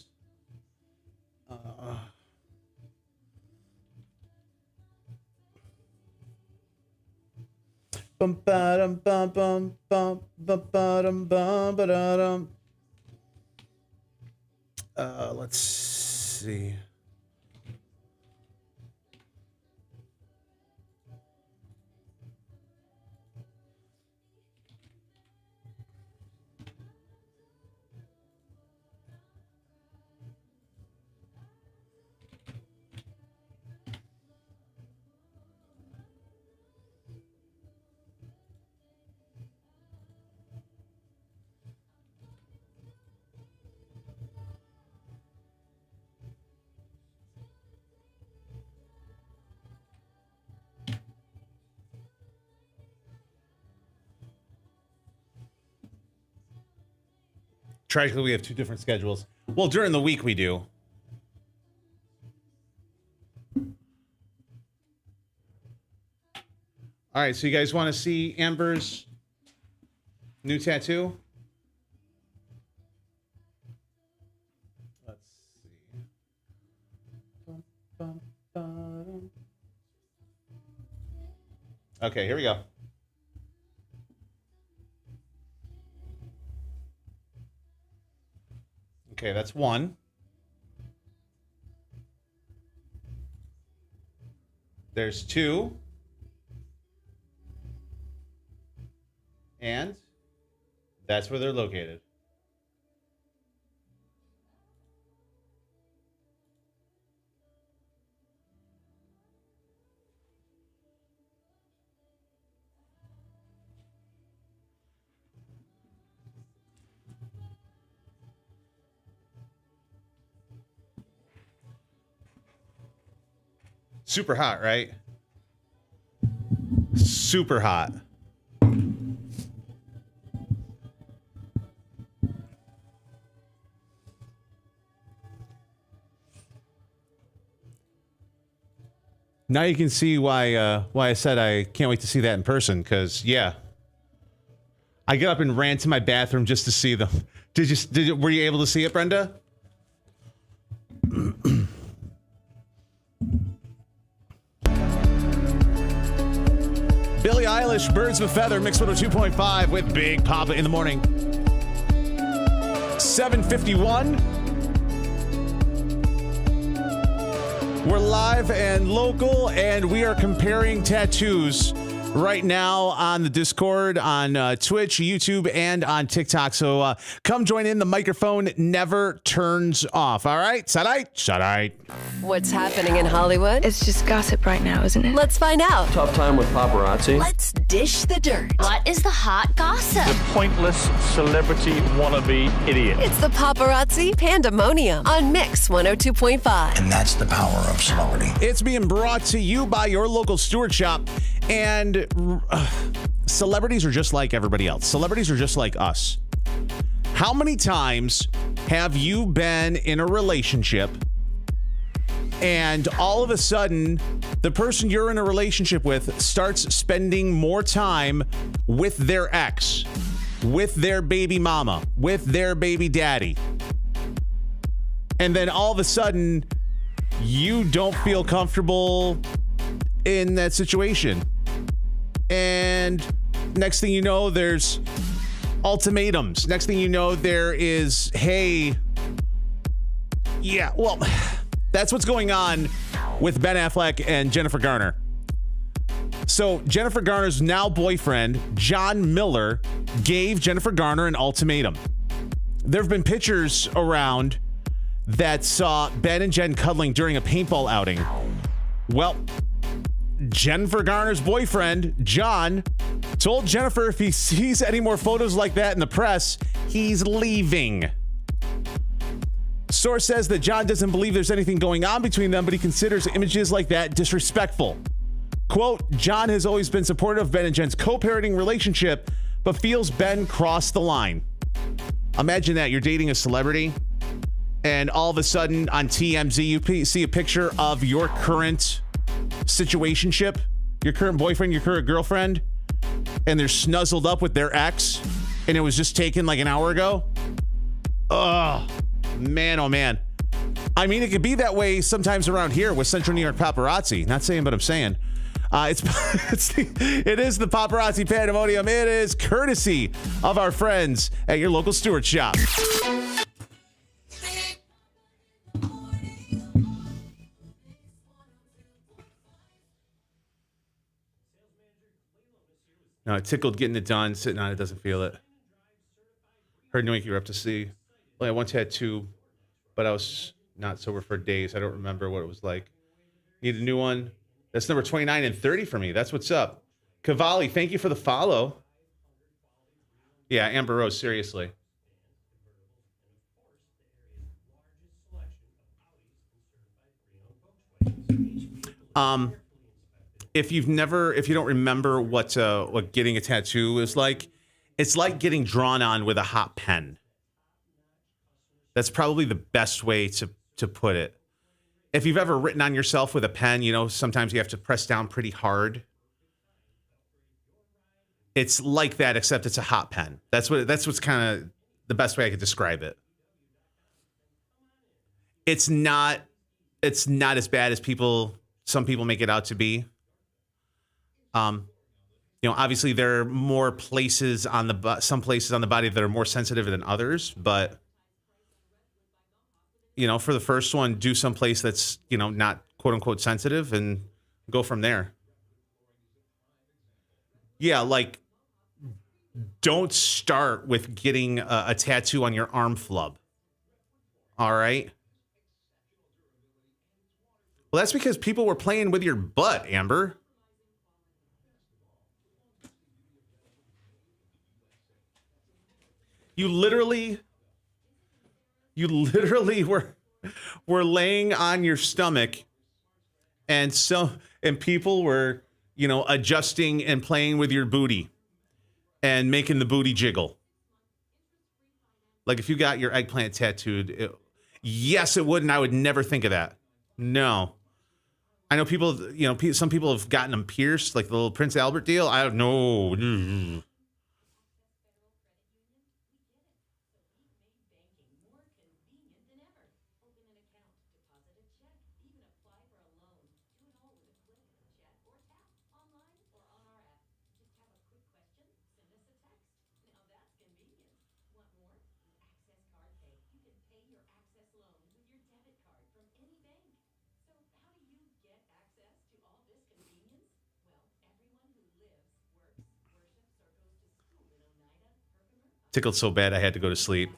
Bum ba dum bum bum bum bum ba dum bum ba da dum. Let's see. Tragically, we have two different schedules. Well, during the week we do. All right, so you guys want to see Amber's new tattoo? Let's see. Okay, here we go. Okay, that's one. There's two. And that's where they're located. Super hot, right? Super hot. Now you can see why I said I can't wait to see that in person, because yeah, I get up and ran to my bathroom just to see them. Were you able to see it, Brenda? Billie Eilish, Birds of a Feather, Mix 102.5 with Big Poppa in the morning. 7:51. We're live and local, and we are comparing tattoos right now on the Discord, on Twitch, YouTube, and on TikTok. So come join in. The microphone never turns off. All right? Shut. What's happening in Hollywood? It's just gossip right now, isn't it? Let's find out. Tough time with paparazzi. Let's dish the dirt. What is the hot gossip? The pointless celebrity wannabe idiot. It's the paparazzi pandemonium on Mix 102.5. And that's the power of celebrity. It's being brought to you by your local steward shop. And celebrities are just like everybody else. Celebrities are just like us. How many times have you been in a relationship and all of a sudden the person you're in a relationship with starts spending more time with their ex, with their baby mama, with their baby daddy, and then all of a sudden you don't feel comfortable in that situation? And next thing you know, there's ultimatums. Next thing you know, there is, hey, yeah, well, that's what's going on with Ben Affleck and Jennifer Garner. So Jennifer Garner's now boyfriend, John Miller, gave Jennifer Garner an ultimatum. There have been pictures around that saw Ben and Jen cuddling during a paintball outing. Well, Jennifer Garner's boyfriend, John, told Jennifer if he sees any more photos like that in the press, he's leaving. Source says that John doesn't believe there's anything going on between them, but he considers images like that disrespectful. Quote, John has always been supportive of Ben and Jen's co-parenting relationship, but feels Ben crossed the line. Imagine that. You're dating a celebrity, and all of a sudden on TMZ, you see a picture of your current situationship, your current boyfriend, your current girlfriend, and they're snuzzled up with their ex, and it was just taken like an hour ago. Ugh, man, oh man. I mean, it could be that way sometimes around here with Central New York paparazzi. Not saying, but I'm saying. It is the paparazzi pandemonium. It is courtesy of our friends at your local steward shop. No, it tickled getting it done. Sitting on it doesn't feel it. Heard Noinky were up to see. Well, I once had two, but I was not sober for days. I don't remember what it was like. Need a new one. That's number 29 and 30 for me. That's what's up. Cavalli, thank you for the follow. Yeah, Amber Rose, seriously. If you don't remember what getting a tattoo is like, it's like getting drawn on with a hot pen. That's probably the best way to put it. If you've ever written on yourself with a pen, you know, sometimes you have to press down pretty hard. It's like that, except it's a hot pen. That's what's kind of the best way I could describe it. It's not as bad as some people make it out to be. You know, obviously there are more places on some places on the body that are more sensitive than others, but you know, for the first one, do some place that's, you know, not quote unquote sensitive and go from there. Yeah, like don't start with getting a tattoo on your arm flub. All right. Well, that's because people were playing with your butt, Amber. You literally were laying on your stomach, and people were, you know, adjusting and playing with your booty and making the booty jiggle. Like if you got your eggplant tattooed, yes, it would, and I would never think of that. No. I know people, you know, some people have gotten them pierced, like the little Prince Albert deal. I don't know. Tickled so bad I had to go to sleep.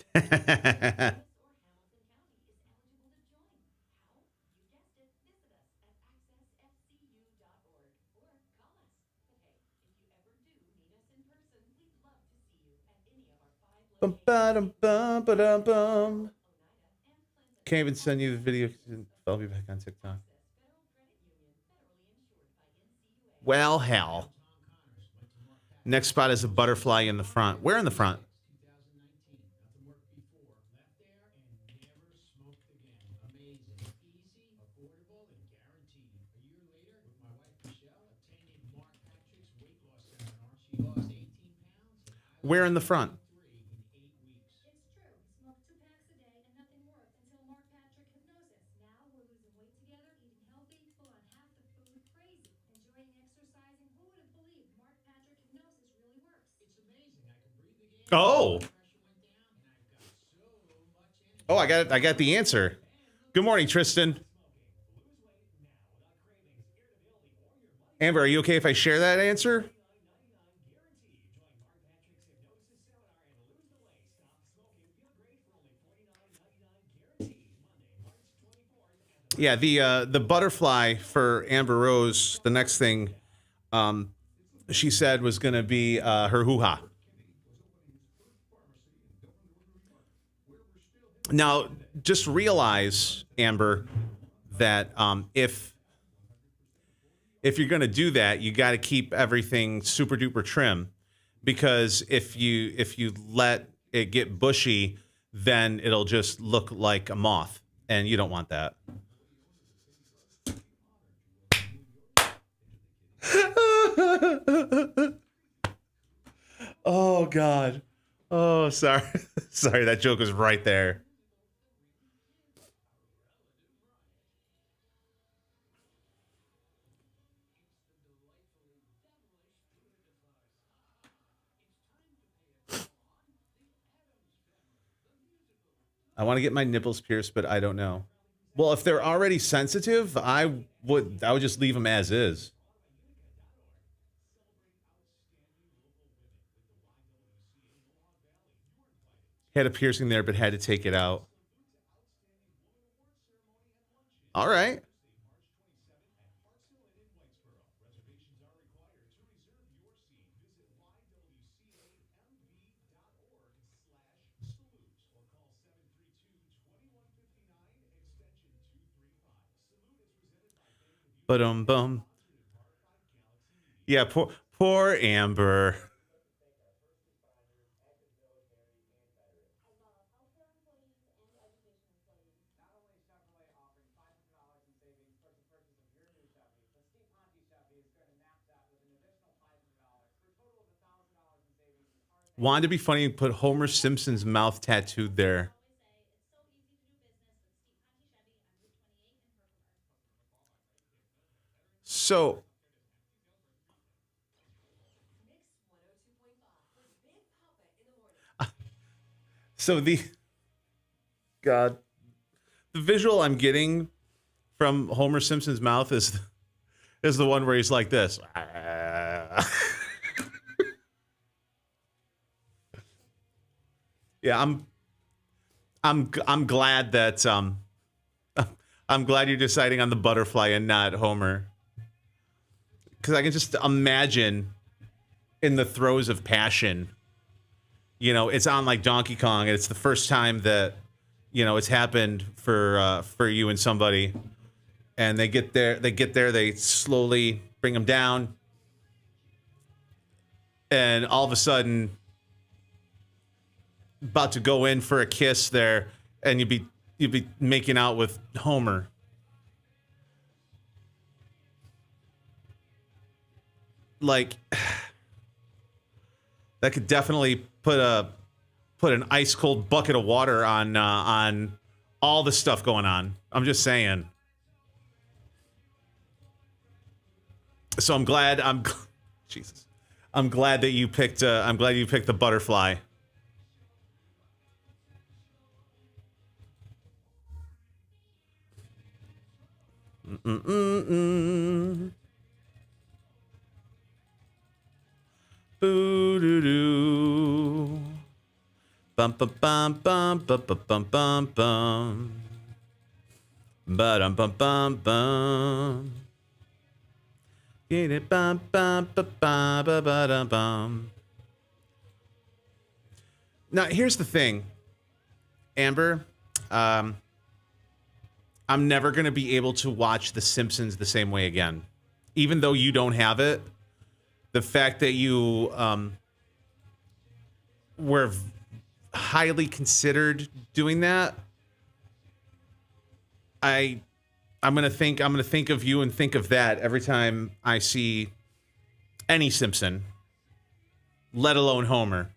Bum, ba-dum, bum, ba-dum, bum. Can't even send you the video. I'll be back on TikTok. Well, hell. Next spot is a butterfly in the front. Where in the front? Where in the front? Oh. Oh, I got it. I got the answer. Good morning, Tristan. Amber, are you okay if I share that answer? Yeah, the butterfly for Amber Rose, the next thing she said was going to be her hoo-ha. Now, just realize, Amber, that if you're going to do that, you got to keep everything super duper trim, because if you let it get bushy, then it'll just look like a moth, and you don't want that. Oh God. Oh, sorry. Sorry, that joke was right there. I want to get my nipples pierced, but I don't know. Well, if they're already sensitive, I would just leave them as is. Had a piercing there, but had to take it out. All right. Bum. Yeah, poor Amber. Wanted to be funny and put Homer Simpson's mouth tattooed there. So, the God, the visual I'm getting from Homer Simpson's mouth is the one where he's like this. Yeah, I'm glad that I'm glad you're deciding on the butterfly and not Homer. Because I can just imagine in the throes of passion, you know, it's on like Donkey Kong, and it's the first time that, you know, it's happened for you and somebody, and they get there, they slowly bring them down, and all of a sudden, about to go in for a kiss there, and you'd be making out with Homer. Like, that could definitely put an ice cold bucket of water on all the stuff going on. I'm just saying. So I'm glad Jesus. I'm glad that you picked the butterfly. Boo doo doo. Bum bum bum bum bum bum bum bum bum. Ba-dum bum bum bum. Get it bum bum ba ba ba ba dum bum. Now here's the thing, Amber. I'm never gonna be able to watch The Simpsons the same way again, even though you don't have it. The fact that you were highly considered doing that, I'm gonna think of you and think of that every time I see any Simpson, let alone Homer.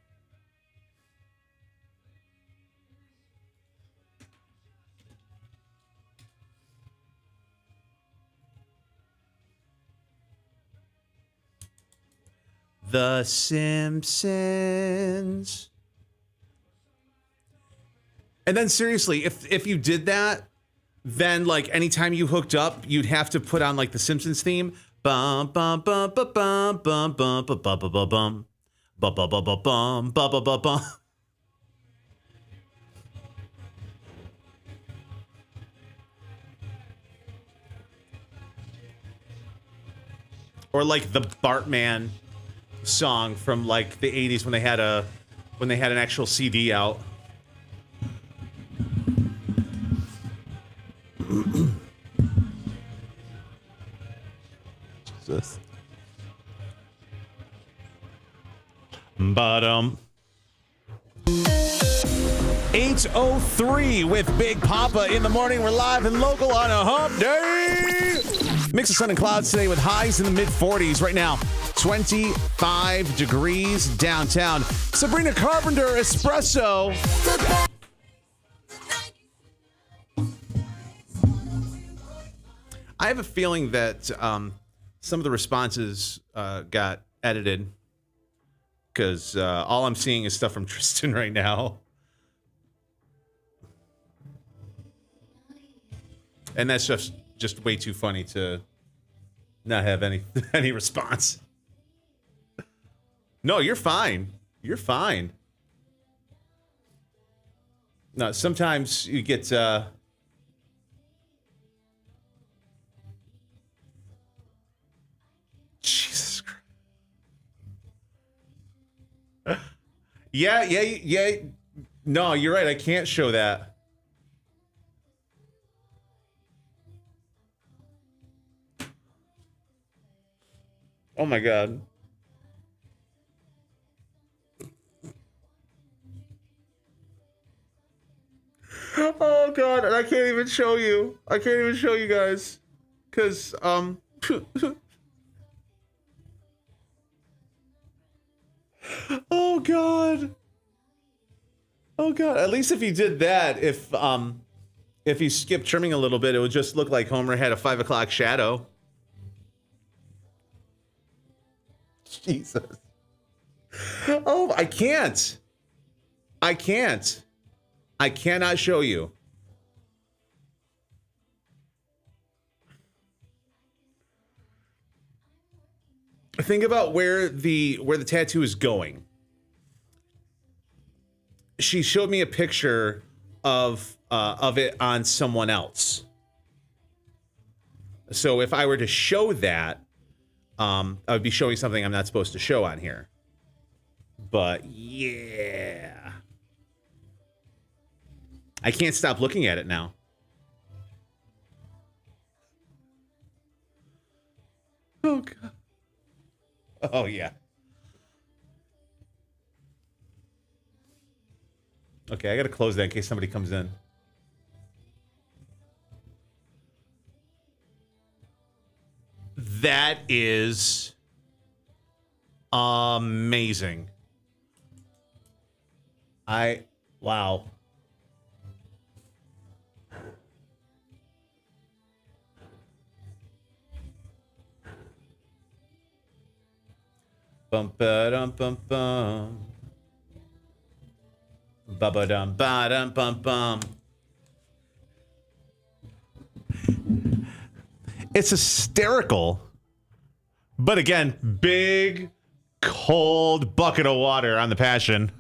The Simpsons. And then seriously, if you did that, then like anytime you hooked up, you'd have to put on like the Simpsons theme. Bum bum bum bum bum bum bum bum bum bum bum bum bum bum bum bum bum bum. Or like the Bartman song from like the 80s when they had an actual CD out. Jesus. But 8:03 with Big Poppa in the morning. We're live and local on a hump day. Mix of sun and clouds today with highs in the mid-40s. Right now, 25 degrees downtown. Sabrina Carpenter, Espresso. I have a feeling that some of the responses got edited because all I'm seeing is stuff from Tristan right now. And that's just way too funny to not have any response. No, you're fine. You're fine. No, sometimes you get Jesus Christ. Yeah. No, you're right. I can't show that. Oh my God. Oh God, and I can't even show you. I can't even show you guys. Cause Oh God. Oh God. At least if he did that, if he skipped trimming a little bit, it would just look like Homer had a 5 o'clock shadow. Jesus. Oh, I can't. I cannot show you. Think about where the tattoo is going. She showed me a picture of it on someone else. So if I were to show that, I would be showing something I'm not supposed to show on here. But yeah, I can't stop looking at it now. Oh God. Oh yeah. Okay, I gotta close that in case somebody comes in. That is amazing. Wow. Bum ba dum bum bum. Ba ba dum ba dum bum bum. It's hysterical. But again, big, cold bucket of water on the passion.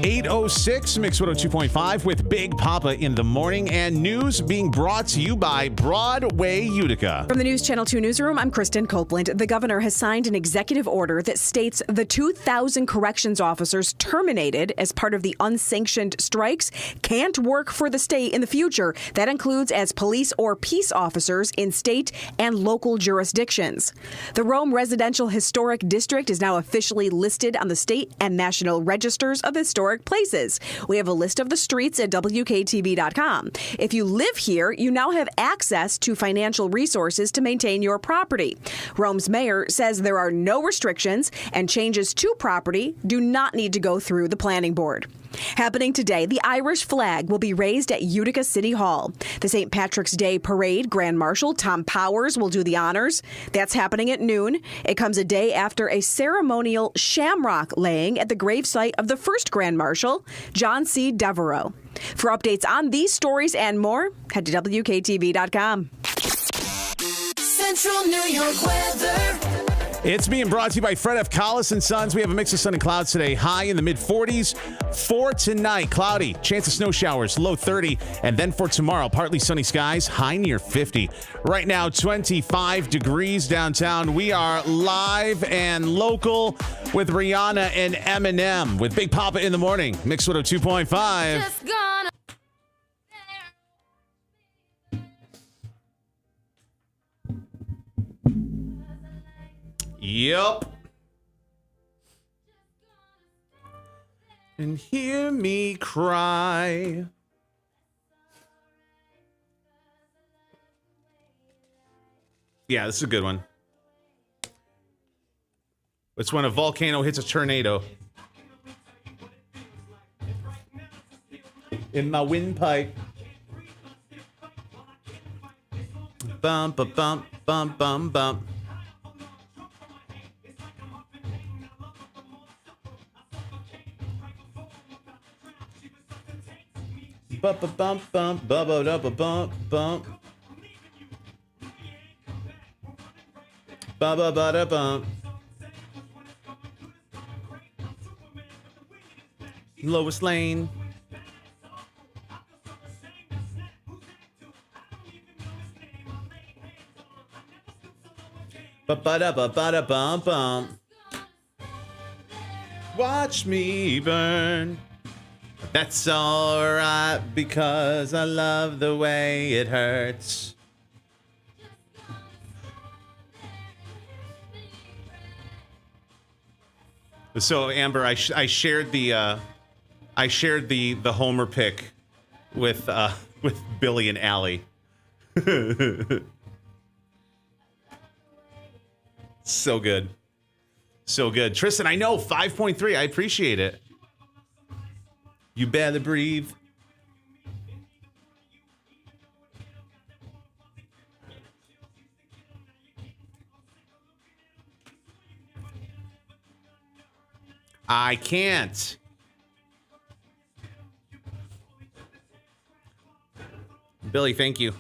8:06, Mix 102.5 with Big Poppa in the morning, and news being brought to you by Broadway Utica. From the News Channel 2 newsroom, I'm Kristen Copeland. The governor has signed an executive order that states the 2,000 corrections officers terminated as part of the unsanctioned strikes can't work for the state in the future. That includes as police or peace officers in state and local jurisdictions. The Rome Residential Historic District is now officially listed on the state and national registers of historic places. We have a list of the streets at WKTV.com. If you live here, you now have access to financial resources to maintain your property. Rome's mayor says there are no restrictions and changes to property do not need to go through the planning board. Happening today, the Irish flag will be raised at Utica City Hall. The St. Patrick's Day Parade Grand Marshal Tom Powers will do the honors. That's happening at noon. It comes a day after a ceremonial shamrock laying at the gravesite of the first Grand Marshal, John C. Devereaux. For updates on these stories and more, head to WKTV.com. Central New York weather. It's being brought to you by Fred F. Collis and Sons. We have a mix of sun and clouds today. High in the mid-40s. For tonight, cloudy. Chance of snow showers, low 30. And then for tomorrow, partly sunny skies, high near 50. Right now, 25 degrees downtown. We are live and local with Rihanna and Eminem with Big Poppa in the morning. Mix 102.5. Just gonna. Yup. And hear me cry. Yeah, this is a good one. It's when a volcano hits a tornado. In my windpipe. Bump, bump, bump, bump, bump, bump. Bump, bump, bump, bump, bump, bump, bump. Ba ba ba da bump. Lois Lane. Ba ba da ba ba da bump bump. Watch me burn. That's alright because I love the way it hurts. So Amber, I shared the Homer pic with Billy and Allie. So good. So good. Tristan, I know, 5.3. I appreciate it. You better breathe. I can't. Billy, thank you.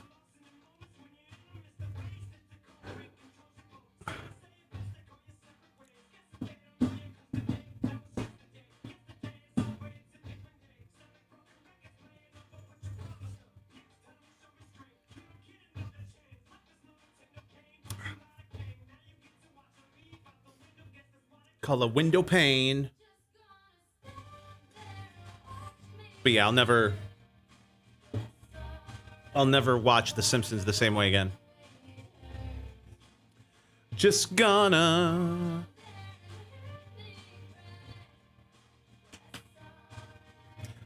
Call a window pane. But yeah, I'll never watch The Simpsons the same way again. Just gonna.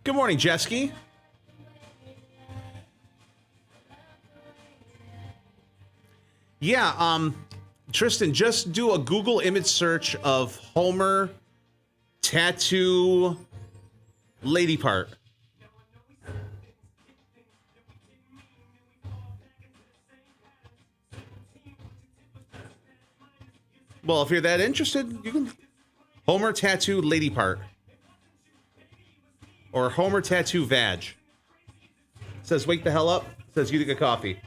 Good morning, Jesky. Yeah, Tristan, just do a Google image search of Homer tattoo lady part. Well, if you're that interested, you can Homer tattoo lady part. Or Homer tattoo vag. Says wake the hell up. Says Utica coffee.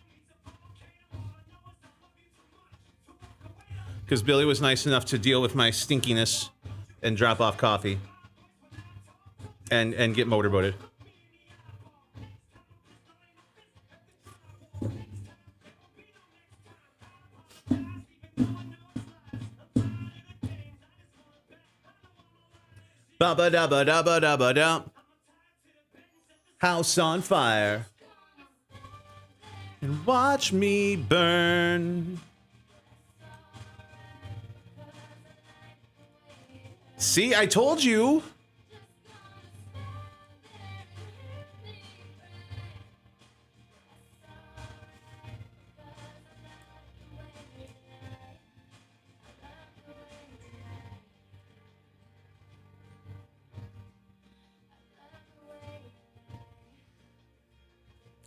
Because Billy was nice enough to deal with my stinkiness and drop off coffee. And get motorboated. Ba-ba-da-ba-da-ba-da-ba-da. House on fire. And watch me burn. See, I told you.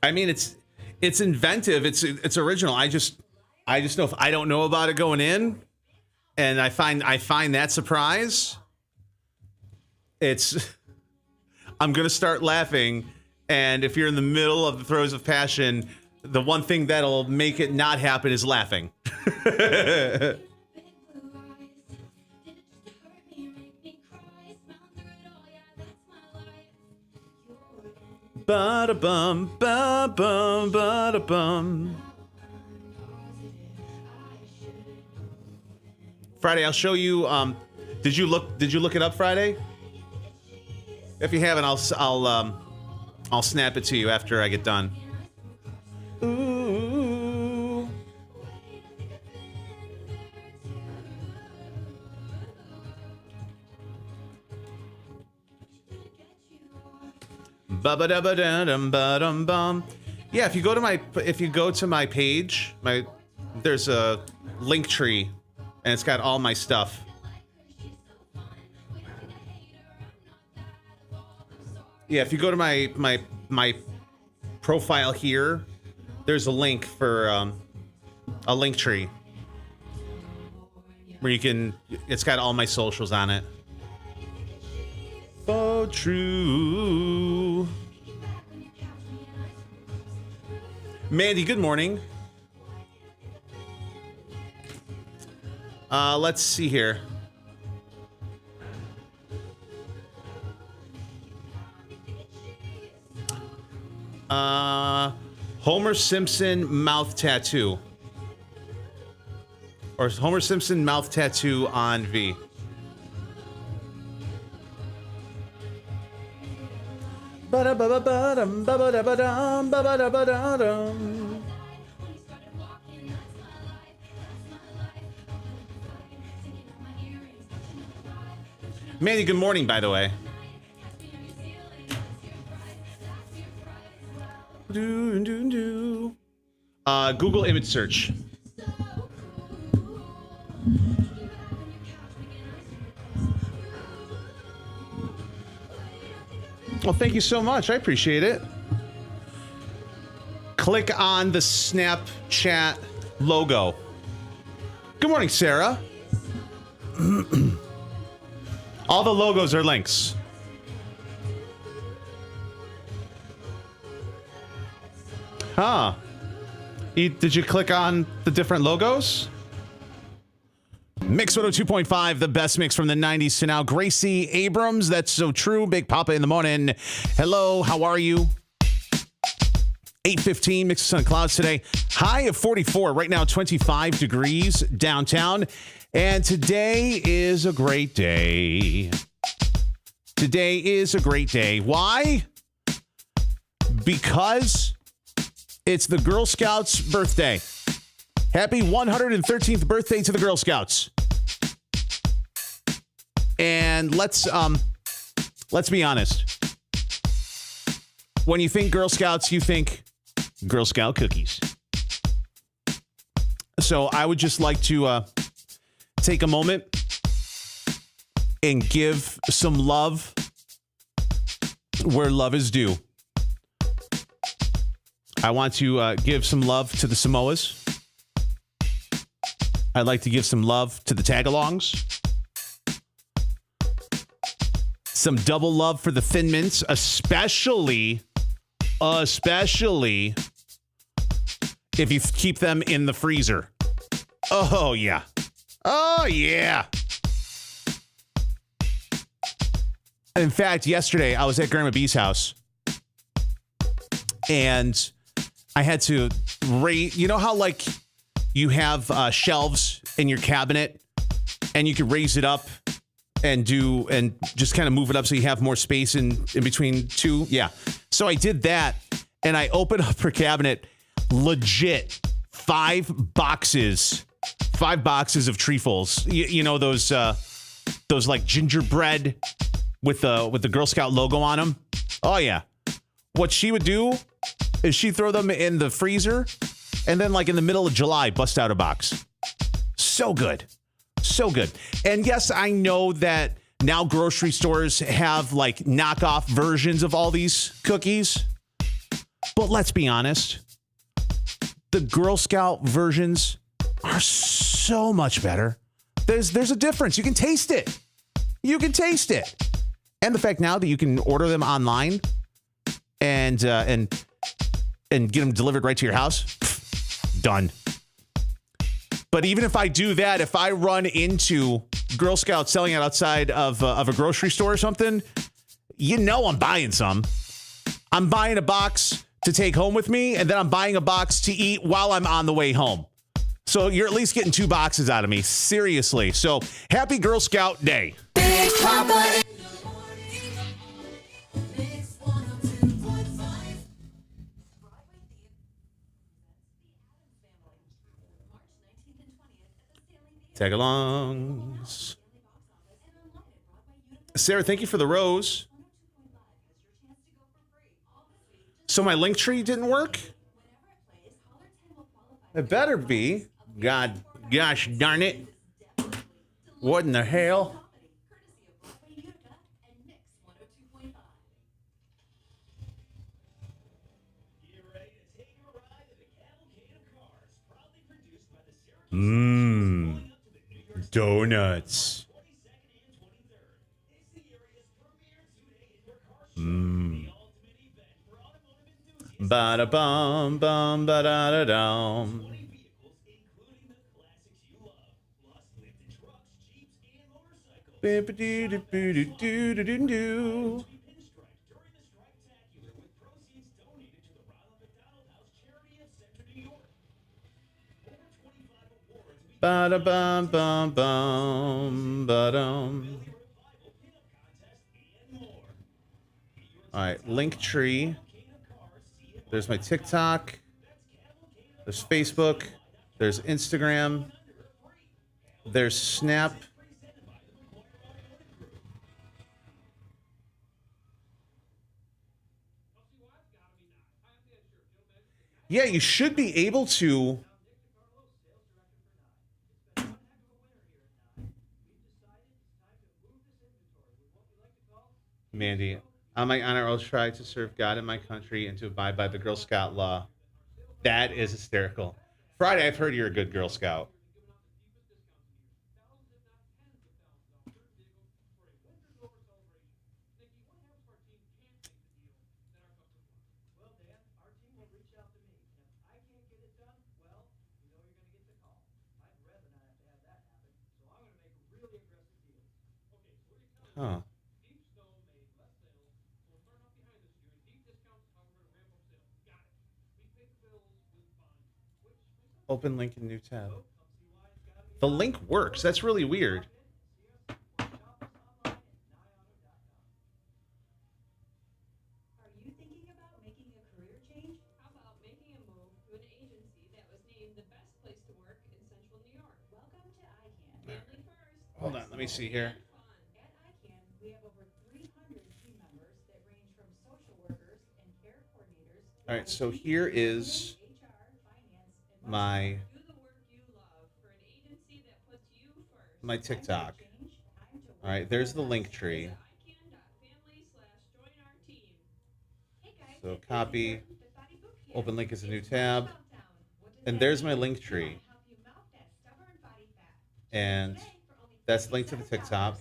I mean, it's inventive. It's original. I just know if I don't know about it going in, and I find that surprise, I'm gonna start laughing. And if you're in the middle of the throes of passion, the one thing that'll make it not happen is laughing. Ba-da-bum, ba-bum, ba-da-bum. Friday, I'll show you. Did you look it up Friday? If you haven't, I'll snap it to you after I get done. Ooh. Ba-ba-da-ba-da-dum-ba-dum-bum. Yeah, if you go to my page, there's a link tree, and it's got all my stuff. Yeah, if you go to my profile here, there's a link for a link tree where you can. It's got all my socials on it. Oh, true. Mandy, good morning. Let's see here. Homer Simpson mouth tattoo. Or Homer Simpson mouth tattoo on V. Ba-da-ba-ba-ba-dum, ba-ba-da-ba-dum, ba-ba-da-ba-da-dum. Mandy, good morning, by the way. Google image search. Well, thank you so much. I appreciate it. Click on the Snapchat logo. Good morning, Sarah. All the logos are links. Huh. Did you click on the different logos? Mix 102.5, the best mix from the 90s to now. Gracie Abrams, that's so true. Big Poppa in the morning. Hello, how are you? 8:15, mix of sun and clouds today. High of 44, right now 25 degrees downtown. And today is a great day. Today is a great day. Why? Because it's the Girl Scouts' birthday. Happy 113th birthday to the Girl Scouts. And let's be honest. When you think Girl Scouts, you think Girl Scout cookies. So I would just like to take a moment and give some love where love is due. I want to give some love to the Samoas. I'd like to give some love to the Tagalongs. Some double love for the Thin Mints, especially if you keep them in the freezer. Oh, yeah. Oh, yeah. In fact, yesterday I was at Grandma B's house and I had to you know how like you have shelves in your cabinet and you can raise it up and just kind of move it up so you have more space in between two. Yeah. So I did that and I opened up her cabinet, legit 5 boxes of trefoils. You know, those like gingerbread with the Girl Scout logo on them. Oh yeah. What she would do is she'd throw them in the freezer and then like in the middle of July, bust out a box. So good. So good. And yes, I know that now grocery stores have like knockoff versions of all these cookies. But let's be honest. The Girl Scout versions are so much better. There's a difference. You can taste it. You can taste it. And the fact now that you can order them online and get them delivered right to your house, done. But even if I do that, if I run into Girl Scouts selling it outside of a grocery store or something, you know I'm buying some. I'm buying a box to take home with me, and then I'm buying a box to eat while I'm on the way home. So you're at least getting 2 boxes out of me. Seriously. So happy Girl Scout Day. Big Poppa. Tagalongs. Sarah, thank you for the rose. So my link tree didn't work? It better be. Gosh darn it. What in the hell? Donuts. Ba-da-bum, bum, ba-da-da-dum. Ba-ba-doo-doo-doo-doo-doo-doo-doo. Ba-da-bum, bum, bum, ba-dum. All right, Linktree. There's my TikTok. There's Facebook. There's Instagram. There's Snap. Yeah, you should be able to. Mandy, On my honor, I'll try to serve God and my country and to abide by the Girl Scout law. That is hysterical. Friday, I've heard you're a good Girl Scout. Huh. Open link in new tab. The link works. That's really weird. Are you thinking about making a career change? How about making a move to an agency that was named the best place to work in Central New York? Welcome to ICANN. Family first. Hold on, let me see here. At ICANN, we have over 300 team members that range from social workers and care coordinators. All right, so here is my TikTok. All right, there's the link tree. So copy, open link as a new tab, and there's my link tree. And that's the link to the TikTok.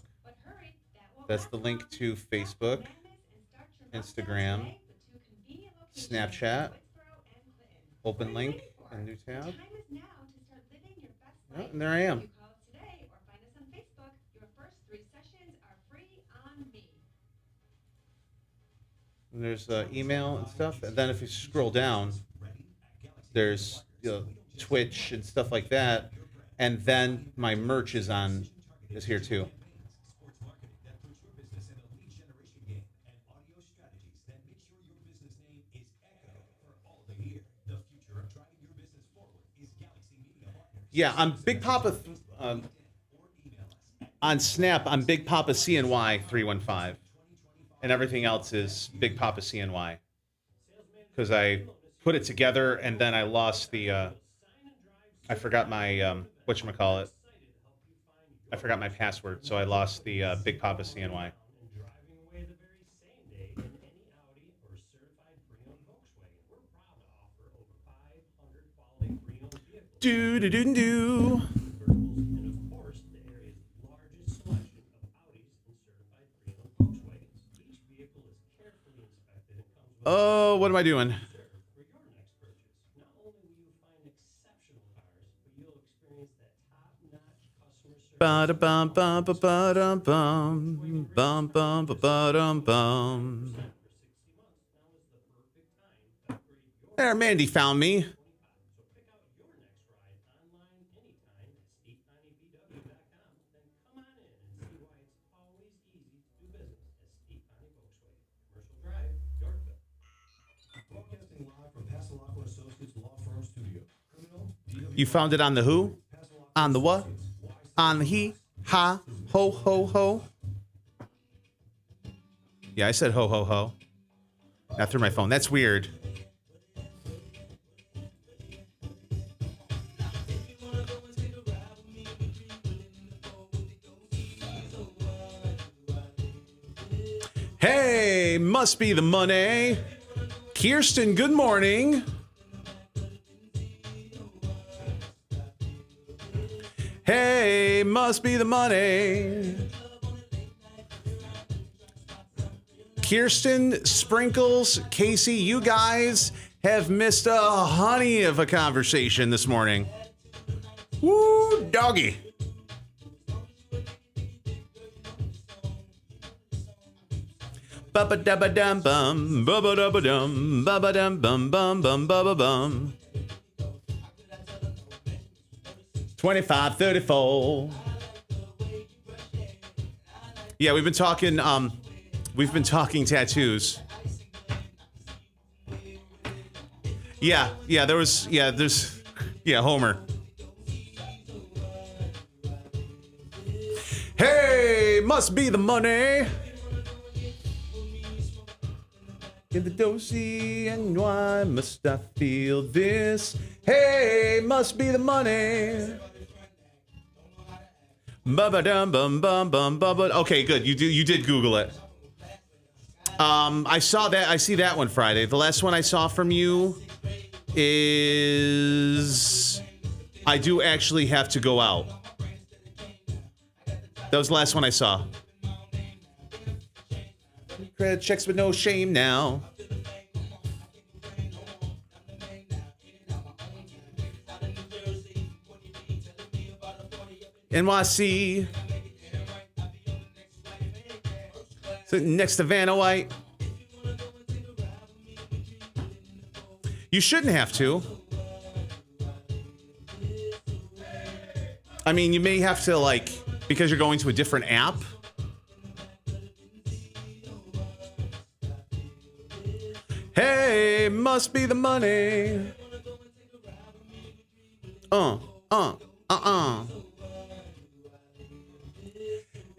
That's the link to Facebook, Instagram, Snapchat, open link, and new tab. Oh, and there I am. And there's email and stuff. And then if you scroll down, there's Twitch and stuff like that. And then my merch is here too. Yeah, I'm Big Poppa. On Snap, I'm Big Poppa CNY 315, and everything else is Big Poppa CNY. Because I put it together and then I lost the. I forgot my whatchamacallit. I forgot my password, so I lost the Big Poppa CNY. Do do do do. Oh, what am I doing? Ba da bum bum ba ba dum bum bum bum ba ba dum bum. There, Mandy found me. You found it on the who? On the what? On the he? Ha? Ho, ho, ho? Yeah, I said ho, ho, ho. Not through my phone. That's weird. Hey, must be the money. Kirsten, good morning. Hey, must be the money. Kirsten, Sprinkles, Casey, you guys have missed a honey of a conversation this morning. Woo, doggy. Ba-ba-da-ba-dum-bum, ba-ba-da-ba-dum, ba-ba-dum-bum-bum-bum-ba-ba-bum. 2534. Yeah, we've been talking tattoos. There's Homer. Hey, must be the money. In the dosey and why must I feel this? Hey, must be the money. Ba-ba-dum bum bum bum ba-ba. Okay, good. You did Google it. I saw that. I see that one Friday. The last one I saw from you is I do actually have to go out. That was the last one I saw. Credit checks with no shame now. NYC. Sitting next to Vanna White. You shouldn't have to. I mean, you may have to, like, because you're going to a different app. Hey, must be the money.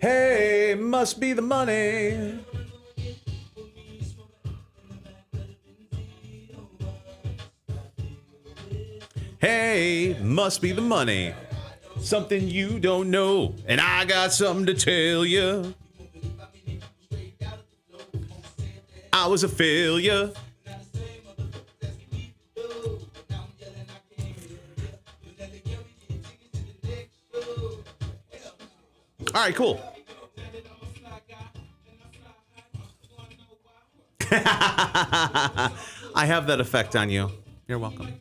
Hey, must be the money. Hey, must be the money. Something you don't know, and I got something to tell you. I was a failure. All right, cool. I have that effect on you. You're welcome.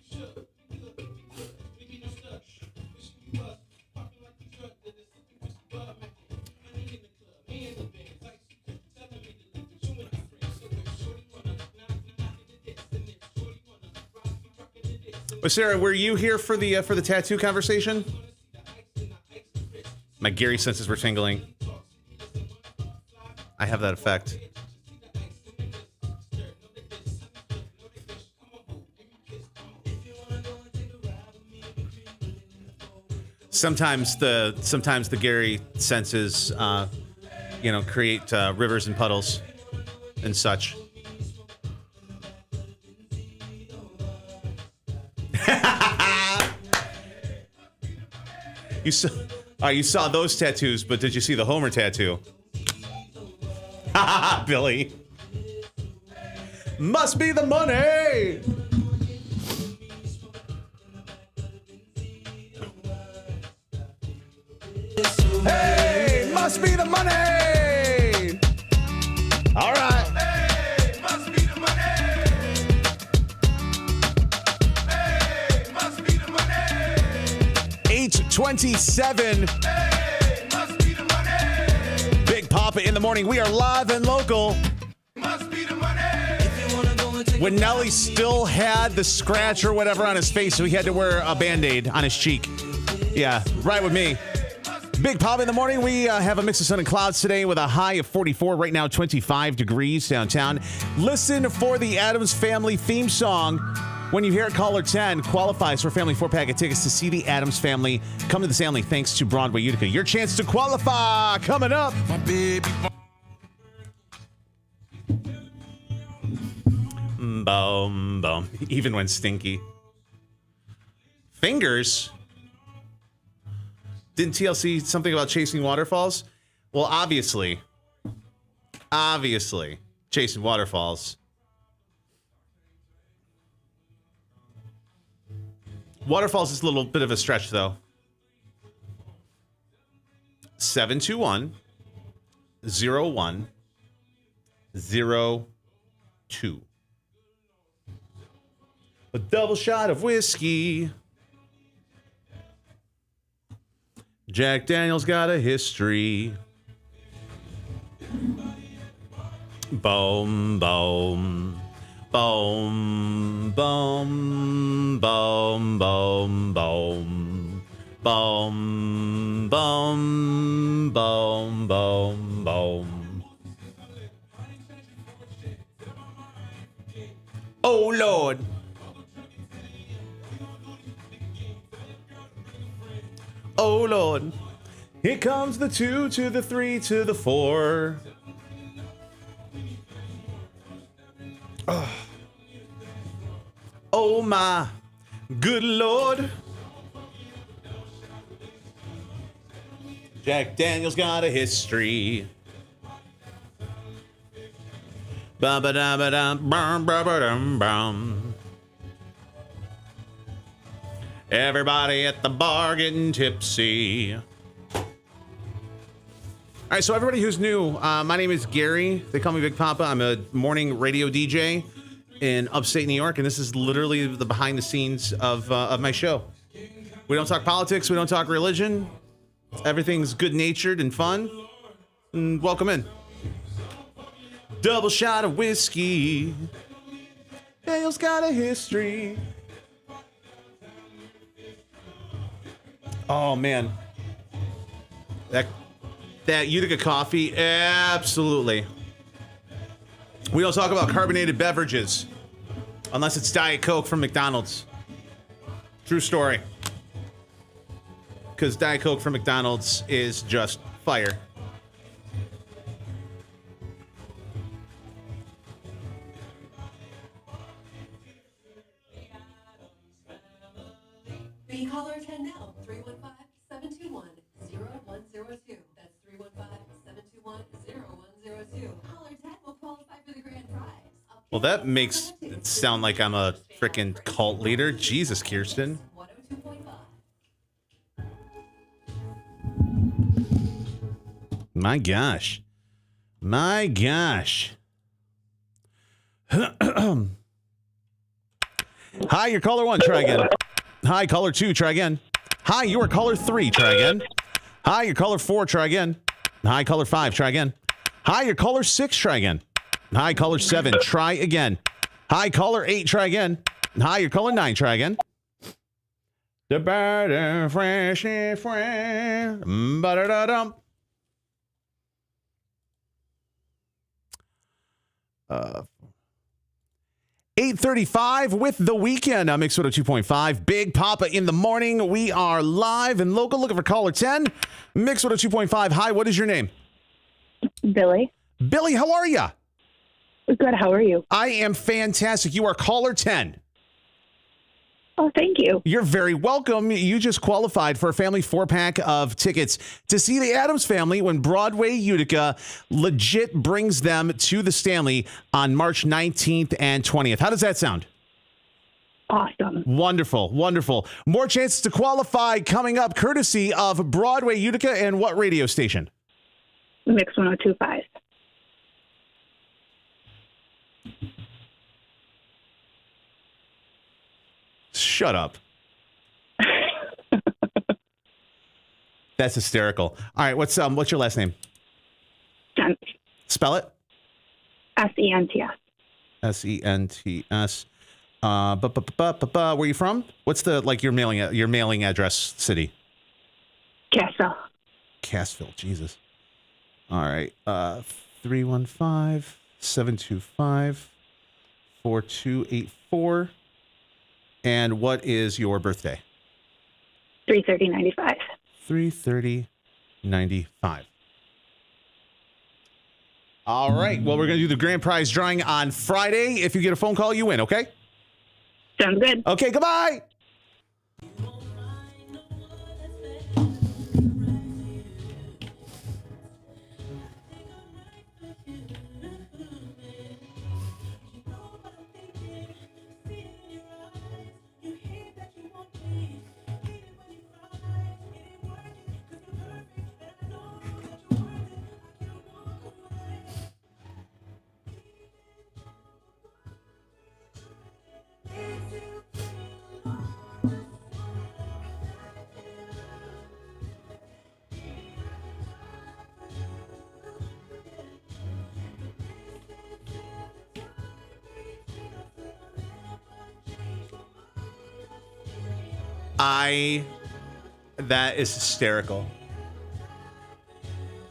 But Sarah, were you here for the tattoo conversation? My Gary senses were tingling. I have that effect. Sometimes the Gary senses, create rivers and puddles and such. You saw those tattoos, but did you see the Homer tattoo? Billy. Must be the money. Hey, must be the money. All right. Hey, must be the money. Hey, must be the money. 8:27. Hey, must be the money. Big Poppa in the morning. We are live and local. Must be the money. When Nelly still had the scratch or whatever on his face, so he had to wear a Band-Aid on his cheek. Yeah, right with me. Big Poppa in the morning. We have a mix of sun and clouds today with a high of 44. Right now, 25 degrees downtown. Listen for the Addams Family theme song. When you hear it, caller 10 qualifies for family 4-pack of tickets to see the Addams Family. Come to the family thanks to Broadway Utica. Your chance to qualify coming up. My baby. Boom, boom. Even when stinky. Fingers. Didn't TLC something about chasing waterfalls? Well, obviously, chasing waterfalls. Waterfalls is a little bit of a stretch, though. 721-0102. A double shot of whiskey. Jack Daniel's got a history. Boom, boom. Boom, boom, boom, boom, boom. Boom, boom, boom, boom, boom. Oh, Lord. Oh, Lord. Here comes the 2 to the 3 to the 4. Oh, my good Lord. Jack Daniel's got a history. Ba-ba-da-ba-dum, bum, ba-ba-dum, bum. Everybody at the bar getting tipsy. All right, so everybody who's new, my name is Gary. They call me Big Poppa. I'm a morning radio DJ in upstate New York, and this is literally the behind the scenes of my show. We don't talk politics. We don't talk religion. Everything's good-natured and fun. And welcome in. Double shot of whiskey. Dale's got a history. Oh, man. That Utica coffee, absolutely. We don't talk about carbonated beverages unless it's Diet Coke from McDonald's. True story. Because Diet Coke from McDonald's is just fire. Be caller 10 now, 315-721-0102. That's 315-721-0102. Caller 10 will qualify for the grand prize. Well, that makes it sound like I'm a freaking cult leader. Jesus, Kirsten. 102.5. My gosh. My gosh. Hi, you're caller 1. Try again. Hi, caller 2. Try again. Hi, you are caller 3. Try again. Hi, you're caller 4. Try again. Hi, caller 5. Try again. Hi, you're caller 6. Try again. Hi, caller 7. Try again. Hi, caller 8. Try again. Hi, you're caller 9. Try again. The bird fresh and fresh. Ba-da-da-dum. 8:35 with The Weekend on Mix 102.5. Big Poppa in the morning. We are live and local, looking for caller 10. Mix 102.5. Hi, what is your name? Billy. Billy, how are you? Good, how are you? I am fantastic. You are caller 10. Oh, thank you. You're very welcome. You just qualified for a family 4-pack of tickets to see the Addams Family when Broadway Utica legit brings them to the Stanley on March 19th and 20th. How does that sound? Awesome. Wonderful, wonderful. More chances to qualify coming up courtesy of Broadway Utica and what radio station? Mix 102.5. Shut up. That's hysterical. All right, what's your last name? Sents. Spell it. Sents. Sents. Where are you from? What's your mailing address city? Cassville. Jesus. All right. 315-725-4284. And what is your birthday? 3/30/95. 3/30/95. All right. Well, we're going to do the grand prize drawing on Friday. If you get a phone call, you win, okay? Sounds good. Okay, goodbye. That is hysterical.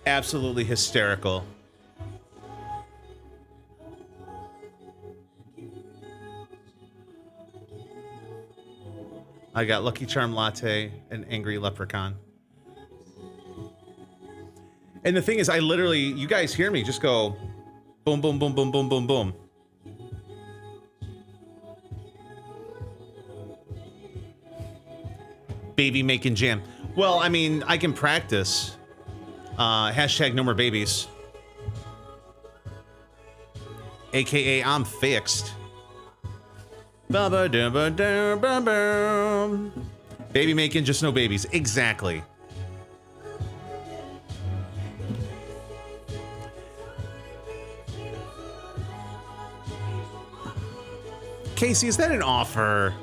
Absolutely hysterical. I got Lucky Charm Latte and Angry Leprechaun. And the thing is, you guys hear me just go boom, boom, boom, boom, boom, boom, boom. Baby making jam. Well, I mean, I can practice. Hashtag no more babies. AKA I'm fixed. Ba-ba-da-ba-da-ba-bum. Baby making, just no babies. Exactly. Casey, is that an offer?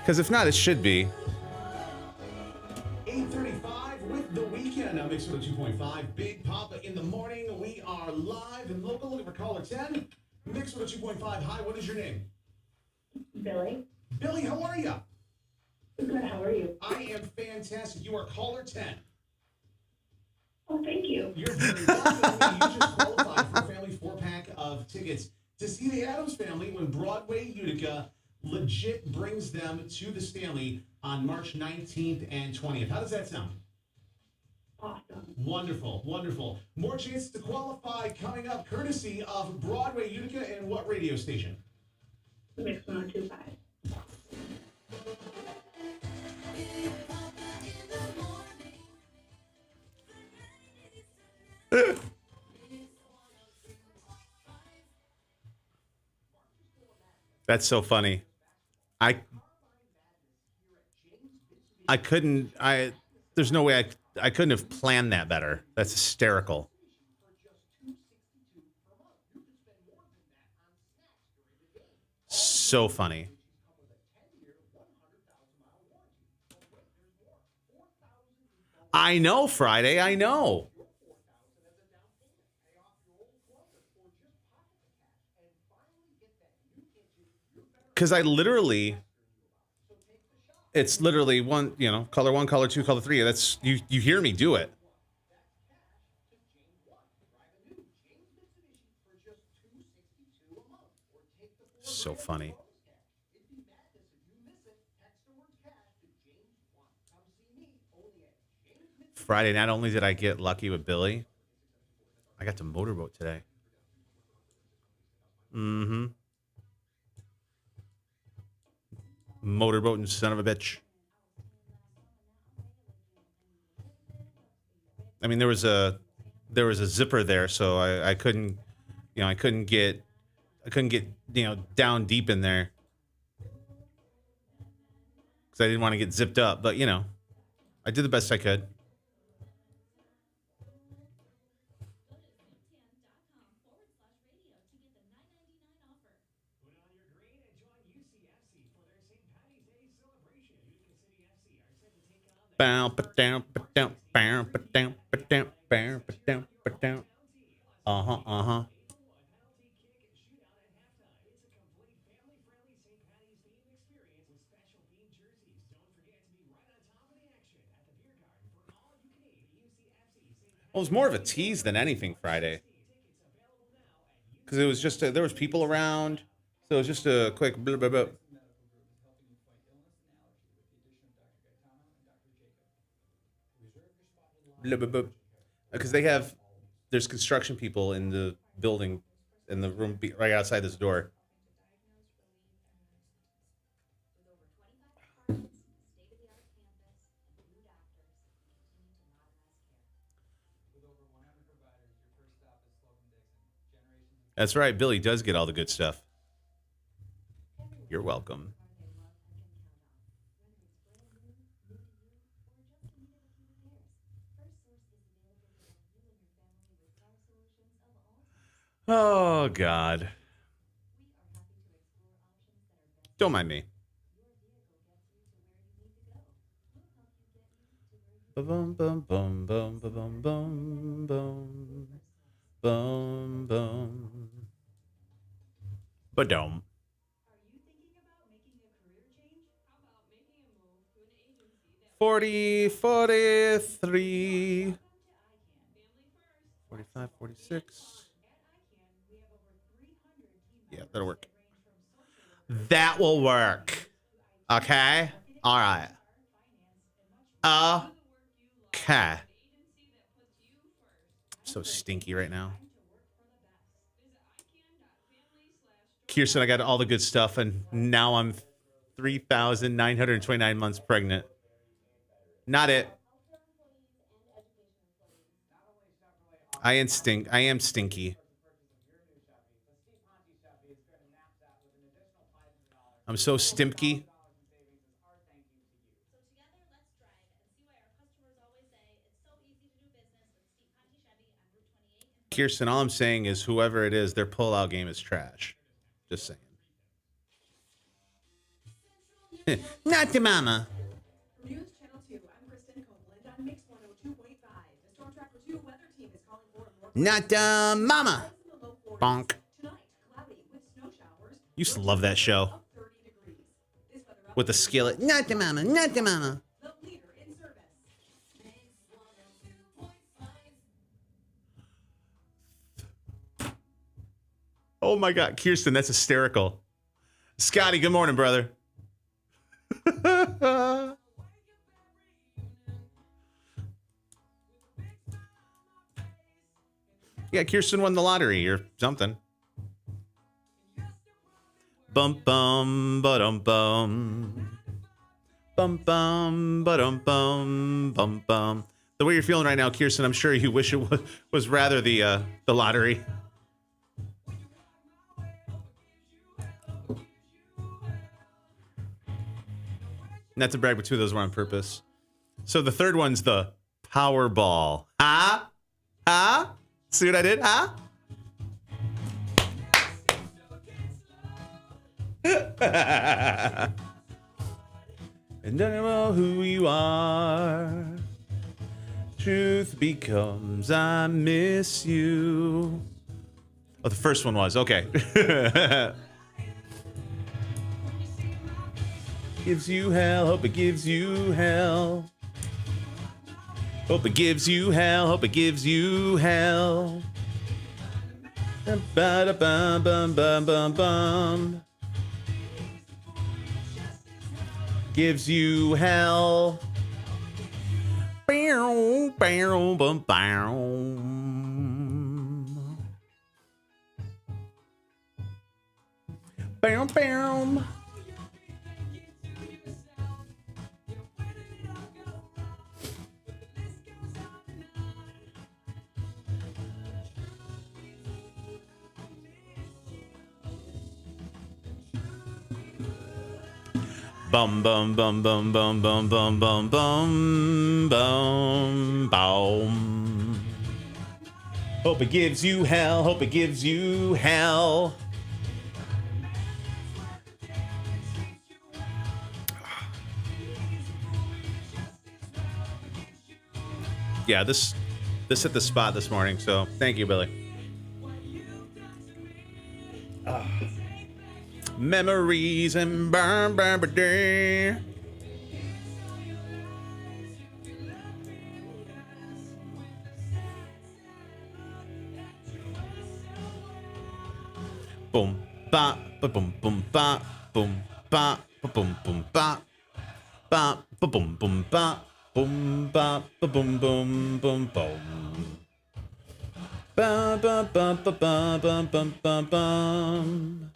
Because if not, it should be. 8:35 with the weekend. I'm mixing with 2.5. Big Poppa in the morning. We are live and local. Looking for caller 10. Mixed with 2.5. Hi, what is your name? Billy. Billy, how are you? Good, how are you? I am fantastic. You are caller 10. Oh, thank you. You're very welcome. You just qualified for a family 4-pack of tickets to see the Addams Family when Broadway Utica legit brings them to the Stanley on March 19th and 20th. How does that sound? Awesome. Wonderful, wonderful. More chances to qualify coming up, courtesy of Broadway Utica and what radio station? Mix 1025. That's so funny. I couldn't. There's no way I couldn't have planned that better. That's hysterical. So funny. I know, Friday. I know. Because it's literally one, color 1, color 2, color 3. That's you hear me do it. So funny. Friday, not only did I get lucky with Billy, I got to motorboat today. Mm-hmm. Motorboating son of a bitch. I mean, there was a zipper there, so I couldn't, I couldn't get down deep in there because I didn't want to get zipped up. But I did the best I could. Uh-huh. Well, it was more of a tease than anything Friday. Because it was just, there was people around. So it was just a quick blah, blah, blah. Blah, blah, blah. Because there's construction people in the building, in the room right outside this door. That's right. Billy does get all the good stuff. You're welcome. Oh, God. Don't mind me. Bum, bum, bum, bum, bum, bum, bum, bum, bum. Ba-dum. 40, 43, 45, 46. Yeah, that'll work. That will work. Okay? All right. Okay. So stinky right now. Kirsten, I got all the good stuff, and now I'm 3,929 months pregnant. Not it. I am stinky. I'm so stimpy. Kirsten, all I'm saying is whoever it is, their pullout game is trash. Just saying. Not the mama. News Channel 2, I'm Kristen Copeland on Mix 102.5. The Storm Tracker 2 weather team is calling for more Not the mama. Bonk. tonight. Cloudy with snow showers. Used to love that show. With the skillet. Not the mama. Not the mama. The leader in service. Oh my God, Kirsten, that's hysterical. Scotty, good morning, brother. Yeah, Kirsten won the lottery or something. Bum bum ba-dum bum. Bum bum ba-dum bum bum bum. The way you're feeling right now, Kirsten, I'm sure you wish it was rather the lottery. Not to brag, but two of those were on purpose. So the third one's the Powerball. Huh? Huh? See what I did? Huh? And don't know who you are. Truth becomes I miss you. Oh, the first one was. Okay. Gives you hell, hope it gives you hell. Hope it gives you hell, hope it gives you hell. Ba-da-bum, bum, bum, bum, bum. Gives you hell. Bow, bow, bum, bow. Bow, bow. Bum bum bum bum bum bum bum bum bum bum bum. Hope it gives you hell. Hope it gives you hell. Yeah, this hit the spot this morning. So thank you, Billy. Memories and burn, burn, burn, burn. Boom, ba, ba, boom, boom, ba, boom, ba, ba, boom, boom, ba, ba, ba, boom, boom, ba, boom, ba, ba, boom, boom, boom, boom. Ba, ba, ba, ba, ba, ba, bum, bum, bum.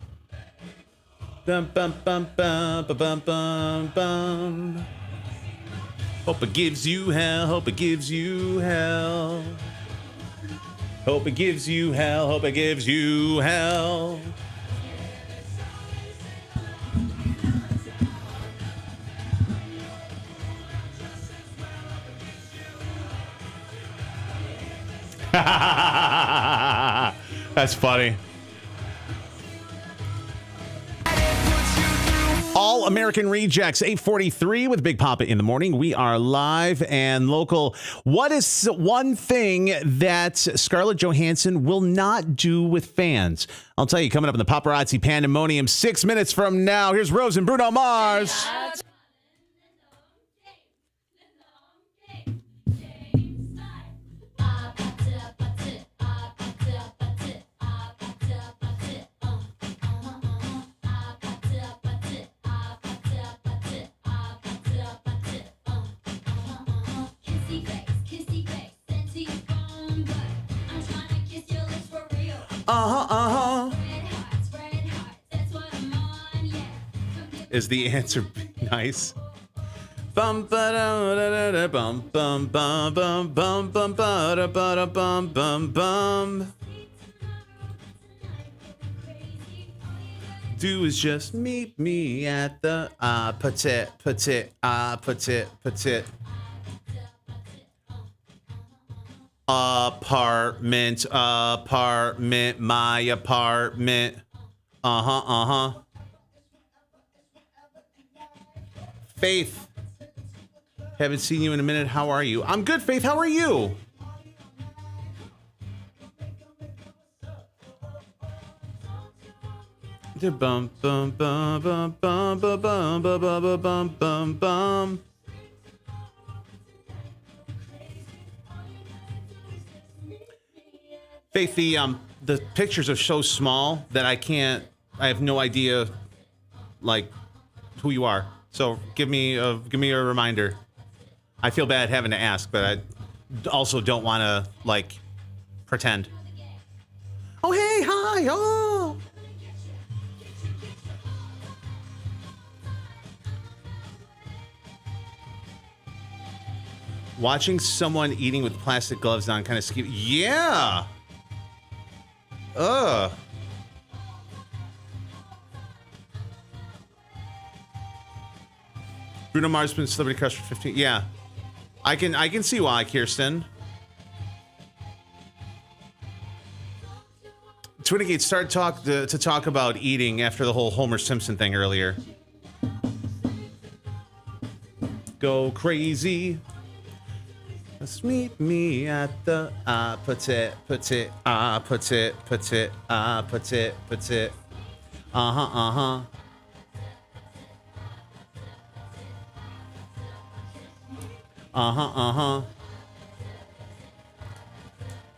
Bum, bum, bum, bum, bum, bum, bum. Hope it gives you hell. Hope it gives you hell. Hope it gives you hell. Hope it gives you hell. That's funny. All American Rejects, 8:43 with Big Poppa in the morning. We are live and local. What is one thing that Scarlett Johansson will not do with fans? I'll tell you coming up in the paparazzi pandemonium 6 minutes from now. Here's Rose and Bruno Mars. Is the answer nice? Bum ba da da da da bum bum bum bum bum bum ba da ba da bum bum bum. Do is just meet me at the petit apartment, my apartment. Faith, haven't seen you in a minute. How are you? I'm good, Faith. How are you? Bum bum bum bum bum bum bum bum bum bum bum. Faith, the pictures are so small that I have no idea like who you are. So give me a reminder. I feel bad having to ask, but I also don't want to like pretend. Oh hey, hi, oh. Watching someone eating with plastic gloves on kind of scary. Yeah. Ugh. Bruno Mars been celebrity crush for 15. Yeah. I can see why, Kirsten. Twinigate started to talk about eating after the whole Homer Simpson thing earlier. Go crazy. Let's meet me at the petit.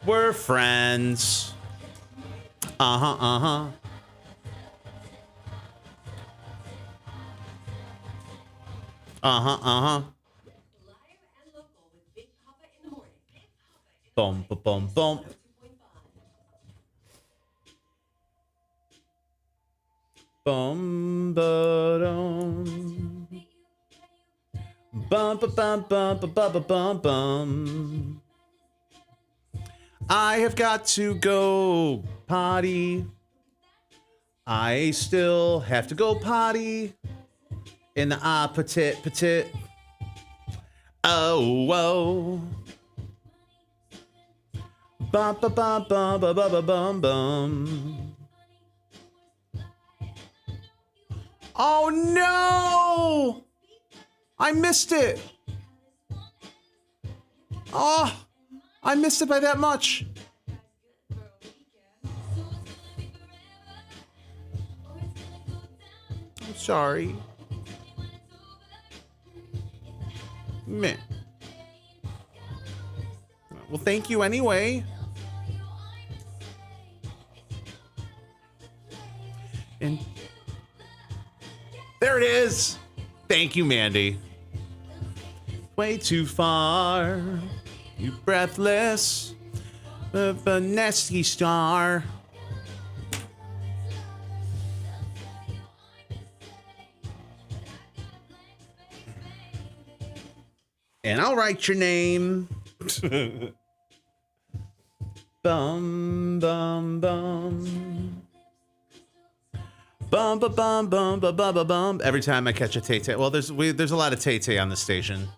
We're friends. Boom, boom, boom, boom. Bum, ba-dum. Bum, ba, bum, bum, ba, ba, ba, bum, bum. I have got to go potty. I still have to go potty. In the petit. Oh, whoa. Bum, ba, bum, bum, ba, ba, ba, bum, bum. Oh, no! I missed it. Oh, I missed it by that much. I'm sorry. Meh. Well, thank you anyway. And there it is. Thank you, Mandy. Way too far. You breathless. A nasty star. And I'll write your name. Bum, bum, bum. Bum, ba, bum, bum, ba, ba, ba, bum. Every time I catch a Tay-Tay. Well, there's a lot of Tay-Tay on the station.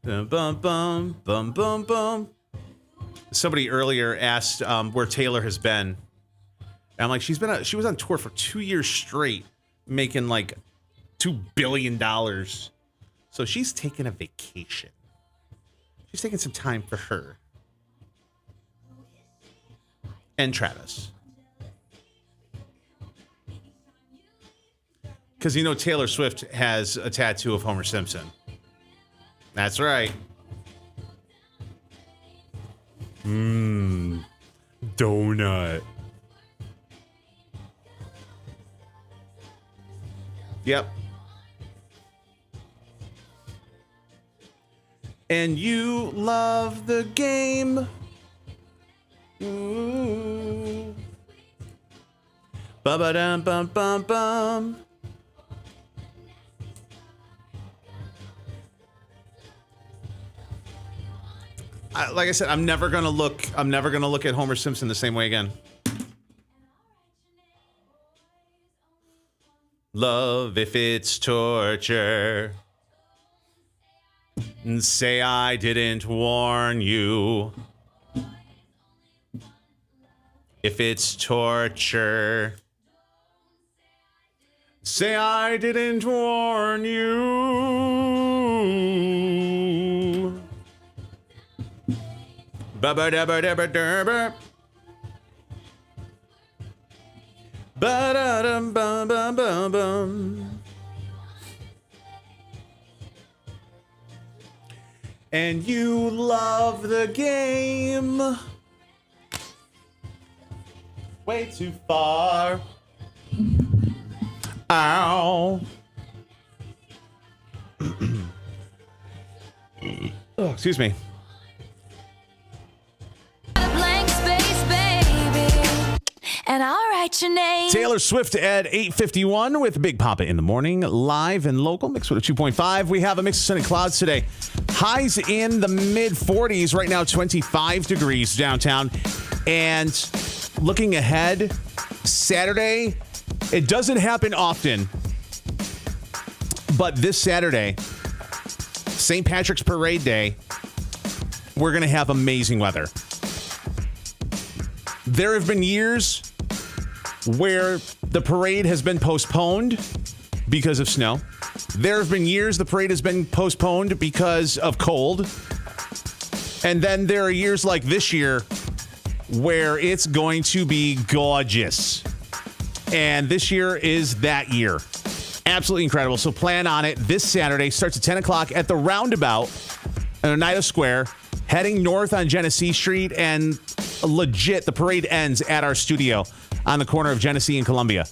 Bum, bum, bum, bum, bum, bum. Somebody earlier asked where Taylor has been. And I'm like, she was on tour for 2 years straight, making like $2 billion. So she's taking a vacation. She's taking some time for her. And Travis. Because you know Taylor Swift has a tattoo of Homer Simpson. That's right. Donut. Yep. And you love the game. Ooh. Ba-ba-dum-bum-bum-bum. like I said, I'm never gonna look at Homer Simpson the same way again. Love if it's torture. And say I didn't warn you. If it's torture. Say I didn't warn you. Ba-ba-da-ba-da-ba-da-ba. Ba-da-dum-bum-bum-bum-bum. And you love the game way too far. Ow. Oh, excuse me. Blank space, baby. And I'll write your name. Taylor Swift at 8:51 with Big Poppa in the morning, live and local, mixed with a 2.5. We have a mix of sun and clouds today. Highs in the mid 40s right now, 25 degrees downtown. And looking ahead, Saturday, it doesn't happen often, but this Saturday, St. Patrick's Parade Day, we're going to have amazing weather. There have been years where the parade has been postponed because of snow. There have been years the parade has been postponed because of cold. And then there are years like this year where it's going to be gorgeous. And this year is that year. Absolutely incredible. So plan on it. This Saturday starts at 10 o'clock at the roundabout in Oneida Square, heading north on Genesee Street, and legit, the parade ends at our studio on the corner of Genesee and Columbia.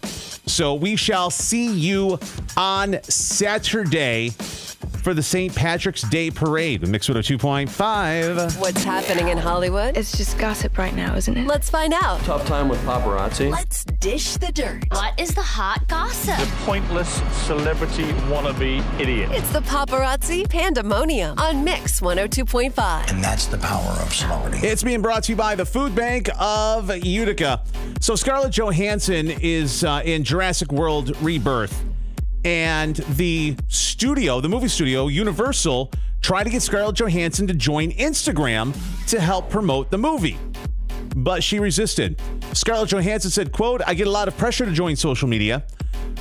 So we shall see you on Saturday for the St. Patrick's Day Parade. Mixed with a 2.5. What's happening in Hollywood? It's just gossip right now, isn't it? Let's find out. Tough time with paparazzi. Let's dish the dirt. What is the hot gossip? The pointless celebrity wannabe idiot. It's the paparazzi pandemonium on Mix 102.5. And that's the power of celebrity. It's being brought to you by the Food Bank of Utica. So Scarlett Johansson is in Jurassic World Rebirth. And the movie studio, Universal, tried to get Scarlett Johansson to join Instagram to help promote the movie. But she resisted. Scarlett Johansson said, quote, "I get a lot of pressure to join social media.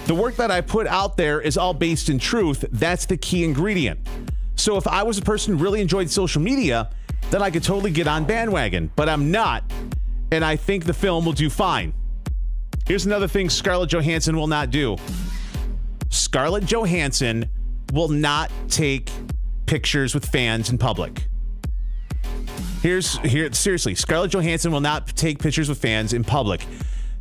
The work that I put out there is all based in truth. That's the key ingredient. So if I was a person who really enjoyed social media, then I could totally get on bandwagon. But I'm not. And I think the film will do fine." Here's another thing Scarlett Johansson will not do. Scarlett Johansson will not take pictures with fans in public. Seriously, Scarlett Johansson will not take pictures with fans in public.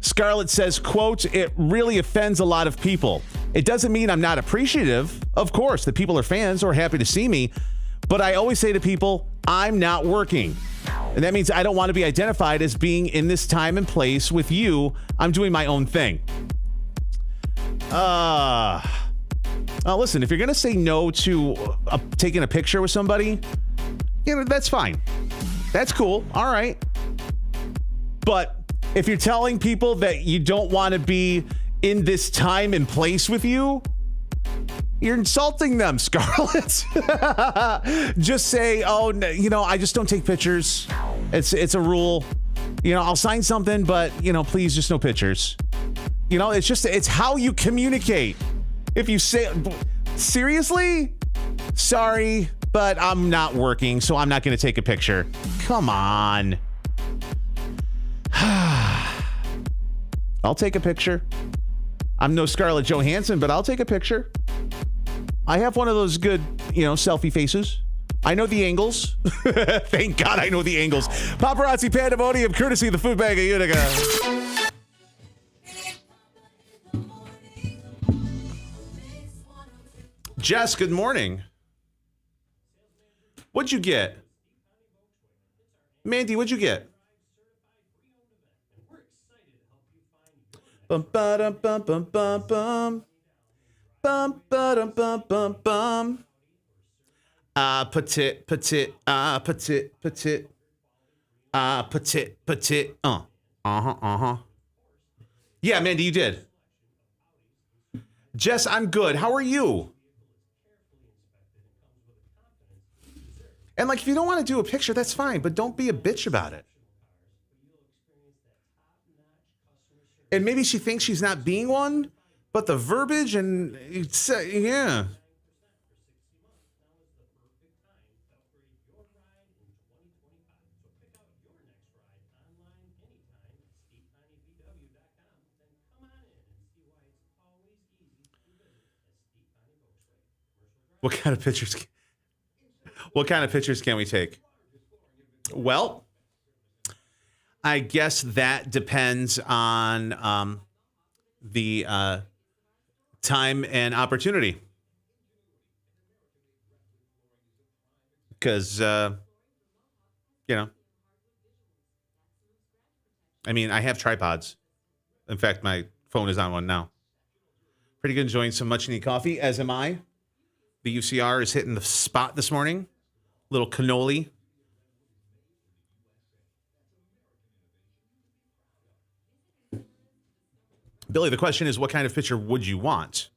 Scarlett says, quote, "It really offends a lot of people. It doesn't mean I'm not appreciative, of course, that people are fans or are happy to see me, but I always say to people, I'm not working. And that means I don't want to be identified as being in this time and place with you. I'm doing my own thing." Listen, if you're going to say no to taking a picture with somebody, that's fine. That's cool. All right. But if you're telling people that you don't want to be in this time and place with you, you're insulting them, Scarlett. Just say, "Oh, no, I just don't take pictures. It's a rule. I'll sign something, but, please just no pictures." It's how you communicate. If you say, "Seriously? Sorry, but I'm not working, so I'm not going to take a picture." Come on. I'll take a picture. I'm no Scarlett Johansson, but I'll take a picture. I have one of those good, selfie faces. I know the angles. Thank God I know the angles. Paparazzi pandemonium, courtesy of the Food Bank of Utica. Jess, good morning. What'd you get? Mandy, what'd you get? Bum ba dum bum bum bum bum. Bum ba dum bum bum bum. Petit, petit, petit, petit. Petit, petit. Uh-huh. Yeah, Mandy, you did. Jess, I'm good. How are you? And like, if you don't want to do a picture, that's fine, but don't be a bitch about it. And maybe she thinks she's not being one, but the verbiage and it's, yeah. What kind of pictures? What kind of pictures can we take? Well, I guess that depends on the time and opportunity. Because, you know, I mean, I have tripods. In fact, my phone is on one now. Pretty good, enjoying some much needed coffee, as am I. The UCR is hitting the spot this morning. Little cannoli. Billy, the question is, what kind of picture would you want?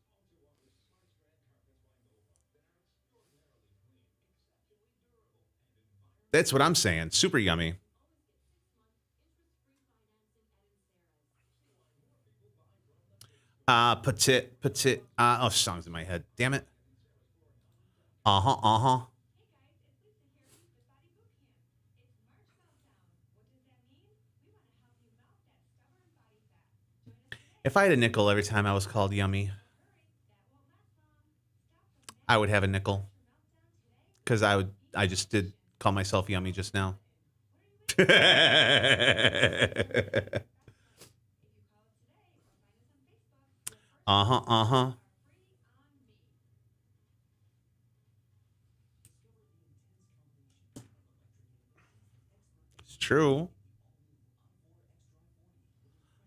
That's what I'm saying. Super yummy. Petit. Oh, songs in my head. Damn it. Uh-huh. If I had a nickel every time I was called yummy, I would have a nickel. Because I just did call myself yummy just now. Uh-huh. It's true.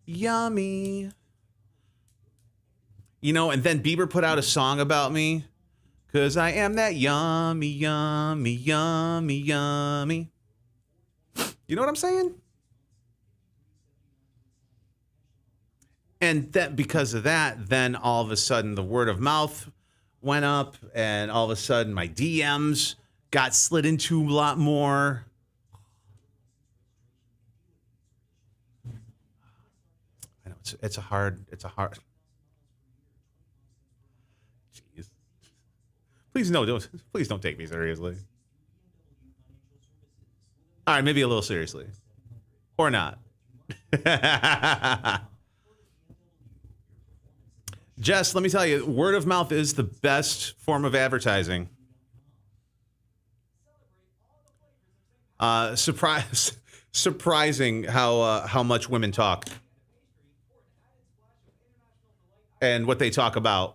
Yummy. You know, and then Bieber put out a song about me. Because I am that yummy, yummy, yummy, yummy. You know what I'm saying? And that because of that, then all of a sudden the word of mouth went up, and all of a sudden my DMs got slid into a lot more. I know it's a hard. Jeez. Please don't take me seriously. All right, maybe a little seriously, or not. Jess, let me tell you, word of mouth is the best form of advertising. Surprising how much women talk and what they talk about.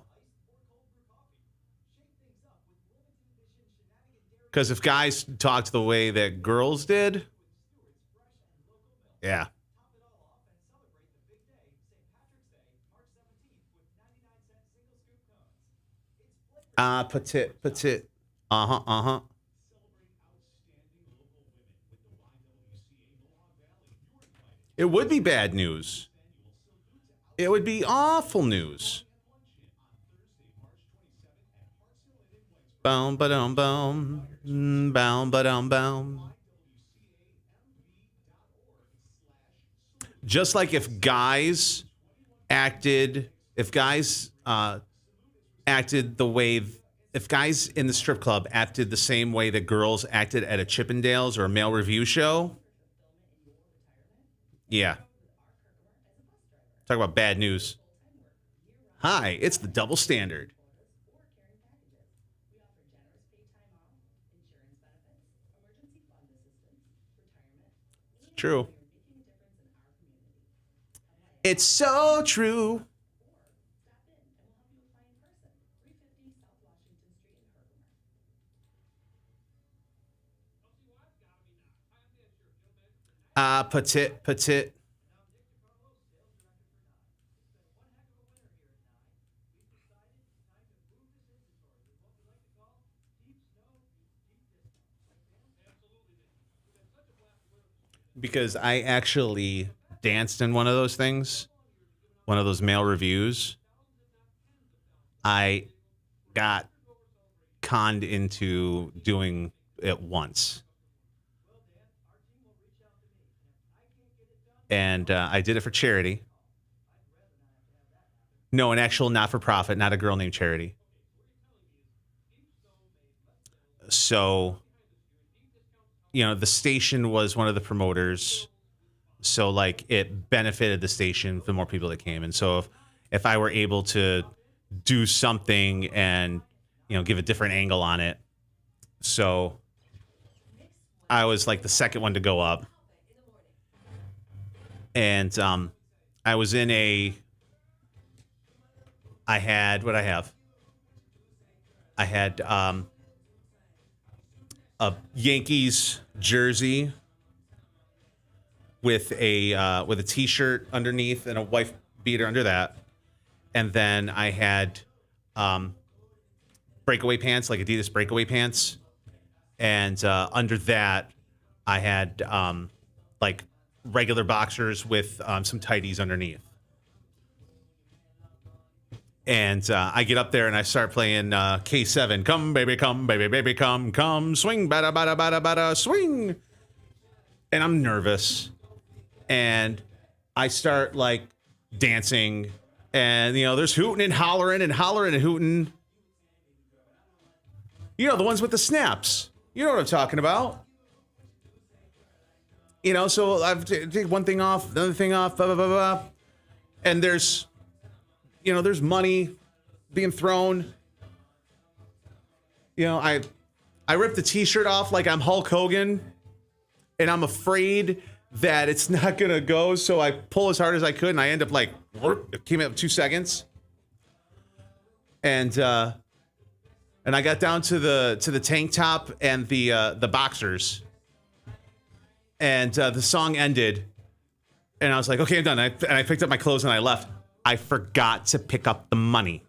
Because if guys talked the way that girls did, yeah. Petit. Uh-huh. It would be bad news. It would be awful news. Boom, ba-dum, boom. Boom, ba-dum, boom. Just like if guys acted the way, if guys in the strip club acted the same way that girls acted at a Chippendales or a male review show. Yeah. Talk about bad news. Hi, it's the double standard. It's true. It's so true. Petit. because I actually danced in one of those things, one of those male reviews. I got conned into doing it once. And I did it for charity. No, an actual not-for-profit, not a girl named Charity. So, you know, the station was one of the promoters. So, like, it benefited the station, the more people that came. And so if I were able to do something and, you know, give a different angle on it. So I was like the second one to go up. And I was in I had a Yankees jersey with a t-shirt underneath and a wife beater under that. And then I had breakaway pants, like Adidas breakaway pants. And under that, I had like regular boxers with some tighties underneath. And I get up there and I start playing K7. Come, baby, come, swing, bada, bada, bada, bada, swing. And I'm nervous. And I start like dancing. And, you know, there's hooting and hollering and hooting. You know, the ones with the snaps. You know what I'm talking about. You know, so I've take one thing off, another thing off, blah, blah, blah, blah. And there's money being thrown. You know, I ripped the t-shirt off like I'm Hulk Hogan, and I'm afraid that it's not gonna go, so I pull as hard as I could, and I end up like, it came out 2 seconds. And I got down to the tank top and the boxers. And the song ended, and I was like, okay, I'm done. And I picked up my clothes and I left. I forgot to pick up the money.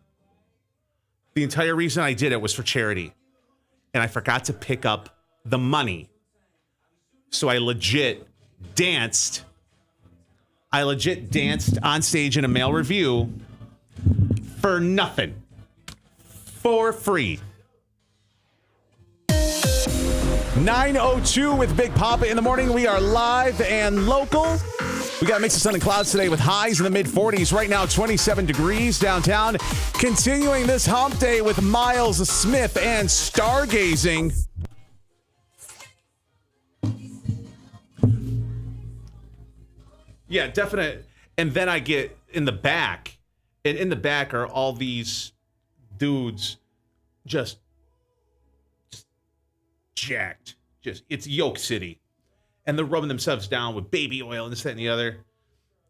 The entire reason I did it was for charity. And I forgot to pick up the money. So I legit danced. On stage in a male review for nothing. For free. 9:02 with Big Poppa in the morning. We are live and local. We got a mix of sun and clouds today with highs in the mid-40s. Right now, 27 degrees downtown. Continuing this hump day with Miles Smith and stargazing. Yeah, definite. And then I get in the back. And in the back are all these dudes just jacked. It's Yoke City. And they're rubbing themselves down with baby oil and this, that, and the other.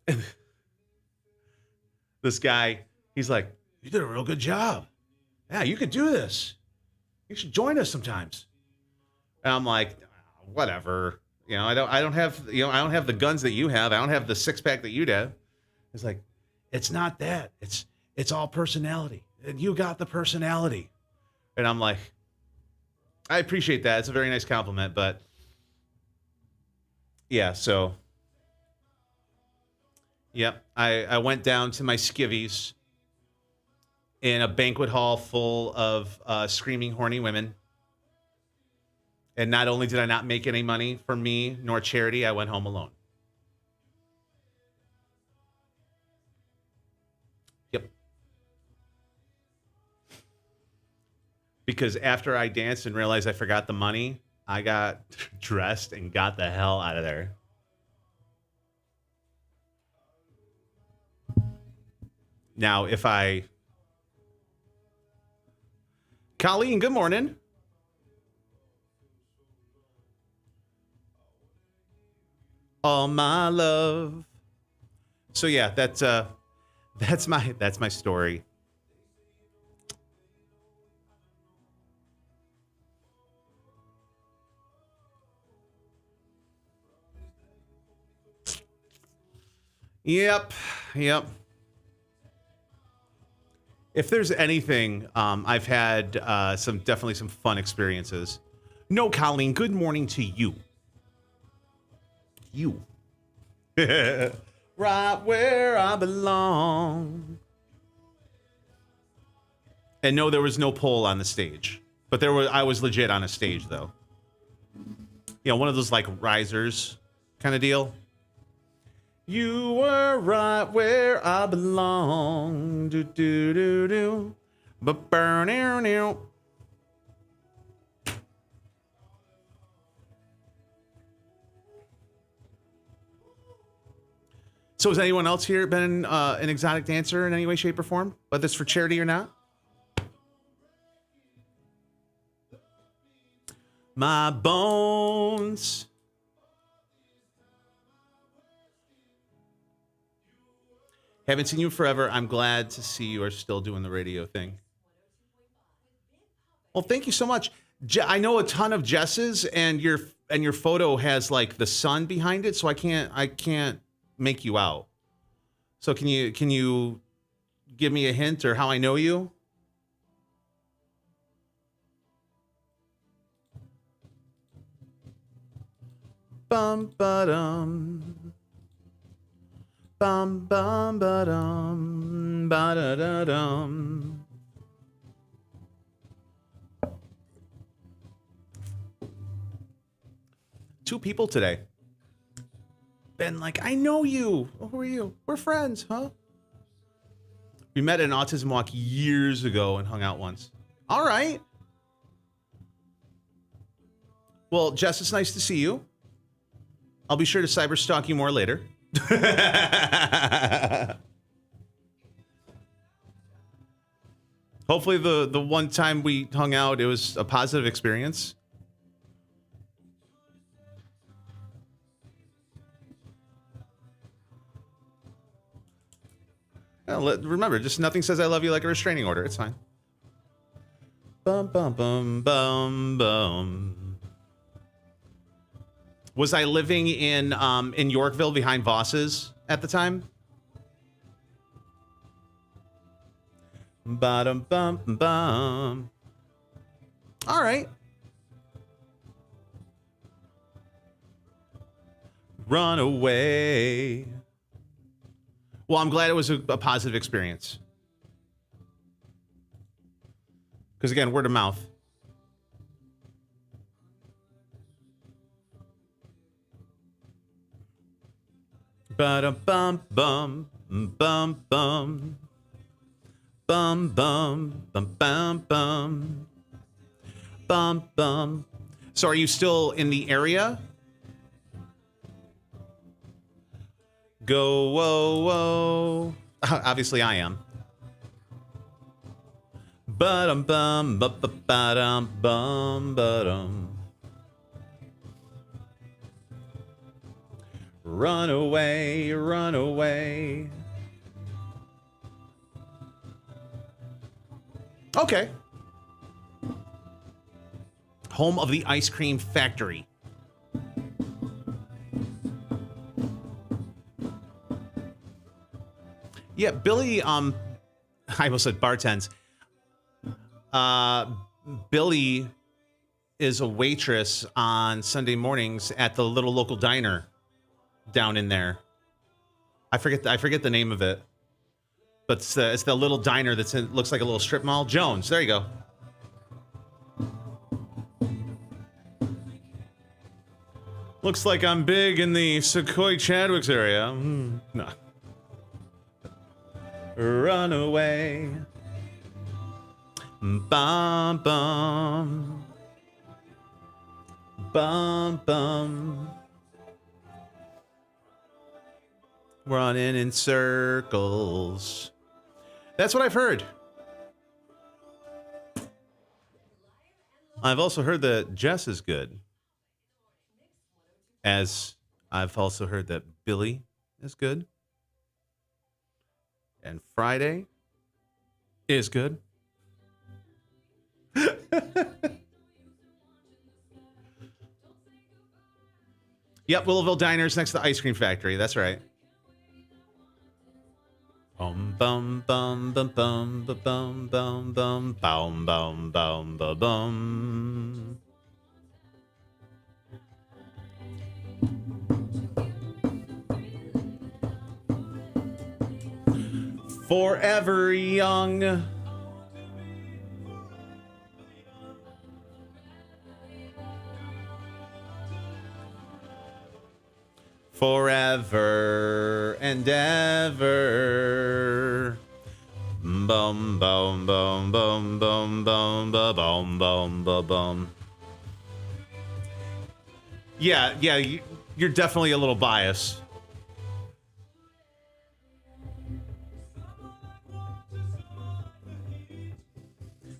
And this guy, he's like, you did a real good job. Yeah, you could do this. You should join us sometimes. And I'm like, whatever. You know, I don't have the guns that you have. I don't have the six-pack that you'd have. It's like, it's not that. It's all personality. And you got the personality. And I'm like, I appreciate that. It's a very nice compliment, but yeah, so yep, I went down to my skivvies in a banquet hall full of screaming, horny women. And not only did I not make any money for me nor charity, I went home alone. Yep. Because after I danced and realized I forgot the money, I got dressed and got the hell out of there. Now, Colleen, good morning. All my love. So yeah, that's my story. Yep. If there's anything, I've had definitely some fun experiences. No, Colleen, good morning to you. you. Right where I belong. And no, there was no pole on the stage. But I was legit on a stage, though. You know, one of those, like, risers kind of deal. You were right where I belong. Do, do, do, do. But burn, near. So has anyone else here been an exotic dancer in any way, shape, or form? Whether it's for charity or not? My bones. Haven't seen you forever. I'm glad to see you are still doing the radio thing. Well, thank you so much. I know a ton of Jess's, and your photo has like the sun behind it, so I can't make you out. So can you give me a hint or how I know you? Bum ba-dum. Bum bum ba-dum. Ba-da-da-dum. Two people today. Been like, I know you. Oh, who are you? We're friends, huh? We met at an autism walk years ago and hung out once. All right. Well, Jess, it's nice to see you. I'll be sure to cyber stalk you more later. Hopefully the one time we hung out, it was a positive experience. Remember, just nothing says I love you like a restraining order. It's fine. Bum, bum, bum, bum, bum. Was I living in Yorkville behind Voss's at the time? Bum, bum, bum. All right. Run away. Well, I'm glad it was a positive experience. Because again, word of mouth. Ba-dum-bum, bum, bum, bum. Bum, bum, bum, bum, bum. Bum, bum. So are you still in the area? Go, whoa, whoa. Obviously, I am. Ba-dum, bum, ba-ba-dum, bum, ba-dum. Run away, run away. Okay. Home of the ice cream factory. Yeah, Billy, I almost said bartends. Billy is a waitress on Sunday mornings at the little local diner down in there. I forget the name of it. But it's the little diner that's looks like a little strip mall. Jones, there you go. Looks like I'm big in the Sequoia Chadwick's area. No. Run away. Bum, bum. Bum, bum. Running in circles. That's what I've heard. I've also heard that Jess is good. As I've also heard that Billy is good. And Friday is good. Yep, Willowville Diner's next to the ice cream factory. That's right. Bum bum bum bum bum bum bum bum bum bum bum bum bum. Forever young. Forever and ever. Bum, bum, bum, bum, bum, bum, bum, bum, bum, bum, bum. Yeah, you're definitely a little biased.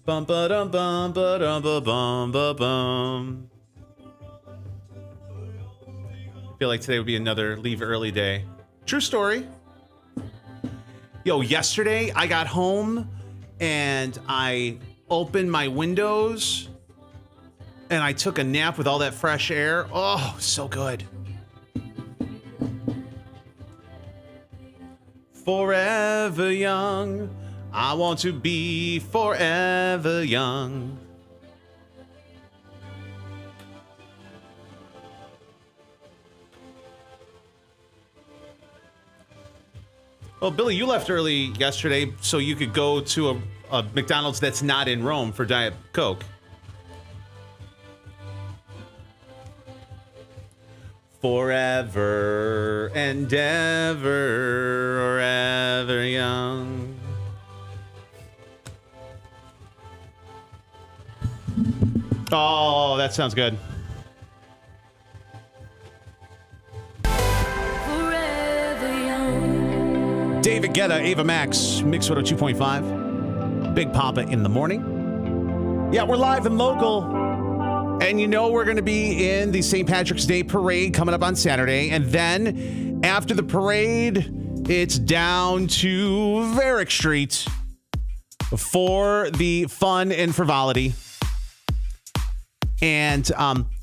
Bum, ba, dum, bum, ba, dum, ba, bum, ba, bum. I feel like today would be another leave early day. True story. Yo, yesterday I got home and I opened my windows and I took a nap with all that fresh air. Oh, so good. Forever young. I want to be forever young. Well, Billy, you left early yesterday so you could go to a McDonald's that's not in Rome for Diet Coke. Forever and ever, forever young. Oh, that sounds good. David Guetta, Ava Max, Mix 102.5. Big Poppa in the morning. Yeah, we're live and local. And you know we're going to be in the St. Patrick's Day Parade coming up on Saturday. And then after the parade, it's down to Varick Street for the fun and frivolity. And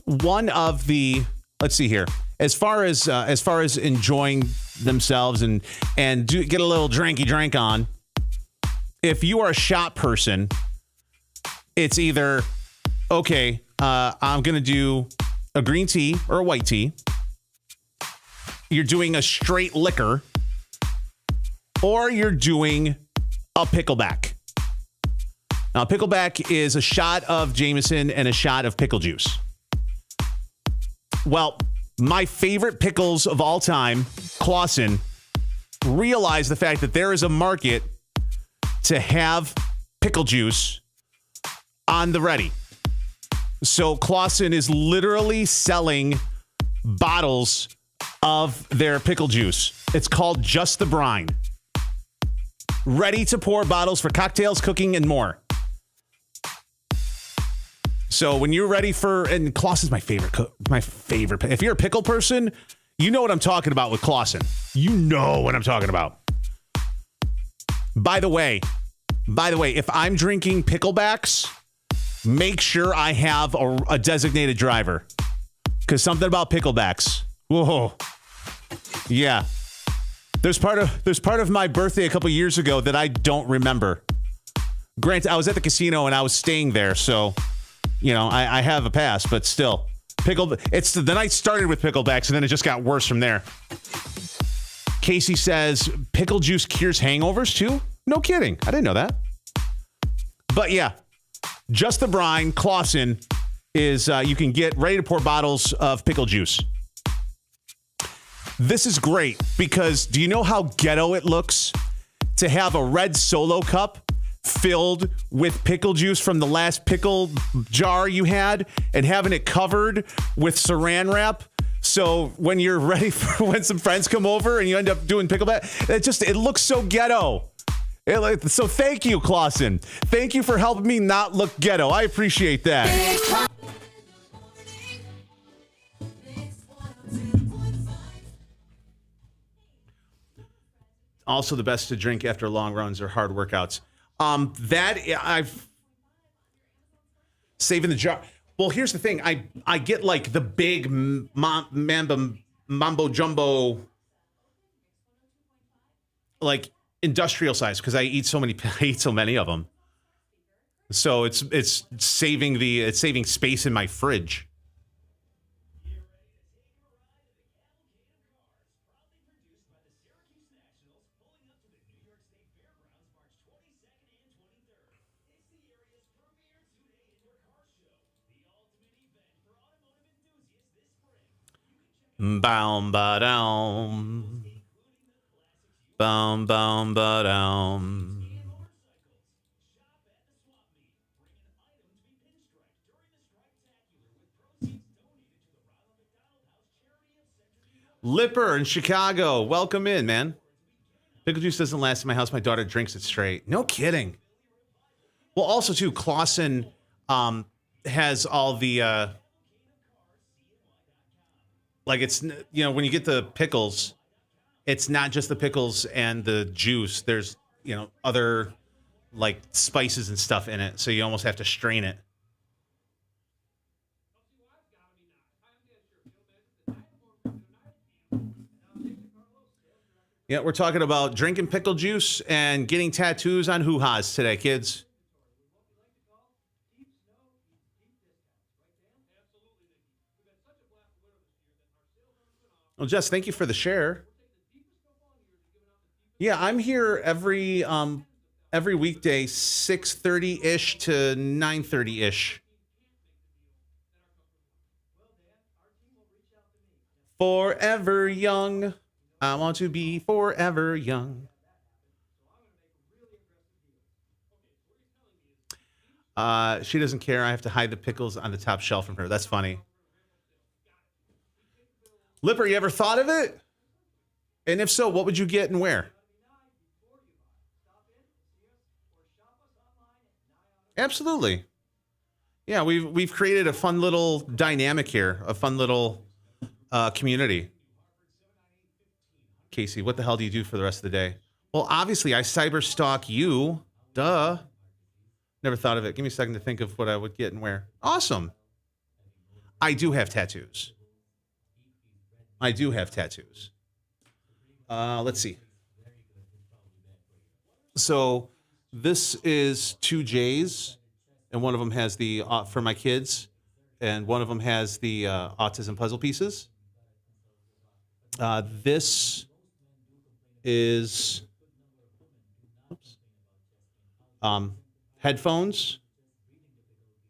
one of the, let's see here. As far as enjoying themselves and get a little drinky drink on, if you are a shot person, it's either, okay, I'm going to do a green tea or a white tea. You're doing a straight liquor, or you're doing a pickleback. Now, pickleback is a shot of Jameson and a shot of pickle juice. Well, my favorite pickles of all time, Clausen, realized the fact that there is a market to have pickle juice on the ready. So Clausen is literally selling bottles of their pickle juice. It's called Just the Brine. Ready to pour bottles for cocktails, cooking, and more. So when you're ready for, and Clausen's my favorite. If you're a pickle person, you know what I'm talking about with Clausen. You know what I'm talking about. By the way, if I'm drinking picklebacks, make sure I have a designated driver, because something about picklebacks. Whoa, yeah. There's part of my birthday a couple years ago that I don't remember. Granted, I was at the casino and I was staying there, so. You know, I have a pass, but still. The night started with picklebacks, and then it just got worse from there. Casey says, pickle juice cures hangovers, too? No kidding. I didn't know that. But, yeah. Just the Brine, Clausen, is you can get ready to pour bottles of pickle juice. This is great, because do you know how ghetto it looks to have a red Solo cup filled with pickle juice from the last pickle jar you had and having it covered with saran wrap? So when you're ready for when some friends come over and you end up doing pickleback, it looks so ghetto. So thank you, Clausen. Thank you for helping me not look ghetto. I appreciate that. Also the best to drink after long runs or hard workouts. That I've saving the jar. Well, here's the thing. I get like the big mambo jumbo, like industrial size, because I eat so many of them. So it's saving space in my fridge. Boom, ba-down. Boom, boom, ba-down. Lipper in Chicago. Welcome in, man. Pickle juice doesn't last in my house. My daughter drinks it straight. No kidding. Well, also, too, Clausen has all the, like, it's, you know, when you get the pickles, it's not just the pickles and the juice. There's, you know, other, like, spices and stuff in it. So you almost have to strain it. Yeah, we're talking about drinking pickle juice and getting tattoos on hoo-has today, kids. Well, Jess, thank you for the share. Yeah, I'm here every weekday, 6:30-ish to 9:30-ish. Forever young. I want to be forever young. She doesn't care. I have to hide the pickles on the top shelf from her. That's funny. Lipper, you ever thought of it? And if so, what would you get and where? Absolutely. Yeah, we've created a fun little dynamic here, a fun little community. Casey, what the hell do you do for the rest of the day? Well, obviously, I cyber stalk you. Duh. Never thought of it. Give me a second to think of what I would get and where. Awesome. I do have tattoos. Let's see. So this is 2 J's, and one of them has the, for my kids, and one of them has the autism puzzle pieces. This is headphones.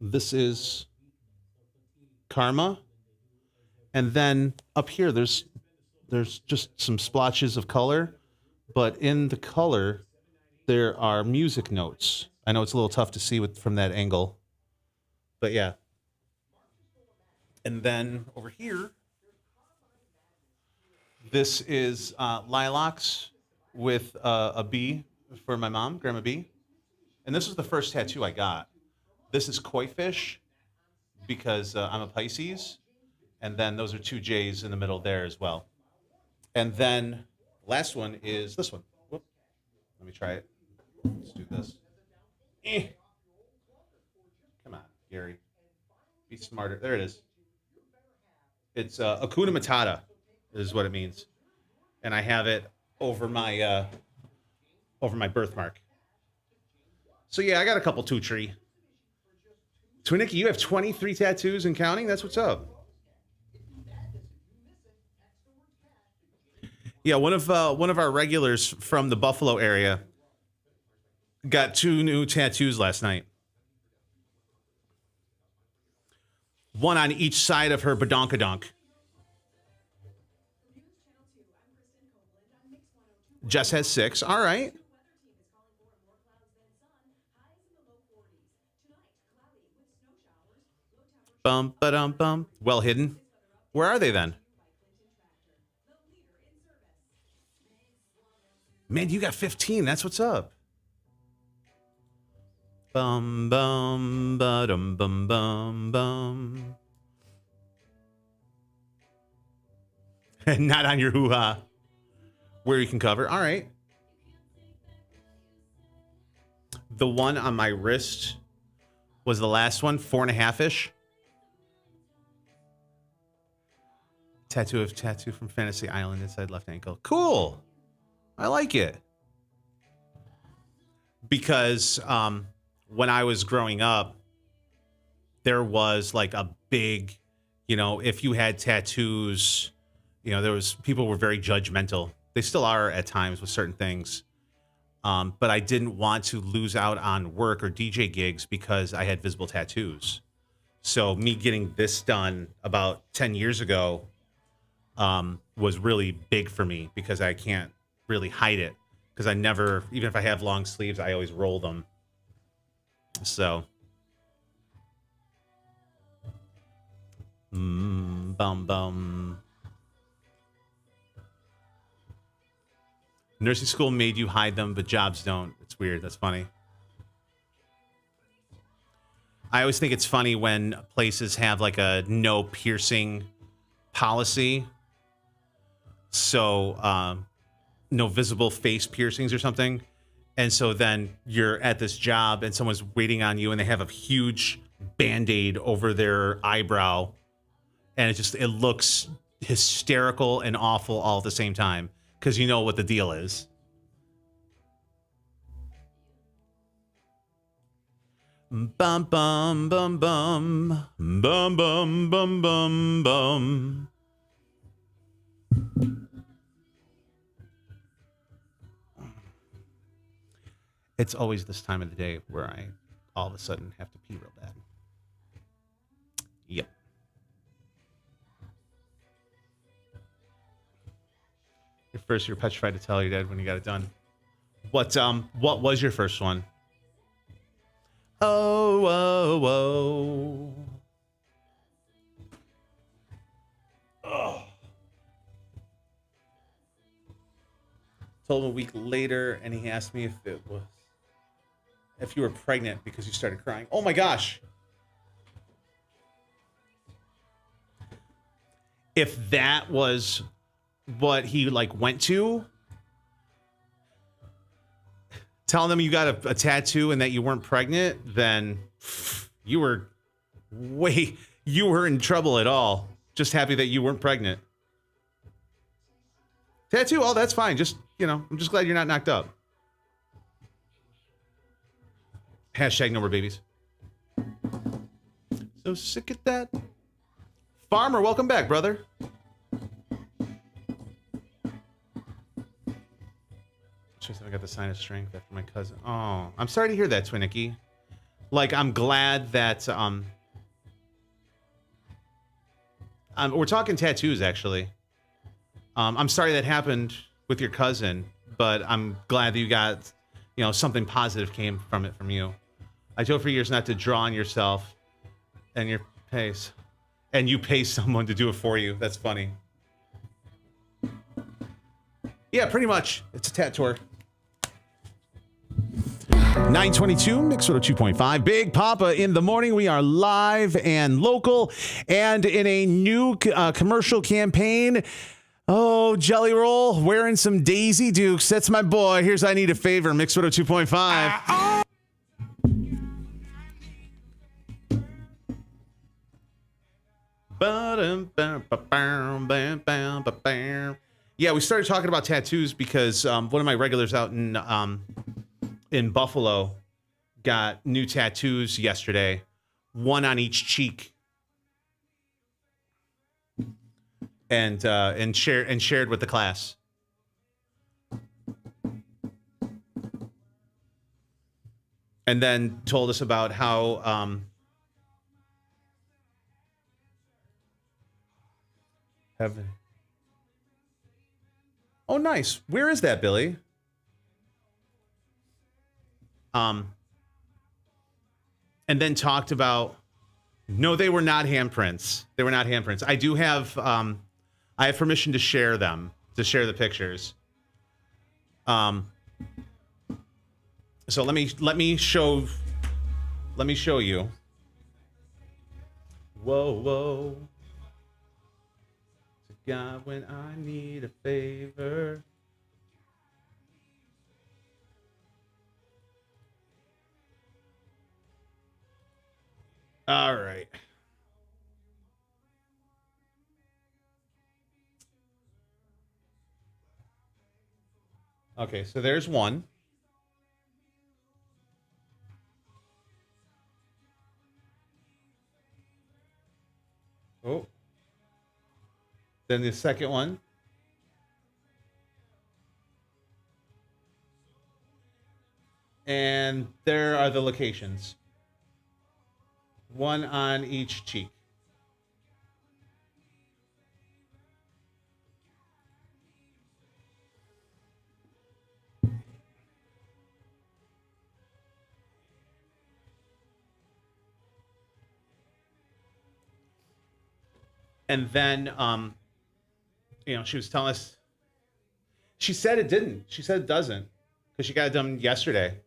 This is karma. And then up here, there's just some splotches of color, but in the color, there are music notes. I know it's a little tough to see from that angle, but yeah. And then over here, this is lilacs with a bee for my mom, Grandma B. And this was the first tattoo I got. This is koi fish because I'm a Pisces. And then those are 2 J's in the middle there as well. And then last one is this one. Whoop. Let me try it. Let's do this. Come on, Gary. Be smarter. There it is. It's Hakuna Matata is what it means. And I have it over my birthmark. So yeah, I got a couple two-tree. Twinicki, you have 23 tattoos and counting? That's what's up. Yeah, one of our regulars from the Buffalo area got 2 new tattoos last night. One on each side of her badonkadonk. Jess has 6. All right. Bum, ba-dum, bum. Well hidden. Where are they then? Man, you got 15. That's what's up. Bum, bum, ba-dum, bum, bum, bum. Not on your hoo-ha. Where you can cover. All right. The one on my wrist was the last one, 4.5-ish. Tattoo from Fantasy Island inside left ankle. Cool. I like it. Because when I was growing up, there was like a big, if you had tattoos, people were very judgmental. They still are at times with certain things. But I didn't want to lose out on work or DJ gigs because I had visible tattoos. So me getting this done about 10 years ago was really big for me because I can't really hide it. Because I never, even if I have long sleeves, I always roll them. So. Bum bum. Nursing school made you hide them, but jobs don't. It's weird. That's funny. I always think it's funny when places have like a no piercing policy. So, no visible face piercings or something. And so then you're at this job and someone's waiting on you and they have a huge Band-Aid over their eyebrow. And it looks hysterical and awful all at the same time. Because you know what the deal is. Bum bum bum bum. Bum bum bum bum bum. It's always this time of the day where I all of a sudden have to pee real bad. Yep. You're petrified to tell your dad when you got it done. What was your first one? Oh, oh, oh. Oh. Told him a week later, and he asked me if you were pregnant because you started crying. Oh my gosh. If that was what he went to, telling them you got a tattoo and that you weren't pregnant, then you were in trouble at all. Just happy that you weren't pregnant. Tattoo, oh, that's fine. Just, I'm just glad you're not knocked up. Hashtag no more babies. So sick at that. Farmer, welcome back, brother. I got the sign of strength after my cousin. Oh, I'm sorry to hear that, Twinicky. I'm glad that we're talking tattoos, actually. I'm sorry that happened with your cousin, but I'm glad that you got, something positive came from it from you. I told for years not to draw on yourself and your pace, and you pay someone to do it for you. That's funny. Yeah, pretty much. It's a tattoo. 922, Mix 2.5. Big Poppa in the morning. We are live and local and in a new commercial campaign. Oh, Jelly Roll wearing some Daisy Dukes. That's my boy. Here's I Need a Favor, Mix 2.5. Yeah, we started talking about tattoos because one of my regulars out in Buffalo got new tattoos yesterday, one on each cheek, and shared with the class. And then told us about how oh, nice. Where is that, Billy? And then talked about, no, they were not handprints. They were not handprints. I do have, I have permission to share them, to share the pictures. So let me show you. Whoa, whoa. To God when I need a favor. All right. Okay, so there's one. Oh. Then the second one. And there are the locations. One on each cheek. And then, she was telling us, she said it didn't. She said it doesn't because she got it done yesterday.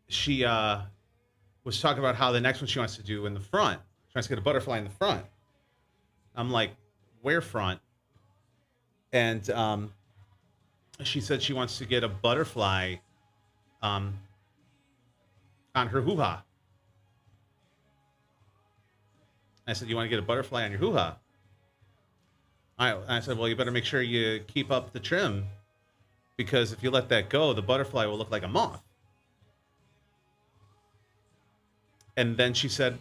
She was talking about how the next one she wants to do in the front. She wants to get a butterfly in the front. I'm like, where front? And she said she wants to get a butterfly on her hoo-ha. I said, you want to get a butterfly on your hoo-ha? I said, well, you better make sure you keep up the trim because if you let that go, the butterfly will look like a moth. And then she said,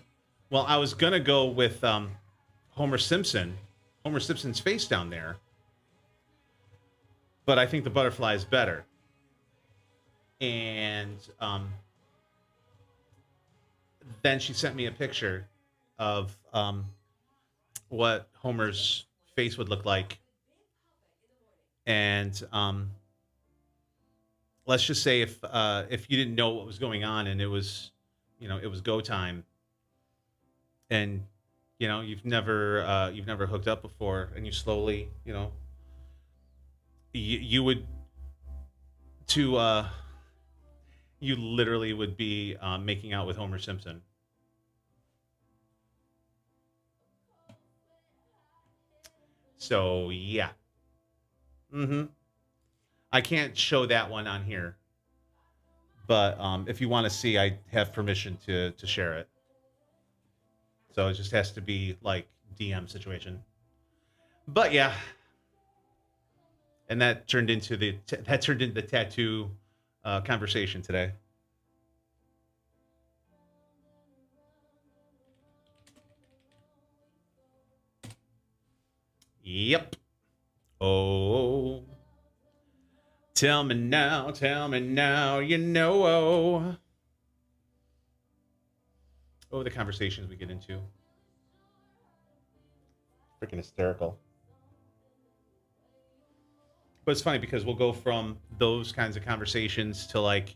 well, I was going to go with Homer Simpson's face down there, but I think the butterfly is better. And then she sent me a picture of what Homer's face would look like. And let's just say if you didn't know what was going on and it was go time, and you've never hooked up before, and you slowly you literally would be making out with Homer Simpson. So yeah. I can't show that one on here, but if you want to see, I have permission to share it. So it just has to be like DM situation. But yeah. And that turned into the tattoo conversation today. Yep. Oh. Tell me now, you know. Oh, the conversations we get into. Freaking hysterical. But it's funny because we'll go from those kinds of conversations to like,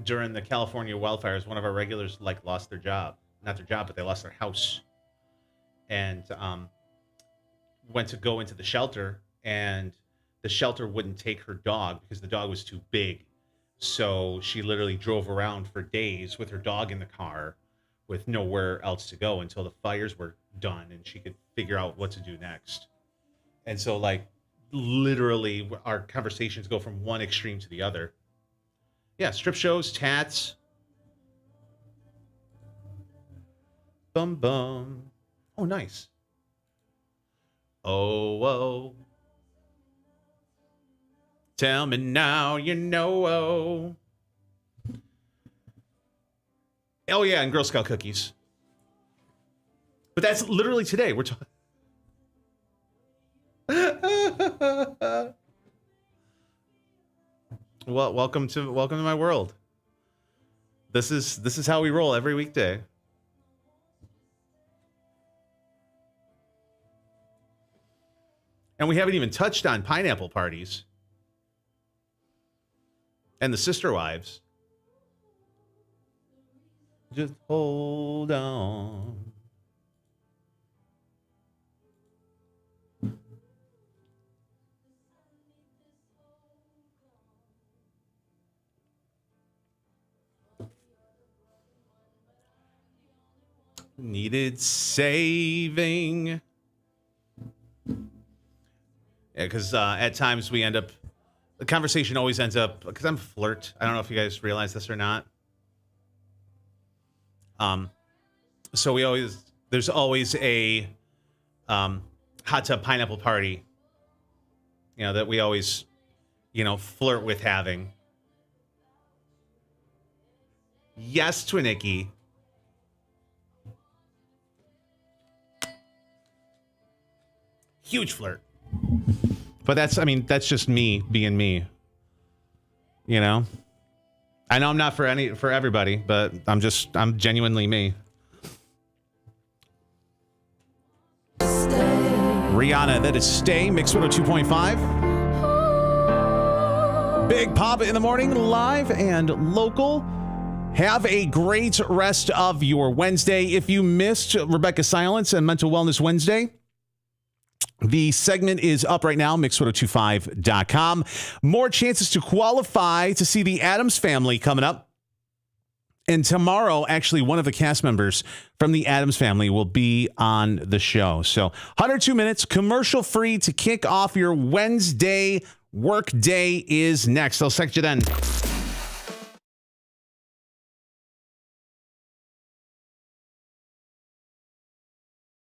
during the California wildfires, one of our regulars lost their job. Not their job, but they lost their house. And went to go into the shelter, and the shelter wouldn't take her dog because the dog was too big. So she literally drove around for days with her dog in the car with nowhere else to go until the fires were done and she could figure out what to do next. And so literally our conversations go from one extreme to the other. Yeah, strip shows, tats. Bum bum. Oh, nice. Oh, whoa. Tell me now, you know. Oh, yeah, and Girl Scout cookies. But that's literally today. We're talking. Well, welcome to my world. This is how we roll every weekday. And we haven't even touched on pineapple parties and the sister wives. Just hold on. Needed saving. Yeah, because at times we end up, the conversation always ends up, because I'm a flirt. I don't know if you guys realize this or not. So there's always a hot tub pineapple party, that we always, flirt with having. Yes, Twinicky. Huge flirt. But that's just me being me. I know I'm not for everybody, but I'm genuinely me. Rihanna, that is Stay, Mix 102.5. Big Poppa in the morning, live and local. Have a great rest of your Wednesday. If you missed Rebecca Silence and Mental Wellness Wednesday, the segment is up right now, mix1025.com. More chances to qualify to see the Addams Family coming up. And tomorrow, actually, one of the cast members from the Addams Family will be on the show. So 102 minutes, commercial free to kick off your Wednesday work day is next. I'll text you then.